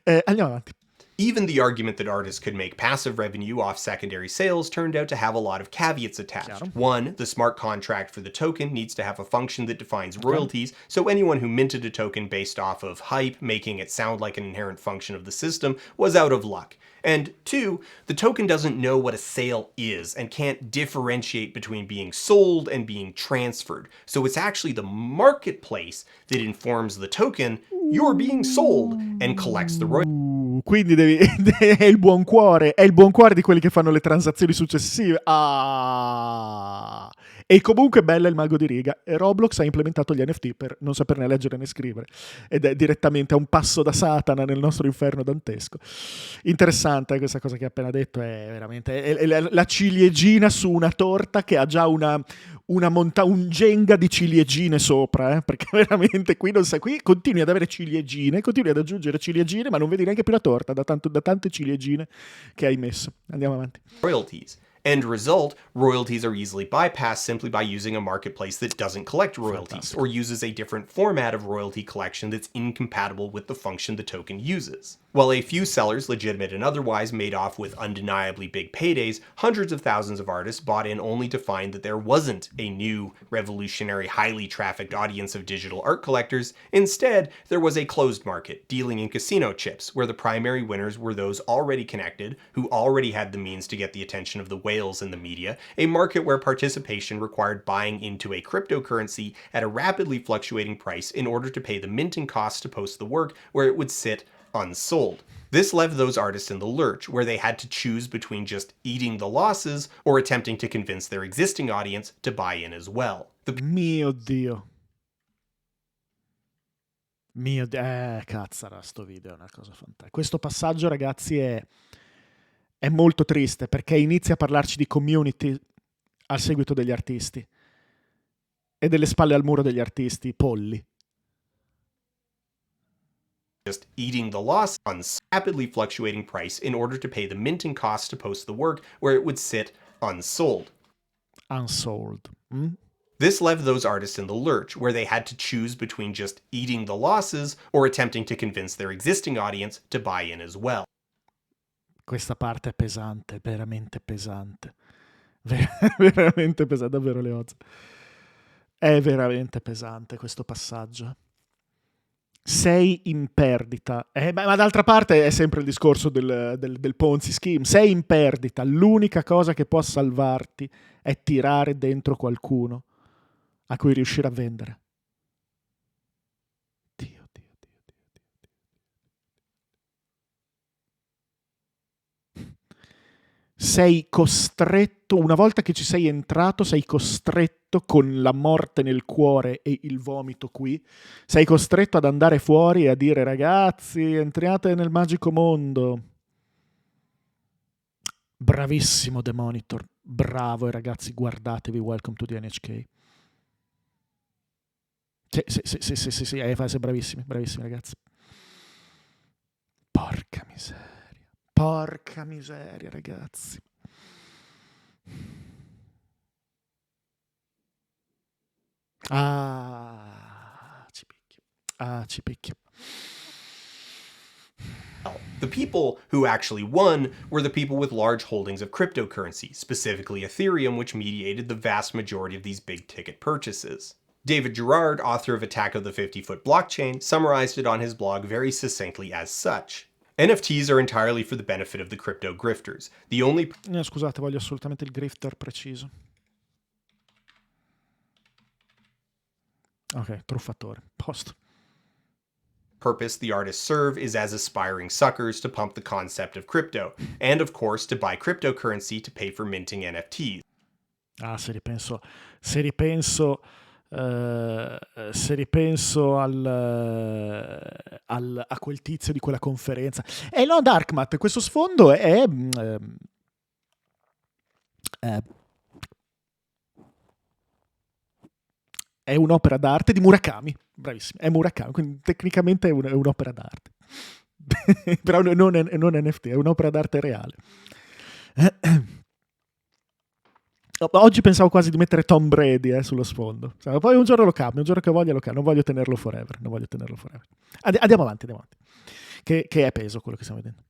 [SPEAKER 4] Andiamo avanti.
[SPEAKER 9] Even the argument that artists could make passive revenue off secondary sales turned out to have a lot of caveats attached. One, the smart contract for the token needs to have a function that defines royalties, so anyone who minted a token based off of hype, making it sound like an inherent function of the system, was out of luck. And two, the token doesn't know what a sale is and can't differentiate between being sold and being transferred. So it's actually the marketplace that informs the token you're being sold and collects the royalties.
[SPEAKER 4] Quindi è il buon cuore di quelli che fanno le transazioni successive. Ah! E comunque bella il mago di riga. E Roblox ha implementato gli NFT per non saperne leggere né scrivere. Ed è direttamente a un passo da Satana nel nostro inferno dantesco. Interessante questa cosa che ha appena detto. È veramente la ciliegina su una torta che ha già un Jenga di ciliegine sopra, perché veramente qui continui ad avere ciliegine, continui ad aggiungere ciliegine, ma non vedi neanche più la torta da tante ciliegine che hai messo. Andiamo avanti.
[SPEAKER 9] Royalties. End result, royalties are easily bypassed simply by using a marketplace that doesn't collect royalties or uses a different format of royalty collection that's incompatible with the function the token uses. While a few sellers, legitimate and otherwise, made off with undeniably big paydays, hundreds of thousands of artists bought in only to find that there wasn't a new, revolutionary, highly trafficked audience of digital art collectors. Instead, there was a closed market, dealing in casino chips, where the primary winners were those already connected, who already had the means to get the attention of the whales in the media, a market where participation required buying into a cryptocurrency at a rapidly fluctuating price in order to pay the minting costs to post the work, where it would sit unsold. This left those artists in the lurch, where they had to choose between just eating the losses or attempting to convince their existing audience to buy in as well.
[SPEAKER 4] Mio Dio. Cazzara, sto video è una cosa fantastica. Questo passaggio, ragazzi, è molto triste, perché inizia a parlarci di community al seguito degli artisti e delle spalle al muro degli artisti polli.
[SPEAKER 9] Just eating the loss on rapidly fluctuating price in order to pay the minting costs to post the work, where it would sit unsold.
[SPEAKER 4] Unsold.
[SPEAKER 9] This left those artists in the lurch, where they had to choose between just eating the losses or attempting to convince their existing audience to buy in as well.
[SPEAKER 4] Questa parte è pesante, veramente pesante. Veramente pesante, davvero Leoz. È veramente pesante questo passaggio. Sei in perdita. Ma d'altra parte è sempre il discorso del Ponzi scheme. Sei in perdita. L'unica cosa che può salvarti è tirare dentro qualcuno a cui riuscire a vendere. Dio. Sei costretto, una volta che ci sei entrato, sei costretto con la morte nel cuore e il vomito qui, sei costretto ad andare fuori e a dire: ragazzi, entriate nel magico mondo. Bravissimo The Monitor, bravo, e ragazzi guardatevi Welcome to the NHK. Sì, sei bravissimi ragazzi. Porca miseria, ragazzi. Ci picchia.
[SPEAKER 9] The people who actually won were the people with large holdings of cryptocurrency, specifically Ethereum, which mediated the vast majority of these big ticket purchases. David Gerard, author of Attack of the 50-Foot Blockchain, summarized it on his blog very succinctly as such. NFTs are entirely for the benefit of the crypto grifters. The only...
[SPEAKER 4] Scusate, voglio assolutamente il grifter preciso. Ok, truffatore. Posto.
[SPEAKER 9] purpose the artists serve is as aspiring suckers to pump the concept of crypto, and of course to buy cryptocurrency to pay for minting NFTs.
[SPEAKER 4] Ah, se ripenso a quel tizio di quella conferenza. No, Darkmat, questo sfondo è un'opera d'arte di Murakami. Bravissimo, è Murakami, quindi tecnicamente è un'opera d'arte. Però non NFT, è un'opera d'arte reale. Oggi pensavo quasi di mettere Tom Brady sullo sfondo. Poi un giorno lo cambio, un giorno che voglio lo cambio. Non voglio tenerlo forever. Andiamo avanti. Che è peso quello che stiamo vedendo.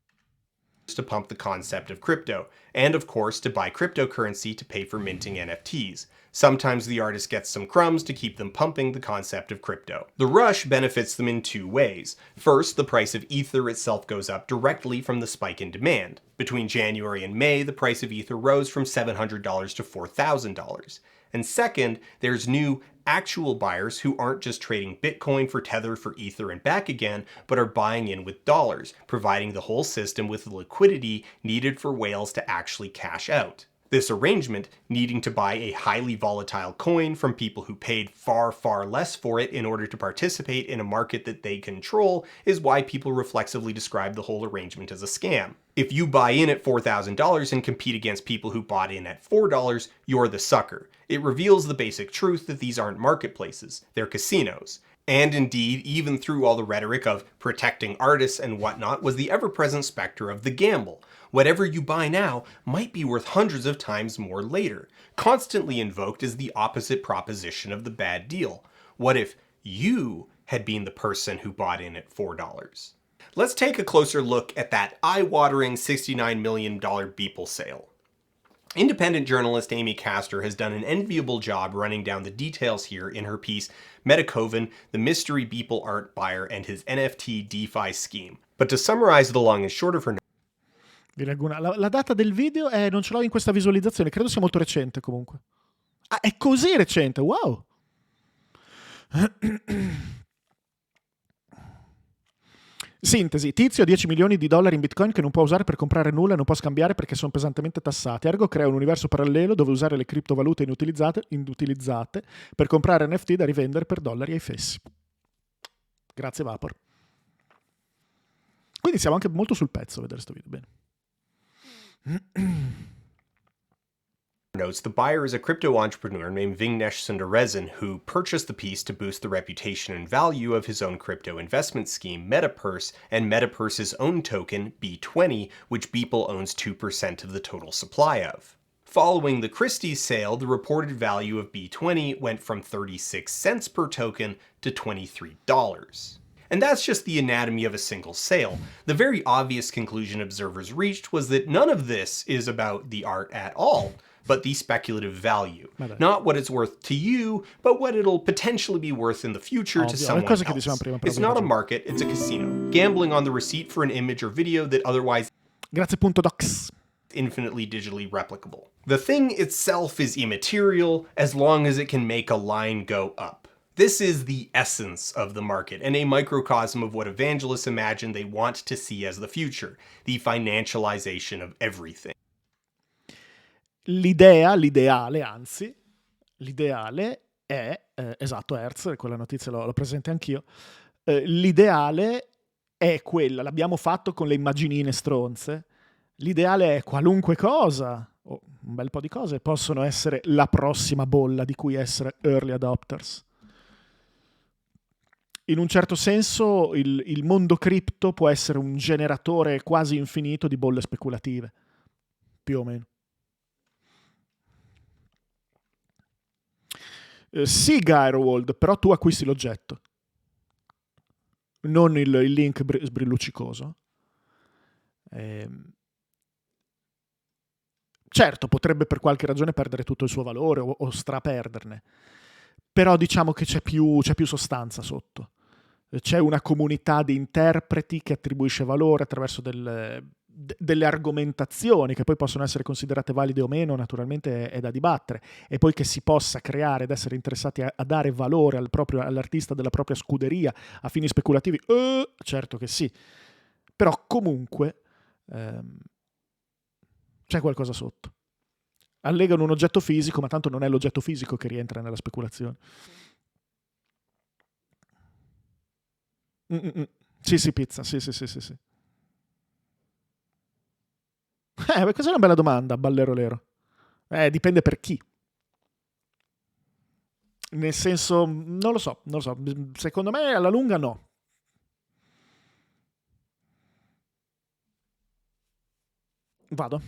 [SPEAKER 9] To pump the concept of crypto, and of course to buy cryptocurrency to pay for minting NFTs. Sometimes the artist gets some crumbs to keep them pumping the concept of crypto. The rush benefits them in two ways. First, the price of Ether itself goes up directly from the spike in demand. Between January and May, the price of Ether rose from $700 to $4,000. And second, there's new actual buyers who aren't just trading Bitcoin for Tether for Ether and back again, but are buying in with dollars, providing the whole system with the liquidity needed for whales to actually cash out. This arrangement, needing to buy a highly volatile coin from people who paid far, far less for it in order to participate in a market that they control, is why people reflexively describe the whole arrangement as a scam. If you buy in at $4,000 and compete against people who bought in at $4, you're the sucker. It reveals the basic truth that these aren't marketplaces, they're casinos. And indeed, even through all the rhetoric of protecting artists and whatnot, was the ever-present specter of the gamble. Whatever you buy now might be worth hundreds of times more later. Constantly invoked as the opposite proposition of the bad deal. What if you had been the person who bought in at $4? Let's take a closer look at that eye-watering $69 million Beeple sale. Independent journalist Amy Castor has done an enviable job running down the details here in her piece, Metacoven, the mystery Beeple art buyer and his NFT DeFi scheme. But to summarize the long and short of her
[SPEAKER 4] Vi leggo la data del video non ce l'ho in questa visualizzazione, credo sia molto recente comunque. Ah, è così recente, wow! Sintesi, tizio ha 10 milioni di dollari in bitcoin che non può usare per comprare nulla e non può scambiare perché sono pesantemente tassati, ergo crea un universo parallelo dove usare le criptovalute inutilizzate per comprare NFT da rivendere per dollari ai fessi. Grazie Vapor. Quindi siamo anche molto sul pezzo a vedere questo video, bene.
[SPEAKER 9] Notes the buyer is a crypto entrepreneur named Vignesh Sundaresan who purchased the piece to boost the reputation and value of his own crypto investment scheme, Metapurse, and Metapurse's own token, B20, which Beeple owns 2% of the total supply of. Following the Christie's sale, the reported value of B20 went from 36 cents per token to $23. And that's just the anatomy of a single sale. The very obvious conclusion observers reached was that none of this is about the art at all, but the speculative value. Not what it's worth to you, but what it'll potentially be worth in the future to someone else. It's not a market, it's a casino. Gambling on the receipt for an image or video that otherwise
[SPEAKER 4] Grazie.docs.
[SPEAKER 9] infinitely digitally replicable. The thing itself is immaterial as long as it can make a line go up. This is the essence of the market and a microcosm of what evangelists imagine they want to see as the future, the financialization of everything.
[SPEAKER 4] L'ideale è, esatto Hertz, quella notizia l'ho presente anch'io, l'ideale è quella, l'abbiamo fatto con le immaginine stronze, l'ideale è qualunque cosa, o un bel po' di cose, possono essere la prossima bolla di cui essere early adopters. In un certo senso il mondo cripto può essere un generatore quasi infinito di bolle speculative, più o meno. Sì, Gyroworld, però tu acquisti l'oggetto, non il link sbrilluccicoso. Certo, potrebbe per qualche ragione perdere tutto il suo valore o straperderne, però diciamo che c'è più sostanza sotto. C'è una comunità di interpreti che attribuisce valore attraverso delle argomentazioni che poi possono essere considerate valide o meno, naturalmente è da dibattere, e poi che si possa creare ed essere interessati a dare valore all'artista della propria scuderia a fini speculativi, certo che sì, però comunque c'è qualcosa sotto. Allegano un oggetto fisico, ma tanto non è l'oggetto fisico che rientra nella speculazione. Sì, pizza, sì. Questa è una bella domanda, Ballero Lero. Dipende per chi. Nel senso, non lo so. Secondo me alla lunga no. Vado.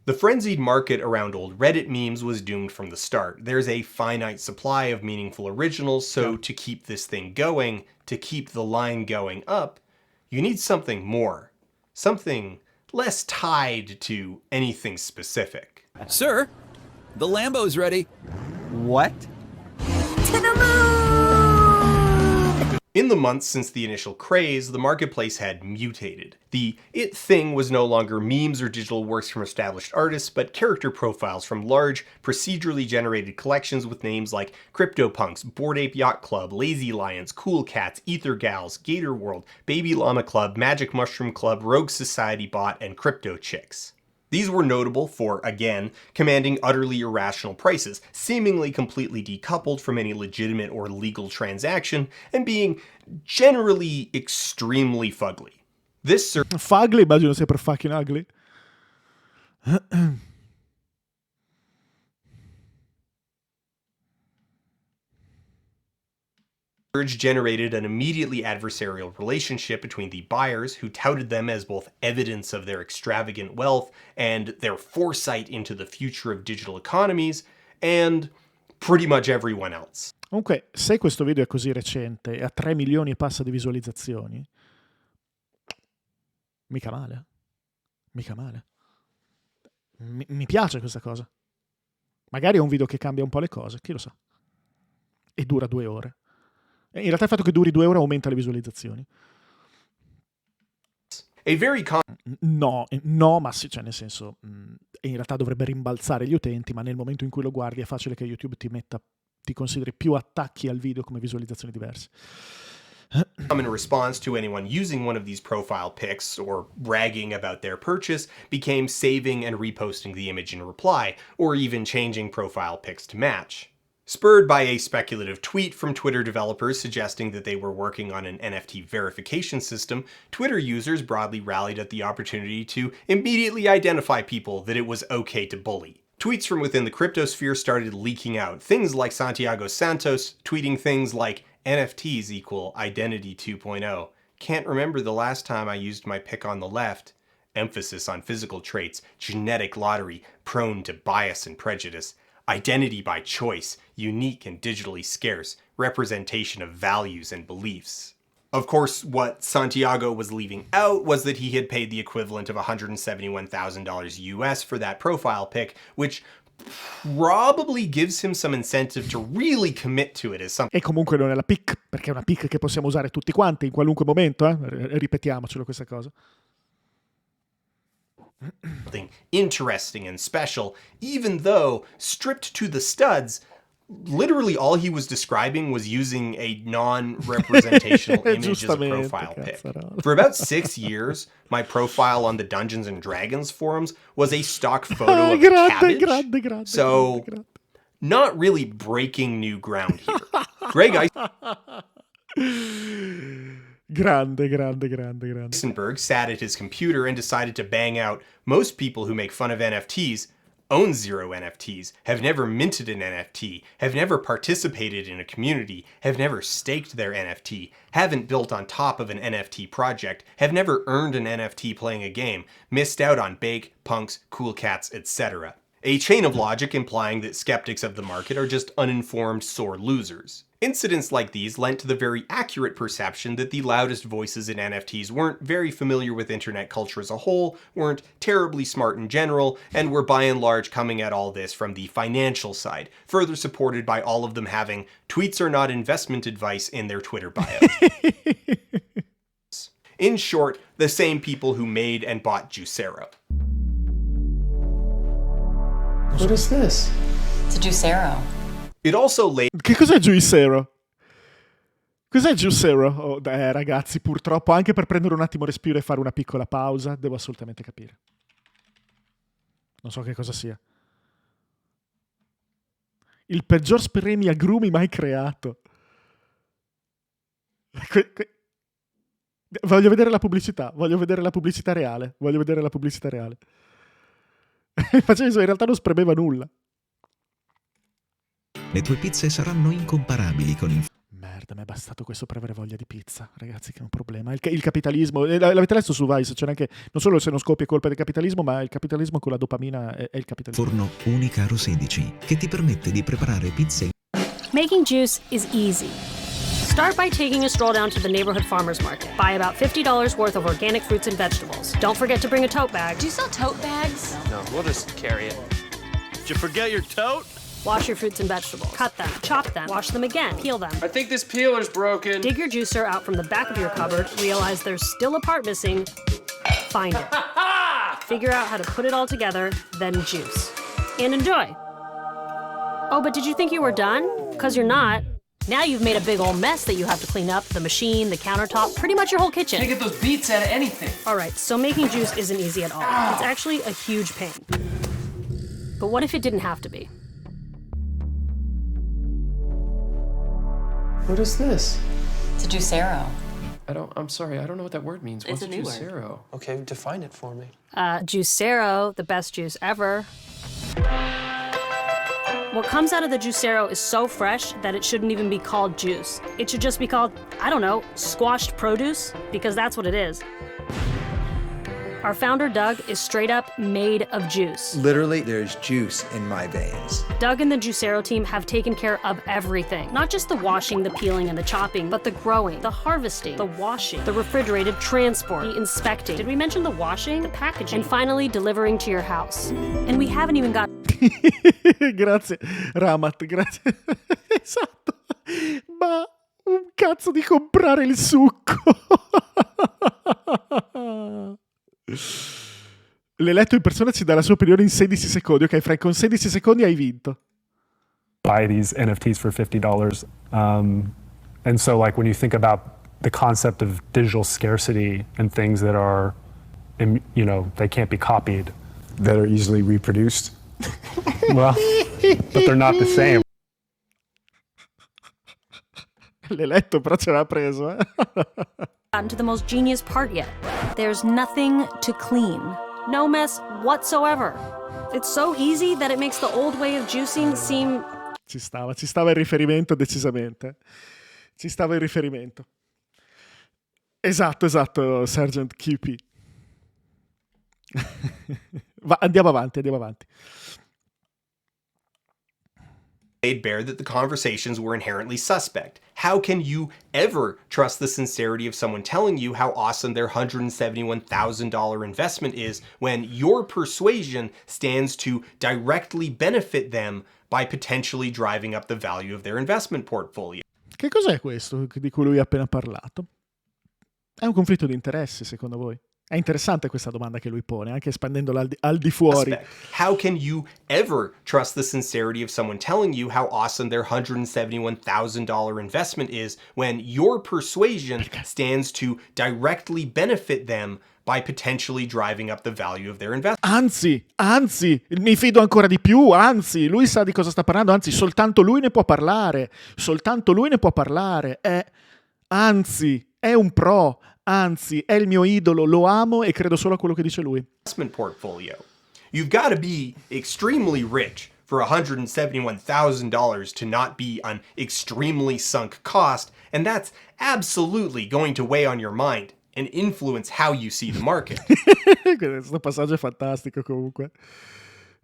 [SPEAKER 9] The frenzied market around old Reddit memes was doomed from the start. There's a finite supply of meaningful originals, so to keep this thing going, to keep the line going up, you need something more. Something less tied to anything specific.
[SPEAKER 12] Sir, the Lambo's ready. What?
[SPEAKER 9] In the months since the initial craze, the marketplace had mutated. The it thing was no longer memes or digital works from established artists, but character profiles from large, procedurally generated collections with names like CryptoPunks, Bored Ape Yacht Club, Lazy Lions, Cool Cats, Ether Gals, Gator World, Baby Llama Club, Magic Mushroom Club, Rogue Society Bot, and Crypto Chicks. These were notable for, again, commanding utterly irrational prices, seemingly completely decoupled from any legitimate or legal transaction, and being generally extremely fugly. This
[SPEAKER 4] Fugly, immagino sia per fucking ugly.
[SPEAKER 9] surge generated an immediately adversarial relationship between the buyers, who touted them as both evidence of their extravagant wealth and their foresight into the future of digital economies, and pretty much everyone else.
[SPEAKER 4] Comunque, se questo video è così recente e ha 3 milioni e passa di visualizzazioni, mica male. Mica male. Mi piace questa cosa. Magari è un video che cambia un po' le cose, chi lo sa. E dura 2 ore. In realtà il fatto che duri 2 ore aumenta le visualizzazioni. No, ma sì, cioè nel senso, in realtà dovrebbe rimbalzare gli utenti, ma nel momento in cui lo guardi è facile che YouTube ti consideri più attacchi al video come visualizzazioni diverse.
[SPEAKER 9] In response to anyone using one of these profile pics or bragging about their purchase became saving and reposting the image in reply, or even changing profile pics to match. Spurred by a speculative tweet from Twitter developers suggesting that they were working on an NFT verification system, Twitter users broadly rallied at the opportunity to immediately identify people that it was okay to bully. Tweets from within the cryptosphere started leaking out, things like Santiago Santos tweeting things like NFTs equal identity 2.0. Can't remember the last time I used my pick on the left. Emphasis on physical traits, genetic lottery, prone to bias and prejudice. Identity by choice, unique and digitally scarce, representation of values and beliefs. Of course, what Santiago was leaving out was that he had paid the equivalent of $171,000 US for that profile pic, which probably gives him some incentive to really commit to it as something.
[SPEAKER 4] E comunque non è la pic, perché è una pic che possiamo usare tutti quanti in qualunque momento, ripetiamocelo questa cosa.
[SPEAKER 9] Something interesting and special, even though, stripped to the studs, literally all he was describing was using a non-representational image as a profile pic. For about 6 years, my profile on the Dungeons & Dragons forums was a stock photo of a cabbage. So, not really breaking new ground here. Greg
[SPEAKER 4] Grande.
[SPEAKER 9] Eisenberg sat at his computer and decided to bang out, most people who make fun of NFTs own 0 NFTs, have never minted an NFT, have never participated in a community, have never staked their NFT, haven't built on top of an NFT project, have never earned an NFT playing a game, missed out on Bake, Punks, Cool Cats, etc. A chain of logic implying that skeptics of the market are just uninformed, sore losers. Incidents like these lent to the very accurate perception that the loudest voices in NFTs weren't very familiar with internet culture as a whole, weren't terribly smart in general, and were by and large coming at all this from the financial side, further supported by all of them having "tweets are not investment advice" in their Twitter bios. In short, the same people who made and bought Juicero.
[SPEAKER 13] What is this?
[SPEAKER 14] It's a Juicero.
[SPEAKER 9] It also laid...
[SPEAKER 4] Che cos'è Juicero? Cos'è Juicero? Oh, ragazzi, purtroppo, anche per prendere un attimo respiro e fare una piccola pausa, devo assolutamente capire. Non so che cosa sia. Il peggior spremi agrumi mai creato. Voglio vedere la pubblicità. Voglio vedere la pubblicità reale. Facevo, in realtà non spremeva nulla.
[SPEAKER 15] Le tue pizze saranno incomparabili con il...
[SPEAKER 4] Merda, mi è bastato questo per avere voglia di pizza. Ragazzi, che è un problema. Il capitalismo, l'avete letto su Vice, c'è anche, non solo se non scoppia è colpa del capitalismo, ma il capitalismo con la dopamina è il capitalismo.
[SPEAKER 15] Forno Unicaro 16, che ti permette di preparare pizze.
[SPEAKER 16] Making juice is easy. Start by taking a stroll down to the neighborhood farmer's market. Buy about $50 worth of organic fruits and vegetables. Don't forget to bring a tote bag.
[SPEAKER 14] Do you sell tote bags?
[SPEAKER 13] No, we'll just carry it. Did you forget your tote?
[SPEAKER 16] Wash your fruits and vegetables. Cut them, chop them, wash them again, peel them.
[SPEAKER 13] I think this peeler's broken.
[SPEAKER 16] Dig your juicer out from the back of your cupboard, realize there's still a part missing, find it. Figure out how to put it all together, then juice. And enjoy. Oh, but did you think you were done? 'Cause you're not. Now you've made a big old mess that you have to clean up, the machine, the countertop, pretty much your whole kitchen.
[SPEAKER 13] Can't get those beets out of anything.
[SPEAKER 16] All right, so making juice isn't easy at all. It's actually a huge pain. But what if it didn't have to be?
[SPEAKER 13] What is this?
[SPEAKER 14] It's a Juicero.
[SPEAKER 13] I'm sorry, I don't know what that word means.
[SPEAKER 14] It's
[SPEAKER 13] What's
[SPEAKER 14] a new
[SPEAKER 13] Juicero?
[SPEAKER 14] word.
[SPEAKER 13] Okay, define it for me.
[SPEAKER 16] Juicero, the best juice ever. What comes out of the Juicero is so fresh that it shouldn't even be called juice. It should just be called, I don't know, squashed produce, because that's what it is. Our founder, Doug, is straight up made of juice.
[SPEAKER 17] Literally, there's juice in my veins.
[SPEAKER 16] Doug and the Juicero team have taken care of everything. Not just the washing, the peeling, and the chopping, but the growing, the harvesting, the washing, the refrigerated transport, the inspecting. Did we mention the washing? The packaging. And finally, delivering to your house. And we haven't even got...
[SPEAKER 4] Grazie, Ramat, grazie. Esatto. Ma un cazzo di comprare il succo. L'eletto in persona ci dà la sua opinione in 16 secondi. Ok, Frank, con 16 secondi hai vinto.
[SPEAKER 18] Buy these NFTs for $50. And so, like, when you think about the concept of digital scarcity and things that are, you know, they can't be copied.
[SPEAKER 3] That are easily reproduced.
[SPEAKER 18] Well, but they're not the same.
[SPEAKER 4] L'eletto però ce l'ha preso, eh?
[SPEAKER 16] Gotten to the most genius part yet. There's nothing to clean. No mess whatsoever. It's so easy that it makes the old way of juicing seem...
[SPEAKER 4] Ci stava il riferimento decisamente. Ci stava il riferimento. Esatto, Sergeant QP. Andiamo avanti.
[SPEAKER 9] Laid bare that the conversations were inherently suspect. How can you ever trust the sincerity of someone telling you how awesome their $171,000 investment is when your persuasion stands to directly benefit them by potentially driving up the value of their investment portfolio?
[SPEAKER 4] Che cos'è questo di cui lui ha appena parlato? È un conflitto di interessi, secondo voi? È interessante questa domanda che lui pone, anche espandendola al di fuori.
[SPEAKER 9] How can you ever trust the sincerity of someone telling you how awesome their $171,000 investment is when your persuasion stands to directly benefit them by potentially driving up the value of their investment?
[SPEAKER 4] Anzi, mi fido ancora di più, anzi, lui sa di cosa sta parlando, anzi, soltanto lui ne può parlare, anzi, è un pro. Anzi, è il mio idolo, lo amo e credo solo a quello che dice lui.
[SPEAKER 9] Investment portfolio. You've got to be extremely rich for $171,000 to not be an extremely sunk cost, and that's absolutely going to weigh on your mind and influence how you see the market.
[SPEAKER 4] Questo passaggio è fantastico comunque.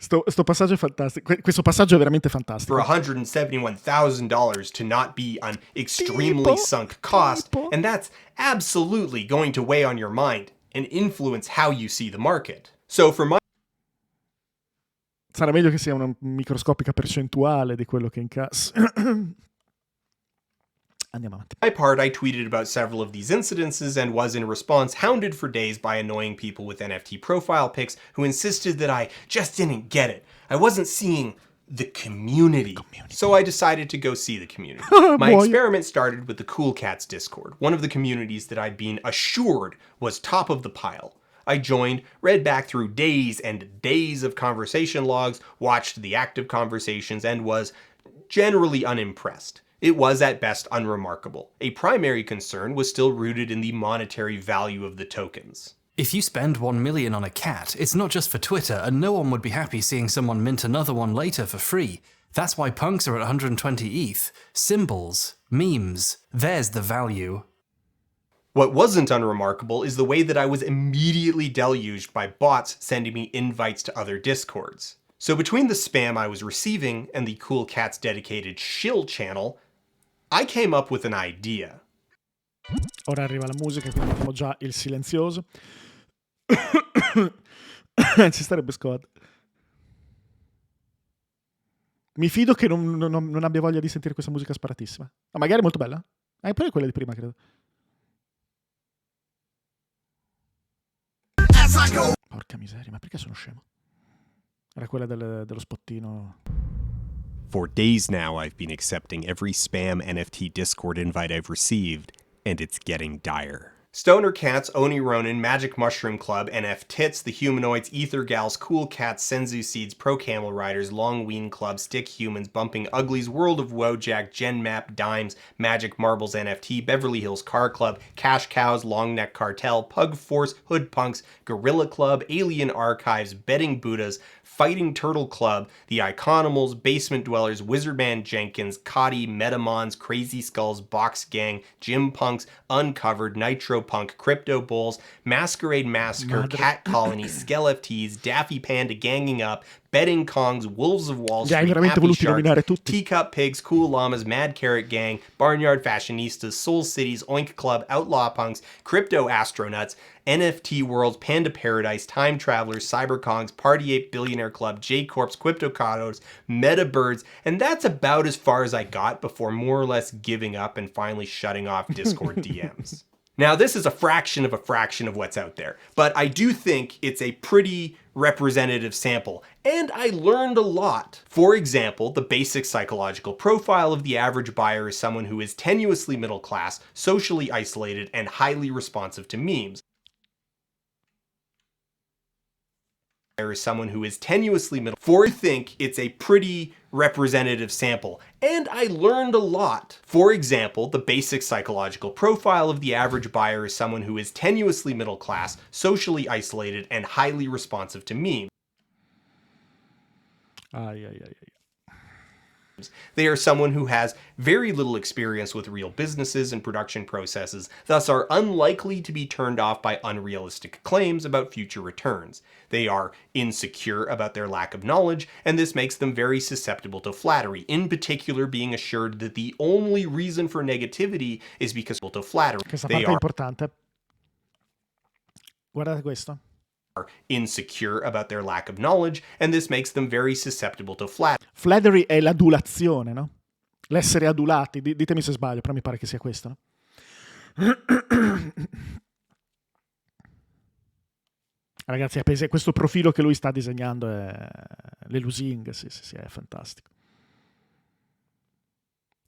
[SPEAKER 4] Sto passaggio è fantastico. Questo passaggio è veramente fantastico.
[SPEAKER 9] For $171,000 to not be an extremely sunk cost, and that's absolutely going to weigh on your mind and influence how you see the market. So for my...
[SPEAKER 4] Sarà meglio che sia una microscopica percentuale di quello che incassa. Andiamo avanti.
[SPEAKER 9] For my part, I tweeted about several of these incidences and was in response hounded for days by annoying people with NFT profile pics who insisted that I just didn't get it. I wasn't seeing the community. So I decided to go see the community. My experiment started with the Cool Cats Discord, one of the communities that I'd been assured was top of the pile. I joined, read back through days and days of conversation logs, watched the active conversations, and was generally unimpressed. It was at best unremarkable. A primary concern was still rooted in the monetary value of the tokens.
[SPEAKER 19] If you spend 1 million on a cat, it's not just for Twitter, and no one would be happy seeing someone mint another one later for free. That's why punks are at 120 ETH. Symbols, memes, there's the value.
[SPEAKER 9] What wasn't unremarkable is the way that I was immediately deluged by bots sending me invites to other discords. So between the spam I was receiving and the Cool Cats dedicated shill channel, I came up with an idea.
[SPEAKER 4] Ora arriva la musica, quindi abbiamo già il silenzioso. Ci starebbe Scott. Mi fido che non abbia voglia di sentire questa musica sparatissima. Ma magari è molto bella. È pure quella di prima, credo. Porca miseria, ma perché sono scemo? Era quella dello spottino.
[SPEAKER 9] For days now, I've been accepting every spam NFT Discord invite I've received, and it's getting dire. Stoner Cats, Oni Ronin, Magic Mushroom Club, NF Tits, The Humanoids, Ether Gals, Cool Cats, Senzu Seeds, Pro Camel Riders, Long Ween Club, Stick Humans, Bumping Uglies, World of Wojak, Gen Map, Dimes, Magic Marbles NFT, Beverly Hills Car Club, Cash Cows, Long Neck Cartel, Pug Force, Hood Punks, Gorilla Club, Alien Archives, Betting Buddhas, Fighting Turtle Club, The Iconomals, Basement Dwellers, Wizardman Jenkins, Cotty, Metamons, Crazy Skulls, Box Gang, Gym Punks, Uncovered, Nitro Punk, Crypto Bulls, Masquerade Massacre, Cat Colony, SkelFTs, Daffy Panda Ganging Up, Betting Kongs, Wolves of Wall Street, Happy Sharks, Teacup Pigs, Cool Llamas, Mad Carrot Gang, Barnyard Fashionistas, Soul Cities, Oink Club, Outlaw Punks, Crypto Astronauts, NFT Worlds, Panda Paradise, Time Travelers, Cyber Kongs, Party Ape Billionaire Club, J-Corps, Cryptocados, Meta Birds, and that's about as far as I got before more or less giving up and finally shutting off Discord DMs. Now, this is a fraction of what's out there, but I do think it's a pretty representative sample, and I learned a lot. For example, the basic psychological profile of the average buyer is someone who is tenuously middle class, socially isolated, and highly responsive to memes. Is someone who is tenuously middle. I think it's a pretty representative sample, and I learned a lot. For example, the basic psychological profile of the average buyer is someone who is tenuously middle class, socially isolated, and highly responsive to memes. They are someone who has very little experience with real businesses and production processes, thus are unlikely to be turned off by unrealistic claims about future returns. They are insecure about their lack of knowledge, and this makes them very susceptible to flattery, in particular being assured that the only reason for negativity is because of flattery.
[SPEAKER 4] Questa parte è importante. Guardate questo.
[SPEAKER 9] Insecure about their lack of knowledge, and this makes them very susceptible to flattery.
[SPEAKER 4] Flattery è l'adulazione, no? L'essere adulati. Ditemi se sbaglio, però mi pare che sia questo, no? Ragazzi, questo profilo che lui sta disegnando è le lusinghe, sì, è fantastico.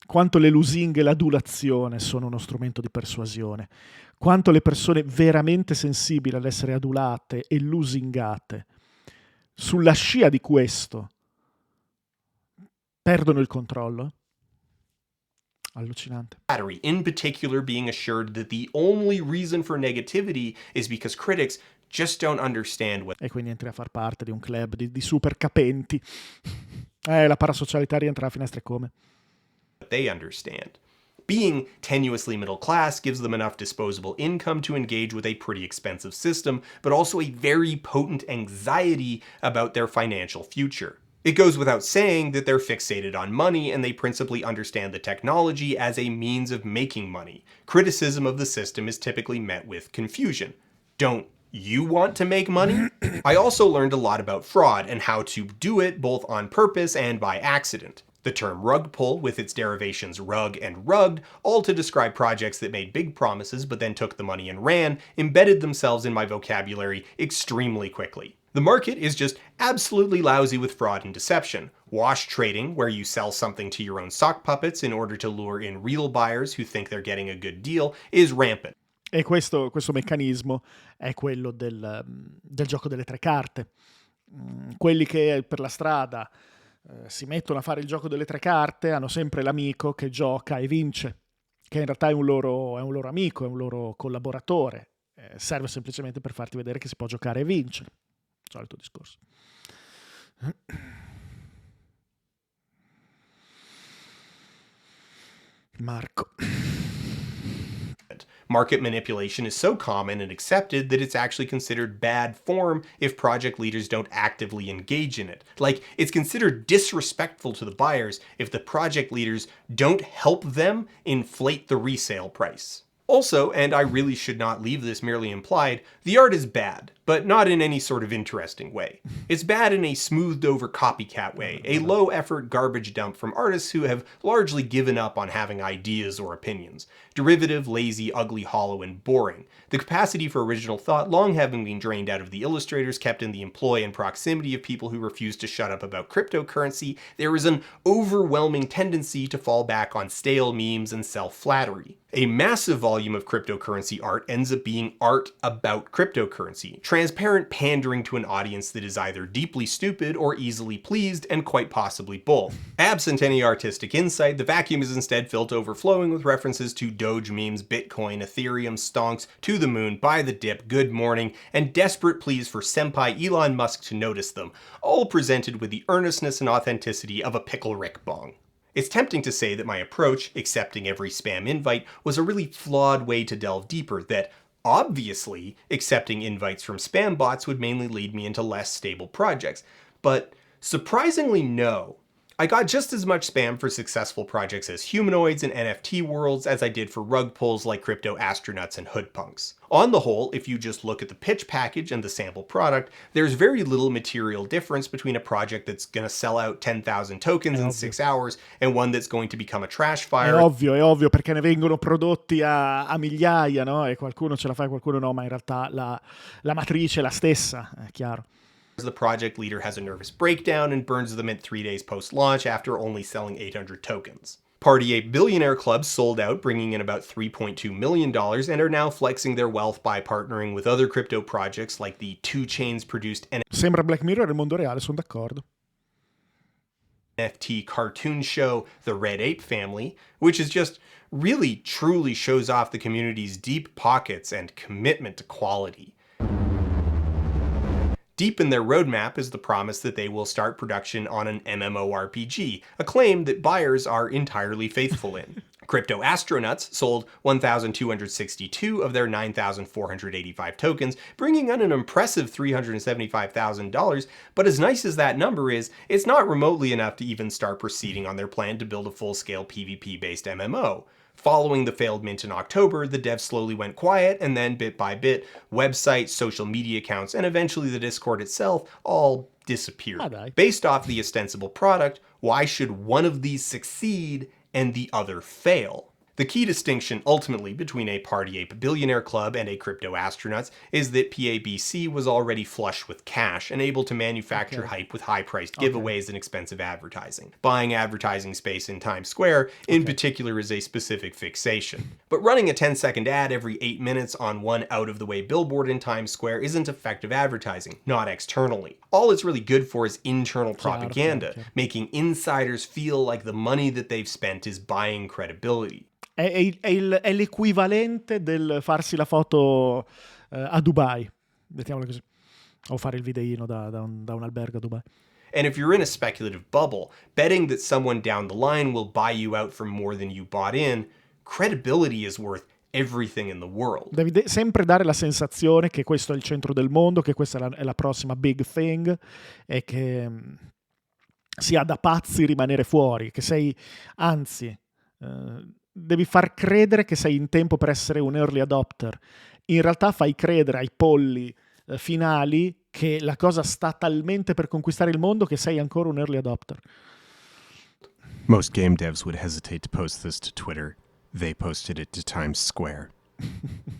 [SPEAKER 4] Quanto le lusinghe e l'adulazione sono uno strumento di persuasione, quanto le persone veramente sensibili all'essere adulate e lusingate, sulla scia di questo, perdono il controllo. Allucinante.
[SPEAKER 9] Flattery, in particular being assured that the only reason for negativity is because critics just don't understand what...
[SPEAKER 4] E quindi entri a far parte di un club di super capenti. La parasocialità rientra a finestre come.
[SPEAKER 9] They understand. Being tenuously middle class gives them enough disposable income to engage with a pretty expensive system, but also a very potent anxiety about their financial future. It goes without saying that they're fixated on money and they principally understand the technology as a means of making money. Criticism of the system is typically met with confusion. Don't you want to make money? I also learned a lot about fraud and how to do it both on purpose and by accident. The term rug pull, with its derivations rug and rugged, all to describe projects that made big promises but then took the money and ran, embedded themselves in my vocabulary extremely quickly. The market is just absolutely lousy with fraud and deception. Wash trading, where you sell something to your own sock puppets in order to lure in real buyers who think they're getting a good deal, is rampant.
[SPEAKER 4] E questo meccanismo è quello del gioco delle tre carte. Quelli che per la strada si mettono a fare il gioco delle tre carte hanno sempre l'amico che gioca e vince, che in realtà è un loro amico, è un loro collaboratore. Serve semplicemente per farti vedere che si può giocare e vincere. Solito discorso. Marco.
[SPEAKER 9] Market manipulation is so common and accepted that it's actually considered bad form if project leaders don't actively engage in it. Like, it's considered disrespectful to the buyers if the project leaders don't help them inflate the resale price. Also, and I really should not leave this merely implied, the art is bad, but not in any sort of interesting way. It's bad in a smoothed over copycat way, a low effort garbage dump from artists who have largely given up on having ideas or opinions. Derivative, lazy, ugly, hollow, and boring. The capacity for original thought long having been drained out of the illustrators kept in the employ and proximity of people who refuse to shut up about cryptocurrency, there is an overwhelming tendency to fall back on stale memes and self-flattery. A massive volume of cryptocurrency art ends up being art about cryptocurrency, transparent pandering to an audience that is either deeply stupid or easily pleased, and quite possibly both. Absent any artistic insight, the vacuum is instead filled to overflowing with references to Doge memes, Bitcoin, Ethereum, stonks, to the moon, buy the dip, good morning, and desperate pleas for senpai Elon Musk to notice them, all presented with the earnestness and authenticity of a pickle Rick bong. It's tempting to say that my approach, accepting every spam invite, was a really flawed way to delve deeper, that obviously accepting invites from spam bots would mainly lead me into less stable projects. But surprisingly no. I got just as much spam for successful projects as humanoids and NFT worlds as I did for rug pulls like crypto astronauts and hoodpunks. On the whole, if you just look at the pitch package and the sample product, there's very little material difference between a project that's going to sell out 10,000 tokens in 6 hours and one that's going to become a trash fire.
[SPEAKER 4] È ovvio, perché ne vengono prodotti a migliaia, no? E qualcuno ce la fa e qualcuno no, ma in realtà la matrice è la stessa, è chiaro.
[SPEAKER 9] The project leader has a nervous breakdown and burns the mint 3 days post-launch after only selling 800 tokens. Party Ape billionaire clubs sold out, bringing in about $3.2 million, and are now flexing their wealth by partnering with other crypto projects like the 2 Chainz produced
[SPEAKER 4] Sembra Black Mirror nel mondo reale, sono d'accordo.
[SPEAKER 9] NFT cartoon show The Red Ape Family, which is just really truly shows off the community's deep pockets and commitment to quality. Deep in their roadmap is the promise that they will start production on an MMORPG, a claim that buyers are entirely faithful in. Crypto Astronauts sold 1,262 of their 9,485 tokens, bringing in an impressive $375,000, but as nice as that number is, it's not remotely enough to even start proceeding on their plan to build a full-scale PvP-based MMO. Following the failed mint in October, the devs slowly went quiet, and then bit by bit, websites, social media accounts, and eventually the Discord itself all disappeared. Based off the ostensible product, why should one of these succeed and the other fail? The key distinction ultimately between a Party Ape billionaire club and a crypto astronauts is that PABC was already flush with cash and able to manufacture hype with high-priced giveaways and expensive advertising. Buying advertising space in Times Square in particular is a specific fixation. But running a 10-second ad every 8 minutes on one out-of-the-way billboard in Times Square isn't effective advertising, not externally. All it's really good for is internal propaganda, making insiders feel like the money that they've spent is buying credibility.
[SPEAKER 4] È l'equivalente del farsi la foto a Dubai, mettiamolo così, o fare il videino da un albergo a Dubai.
[SPEAKER 9] And if you're in a speculative bubble, betting that someone down the line will buy you out for more than you bought in, credibility is worth everything in the world.
[SPEAKER 4] Devi sempre dare la sensazione che questo è il centro del mondo, che questa è la prossima big thing e che sia da pazzi rimanere fuori, che sei, anzi, devi far credere che sei in tempo per essere un early adopter. In realtà fai credere ai polli finali che la cosa sta talmente per conquistare il mondo che sei ancora un early adopter.
[SPEAKER 20] Most game devs would hesitate to post this to Twitter. They posted it to Times Square.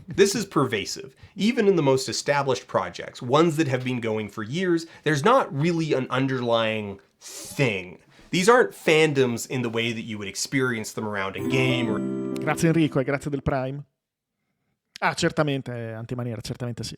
[SPEAKER 9] This is pervasive. Even in the most established projects, ones that have been going for years, there's not really an underlying thing. These aren't fandoms in the way that you would experience them around a game or...
[SPEAKER 4] Grazie Enrico e grazie del Prime. Ah, certamente, antimaniera, certamente sì.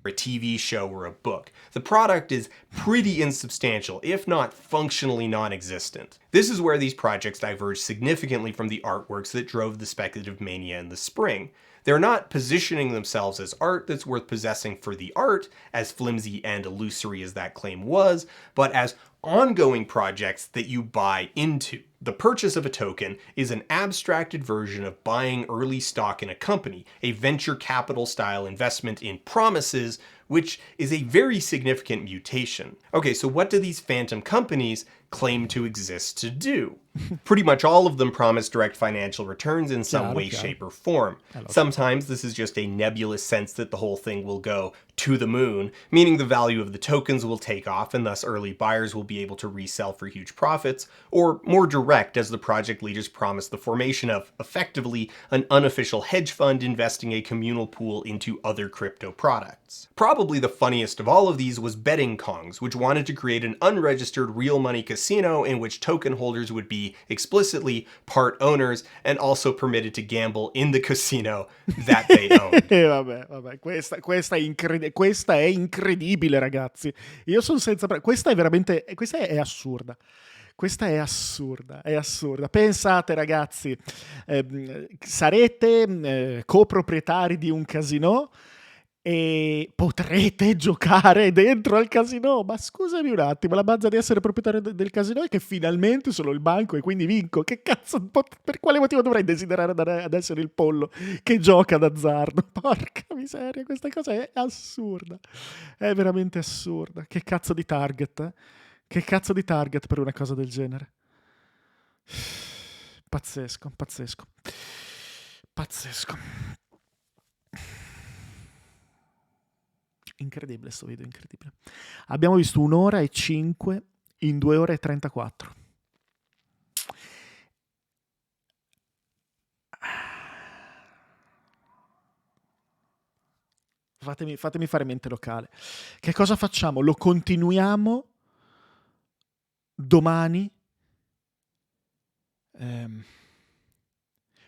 [SPEAKER 9] a TV show or a book. The product is pretty insubstantial, if not functionally non-existent. This is where these projects diverge significantly from the artworks that drove the speculative mania in the spring. They're not positioning themselves as art that's worth possessing for the art, as flimsy and illusory as that claim was, but as ongoing projects that you buy into. The purchase of a token is an abstracted version of buying early stock in a company, a venture capital style investment in promises, which is a very significant mutation. Okay, so what do these phantom companies claim to exist to do? Pretty much all of them promise direct financial returns in some way, shape, or form. Sometimes this is just a nebulous sense that the whole thing will go to the moon, meaning the value of the tokens will take off and thus early buyers will be able to resell for huge profits, or more direct as the project leaders promise the formation of, effectively, an unofficial hedge fund investing a communal pool into other crypto products. Probably the funniest of all of these was Betting Kongs, which wanted to create an unregistered real money casino in which token holders would be explicitly part owners and also permitted to gamble in the casino that they owned.
[SPEAKER 4] Vabbè, questa è incredibile, ragazzi. Io sono senza... Questa è veramente... Questa è assurda. Questa è assurda, è assurda. Pensate, ragazzi, sarete coproprietari di un casino e potrete giocare dentro al casino. Ma scusami un attimo, la mazza di essere proprietario del casino è che finalmente sono il banco e quindi vinco. Che cazzo, per quale motivo dovrei desiderare ad essere il pollo che gioca d'azzardo? Porca miseria, questa cosa è assurda. È veramente assurda. Che cazzo di target, eh? Che cazzo di target per una cosa del genere? Pazzesco, pazzesco. Pazzesco. Incredibile sto video, incredibile. Abbiamo visto 1 ora e 5 in 2 ore e 34. Fatemi fare mente locale. Che cosa facciamo? Lo continuiamo domani?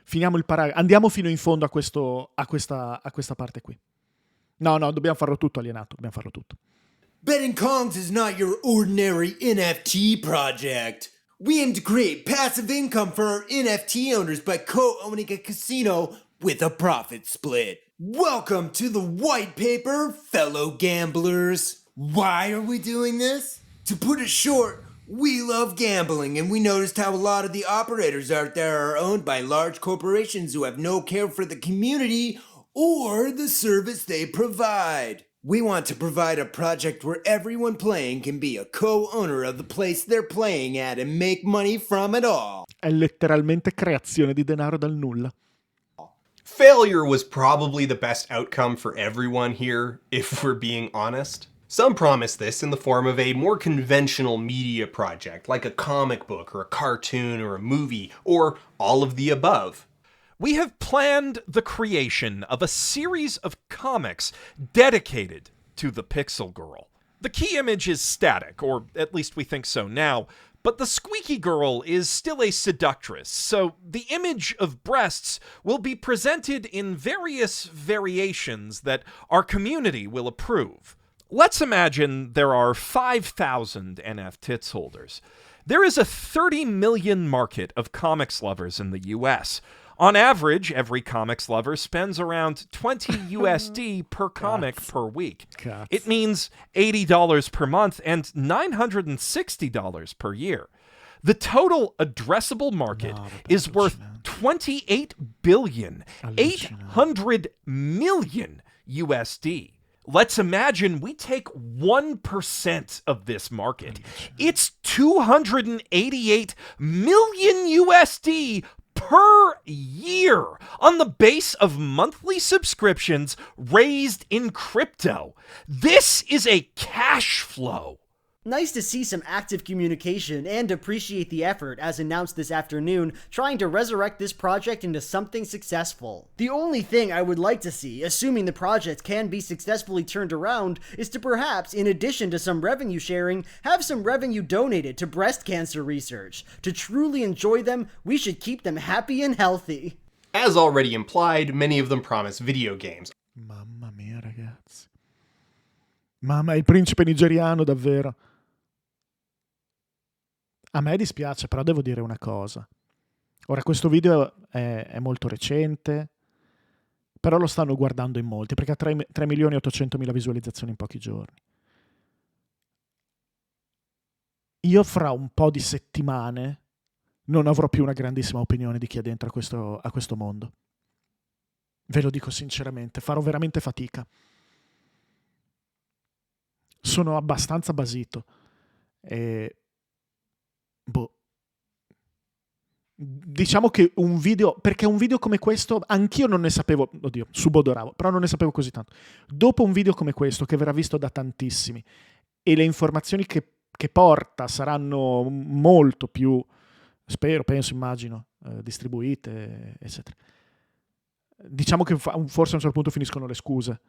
[SPEAKER 4] Finiamo il paragrafo. Andiamo fino in fondo a questa parte qui. No, dobbiamo farlo tutto, alienato. Dobbiamo farlo tutto.
[SPEAKER 21] Betting Kongs is not your ordinary NFT project. We aim to create passive income for our NFT owners by co-owning a casino with a profit split. Welcome to the white paper, fellow gamblers. Why are we doing this? To put it short, we love gambling, and we noticed how a lot of the operators out there are owned by large corporations who have no care for the community or the service they provide. We want to provide a project where everyone playing can be a co-owner of the place they're playing at and make money from it all.
[SPEAKER 4] È letteralmente creazione di denaro dal nulla.
[SPEAKER 9] Failure was probably the best outcome for everyone here, if we're being honest. Some promise this in the form of a more conventional media project, like a comic book or a cartoon or a movie, or all of the above.
[SPEAKER 22] We have planned the creation of a series of comics dedicated to the Pixel Girl. The key image is static, or at least we think so now, but the squeaky girl is still a seductress, so the image of breasts will be presented in various variations that our community will approve. Let's imagine there are 5,000 NFTs holders. There is a 30 million market of comics lovers in the US. On average, every comics lover spends around $20 USD per comic per week. It means $80 per month and $960 per year. The total addressable market is worth $28.8 billion USD. Let's imagine we take 1% of this market. It's $288 million USD per year on the base of monthly subscriptions raised in crypto. This is a cash flow
[SPEAKER 1] Nice to see some active communication and appreciate the effort, as announced this afternoon, trying to resurrect this project into something successful. The only thing I would like to see, assuming the project can be successfully turned around, is to perhaps, in addition to some revenue sharing, have some revenue donated to breast cancer research. To truly enjoy them, we should keep them happy and healthy.
[SPEAKER 9] As already implied, many of them promise video games.
[SPEAKER 4] Mamma mia, ragazzi. Mamma, il principe nigeriano, davvero. A me dispiace, però devo dire una cosa. Ora, questo video è molto recente, però lo stanno guardando in molti, perché ha 3.800.000 visualizzazioni in pochi giorni. Io fra un po' di settimane non avrò più una grandissima opinione di chi è dentro a questo mondo. Ve lo dico sinceramente, farò veramente fatica. Sono abbastanza basito. Diciamo che un video, perché un video come questo anch'io non ne sapevo, oddio, subodoravo, però non ne sapevo così tanto. Dopo un video come questo, che verrà visto da tantissimi, e le informazioni che porta saranno molto più, spero, penso, immagino, distribuite, eccetera. Diciamo che forse a un certo punto finiscono le scuse.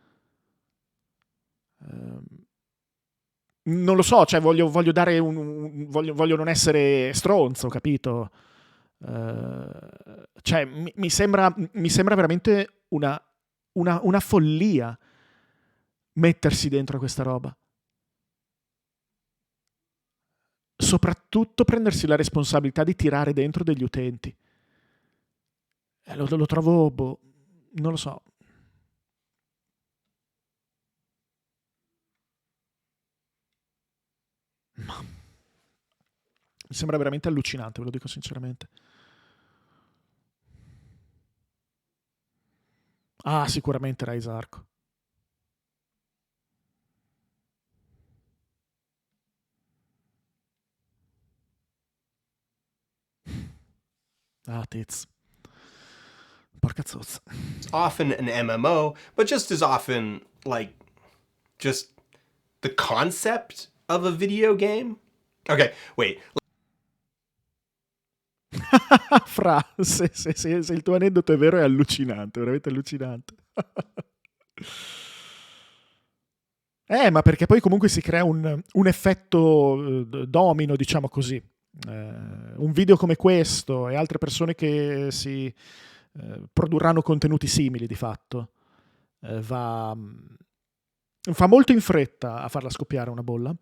[SPEAKER 4] Non lo so, cioè voglio dare voglio non essere stronzo, capito? Cioè mi sembra veramente una follia mettersi dentro a questa roba. Soprattutto prendersi la responsabilità di tirare dentro degli utenti. Lo trovo, non lo so. Mi sembra veramente allucinante, ve lo dico sinceramente. Ah, sicuramente Rise Arco. Ah, tiz. Porca zozza.
[SPEAKER 9] Often an MMO, but just as often, like, just the concept of a video game. Okay, wait.
[SPEAKER 4] Fra, se il tuo aneddoto è vero è allucinante, veramente allucinante. Ma perché poi comunque si crea un effetto domino, diciamo così. Un video come questo e altre persone che si produrranno contenuti simili, di fatto, fa molto in fretta a farla scoppiare una bolla.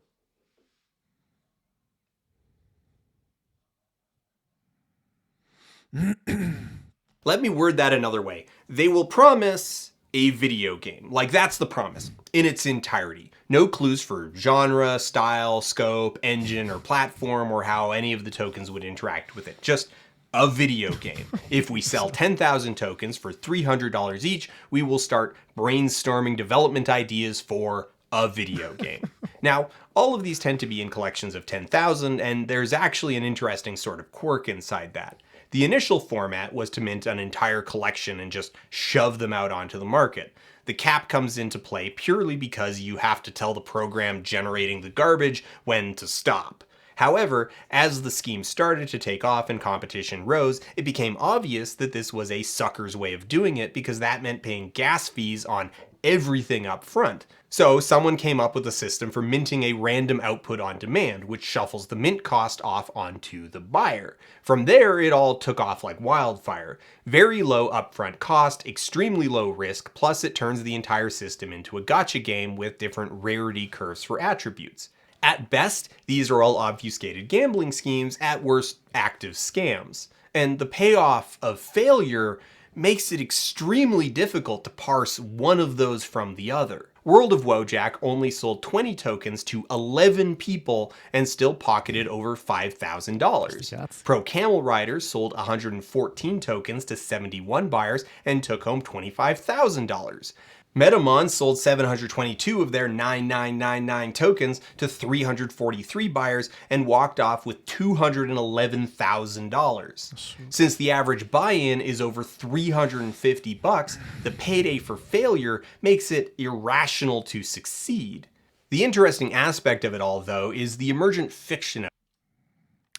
[SPEAKER 9] Let me word that another way. They will promise a video game. Like, that's the promise in its entirety. No clues for genre, style, scope, engine, or platform, or how any of the tokens would interact with it. Just a video game. If we sell 10,000 tokens for $300 each, we will start brainstorming development ideas for a video game. Now, all of these tend to be in collections of 10,000, and there's actually an interesting sort of quirk inside that. The initial format was to mint an entire collection and just shove them out onto the market. The cap comes into play purely because you have to tell the program generating the garbage when to stop. However, as the scheme started to take off and competition rose, it became obvious that this was a sucker's way of doing it because that meant paying gas fees on everything up front. So someone came up with a system for minting a random output on demand, which shuffles the mint cost off onto the buyer. From there, it all took off like wildfire. Very low upfront cost, extremely low risk, plus it turns the entire system into a gacha game with different rarity curves for attributes. At best, these are all obfuscated gambling schemes, at worst, active scams. And the payoff of failure makes it extremely difficult to parse one of those from the other. World of Wojak only sold 20 tokens to 11 people and still pocketed over $5,000. Pro Camel Riders sold 114 tokens to 71 buyers and took home $25,000. Metamon sold 722 of their 9999 tokens to 343 buyers and walked off with $211,000. Since the average buy-in is over $350, the payday for failure makes it irrational to succeed. The interesting aspect of it all, though, is the emergent fiction.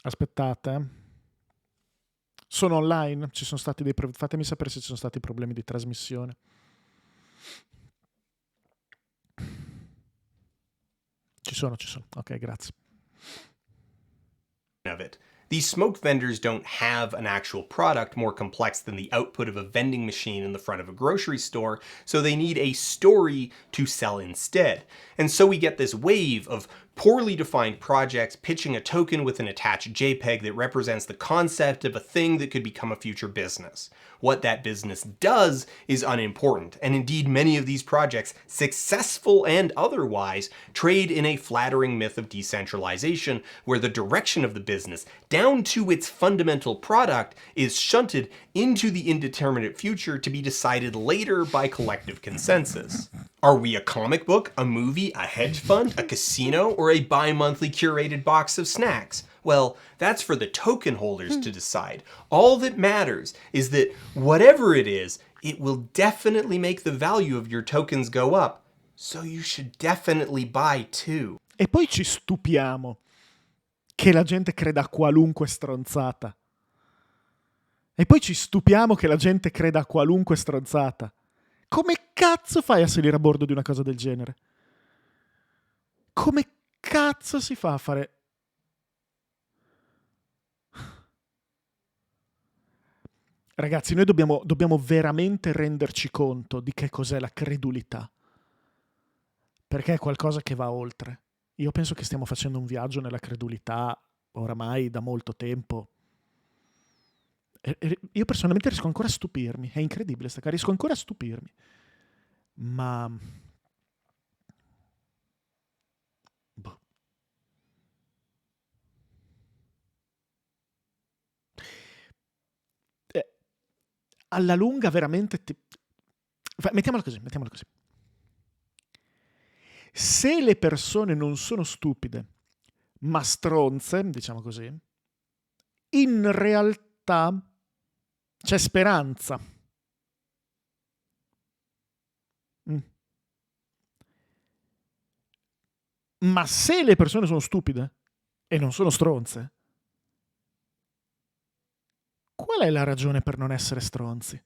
[SPEAKER 4] Aspettate. Sono online? Ci sono stati fatemi sapere se ci sono stati problemi di trasmissione. Ci sono. Ok, grazie.
[SPEAKER 9] Of it. These smoke vendors don't have an actual product more complex than the output of a vending machine in the front of a grocery store, so they need a story to sell instead. And so we get this wave of poorly defined projects pitching a token with an attached JPEG that represents the concept of a thing that could become a future business. What that business does is unimportant, and indeed many of these projects, successful and otherwise, trade in a flattering myth of decentralization, where the direction of the business, down to its fundamental product, is shunted into the indeterminate future to be decided later by collective consensus. Are we a comic book, a movie, a hedge fund, a casino, or a bi-monthly curated box of snacks? Well, that's for the token holders to decide. All that matters is that whatever it is, it will definitely make the value of your tokens go up. So you should definitely buy too.
[SPEAKER 4] E poi ci stupiamo che la gente creda a qualunque stronzata. Come cazzo fai a salire a bordo di una cosa del genere? Come cazzo si fa a fare... Ragazzi, noi dobbiamo veramente renderci conto di che cos'è la credulità. Perché è qualcosa che va oltre. Io penso che stiamo facendo un viaggio nella credulità oramai da molto tempo. Io personalmente riesco ancora a stupirmi. È incredibile sta cosa, riesco ancora a stupirmi. Ma... boh. Alla lunga veramente... Mettiamola così. Se le persone non sono stupide, ma stronze, diciamo così, in realtà c'è speranza. Ma se le persone sono stupide e non sono stronze, qual è la ragione per non essere stronzi?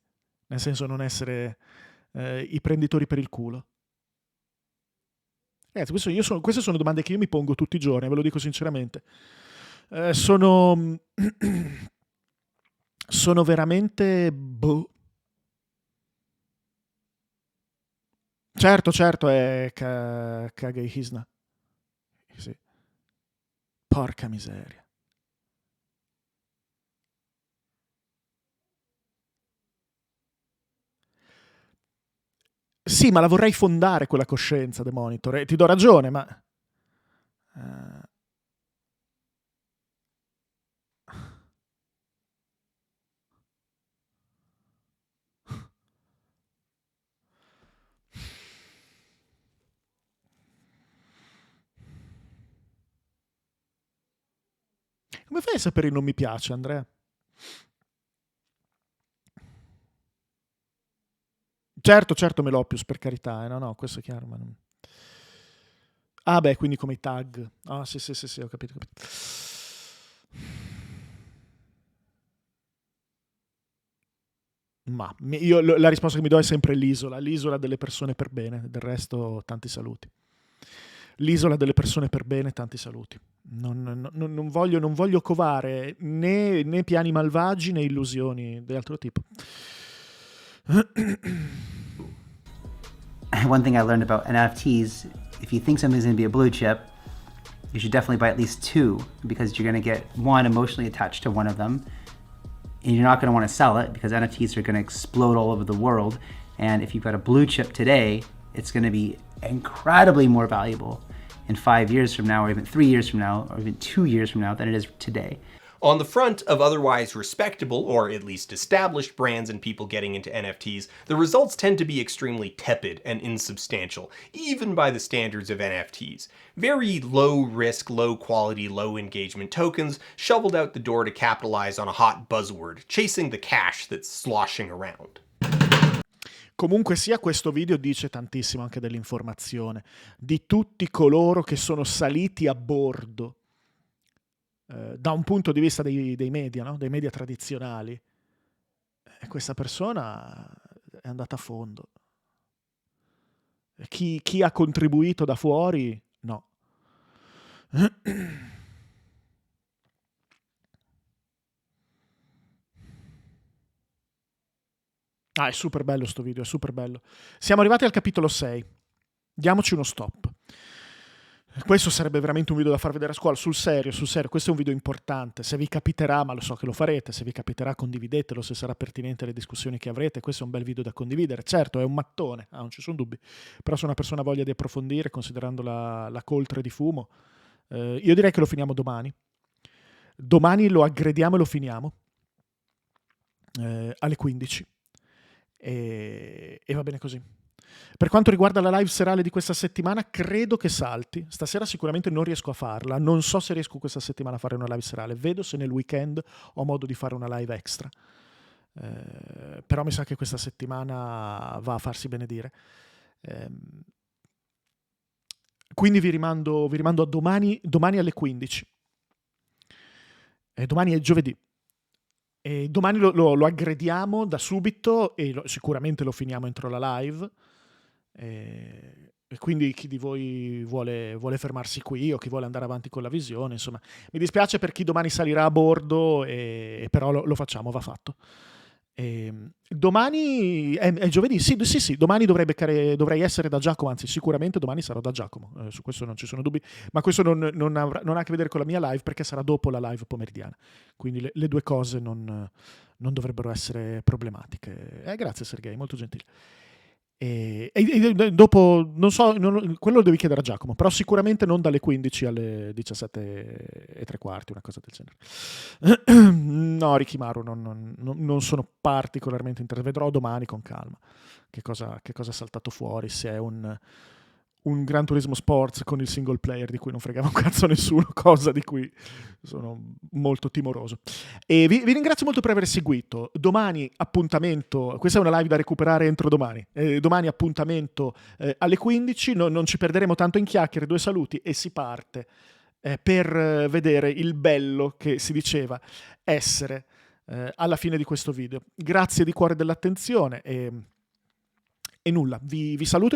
[SPEAKER 4] Nel senso, non essere i prenditori per il culo? Ragazzi, queste sono domande che io mi pongo tutti i giorni, ve lo dico sinceramente. Sono veramente... boh. Certo, è Kagehizna. Sì. Porca miseria. Sì, ma la vorrei fondare quella coscienza, The Monitor. Ti do ragione, ma... Come fai a sapere che non mi piace, Andrea? Certo, Melopius, per carità. No, questo è chiaro. Ma non... Ah, beh, quindi come i tag. Ah, sì, ho capito. Ma io la risposta che mi do è sempre l'isola delle persone per bene. Del resto, tanti saluti. L'isola delle persone per bene, tanti saluti. Non voglio covare né piani malvagi né illusioni di altro tipo.
[SPEAKER 2] One thing I learned about NFTs, if you think something's going to be a blue chip, you should definitely buy at least two, because you're going to get one emotionally attached to one of them, and you're not going to want to sell it because NFTs are going to explode all over the world. And if you've got a blue chip today, it's going to be incredibly more valuable in 5 years from now, or even 3 years from now, or even 2 years from now than it is today.
[SPEAKER 9] On the front of otherwise respectable, or at least established brands and people getting into NFTs, the results tend to be extremely tepid and insubstantial, even by the standards of NFTs. Very low risk, low quality, low engagement tokens shoveled out the door to capitalize on a hot buzzword, chasing the cash that's sloshing around.
[SPEAKER 4] Comunque sia, questo video dice tantissimo anche dell'informazione di tutti coloro che sono saliti a bordo da un punto di vista dei media, no? Dei media tradizionali. E questa persona è andata a fondo. Chi ha contribuito da fuori, no. Ah, è super bello sto video, è super bello. Siamo arrivati al capitolo 6. Diamoci uno stop. Questo sarebbe veramente un video da far vedere a scuola, sul serio, questo è un video importante. Se vi capiterà, ma lo so che lo farete, se vi capiterà condividetelo, se sarà pertinente alle discussioni che avrete, questo è un bel video da condividere. Certo, è un mattone, non ci sono dubbi, però se una persona ha voglia di approfondire, considerando la coltre di fumo, io direi che lo finiamo domani. Domani lo aggrediamo e lo finiamo alle 15. E va bene così. Per quanto riguarda la live serale di questa settimana, credo che salti. Stasera sicuramente non riesco a farla. Non so se riesco questa settimana a fare una live serale. Vedo se nel weekend ho modo di fare una live extra. Però mi sa che questa settimana va a farsi benedire. Quindi vi rimando a domani alle 15. Domani è giovedì. E domani lo aggrediamo da subito e sicuramente lo finiamo entro la live. E quindi chi di voi vuole fermarsi qui o chi vuole andare avanti con la visione, insomma, mi dispiace per chi domani salirà a bordo, però lo facciamo, va fatto. Domani è giovedì, sì, domani dovrei essere da Giacomo, anzi sicuramente domani sarò da Giacomo, su questo non ci sono dubbi, ma questo non ha a che vedere con la mia live perché sarà dopo la live pomeridiana, quindi le due cose non dovrebbero essere problematiche. Grazie Sergei, molto gentile. E dopo, non so, quello lo devi chiedere a Giacomo, però sicuramente non dalle 15 alle 17:15, una cosa del genere. No, Rikimaru, non sono particolarmente interessato, vedrò domani con calma che cosa è saltato fuori, se è un Gran Turismo Sports con il single player di cui non fregava un cazzo nessuno, cosa di cui sono molto timoroso. E vi ringrazio molto per aver seguito. Domani appuntamento, questa è una live da recuperare entro domani. Domani appuntamento alle 15, non ci perderemo tanto in chiacchiere, 2 saluti e si parte per vedere il bello che si diceva essere alla fine di questo video. Grazie di cuore dell'attenzione e nulla, vi saluto.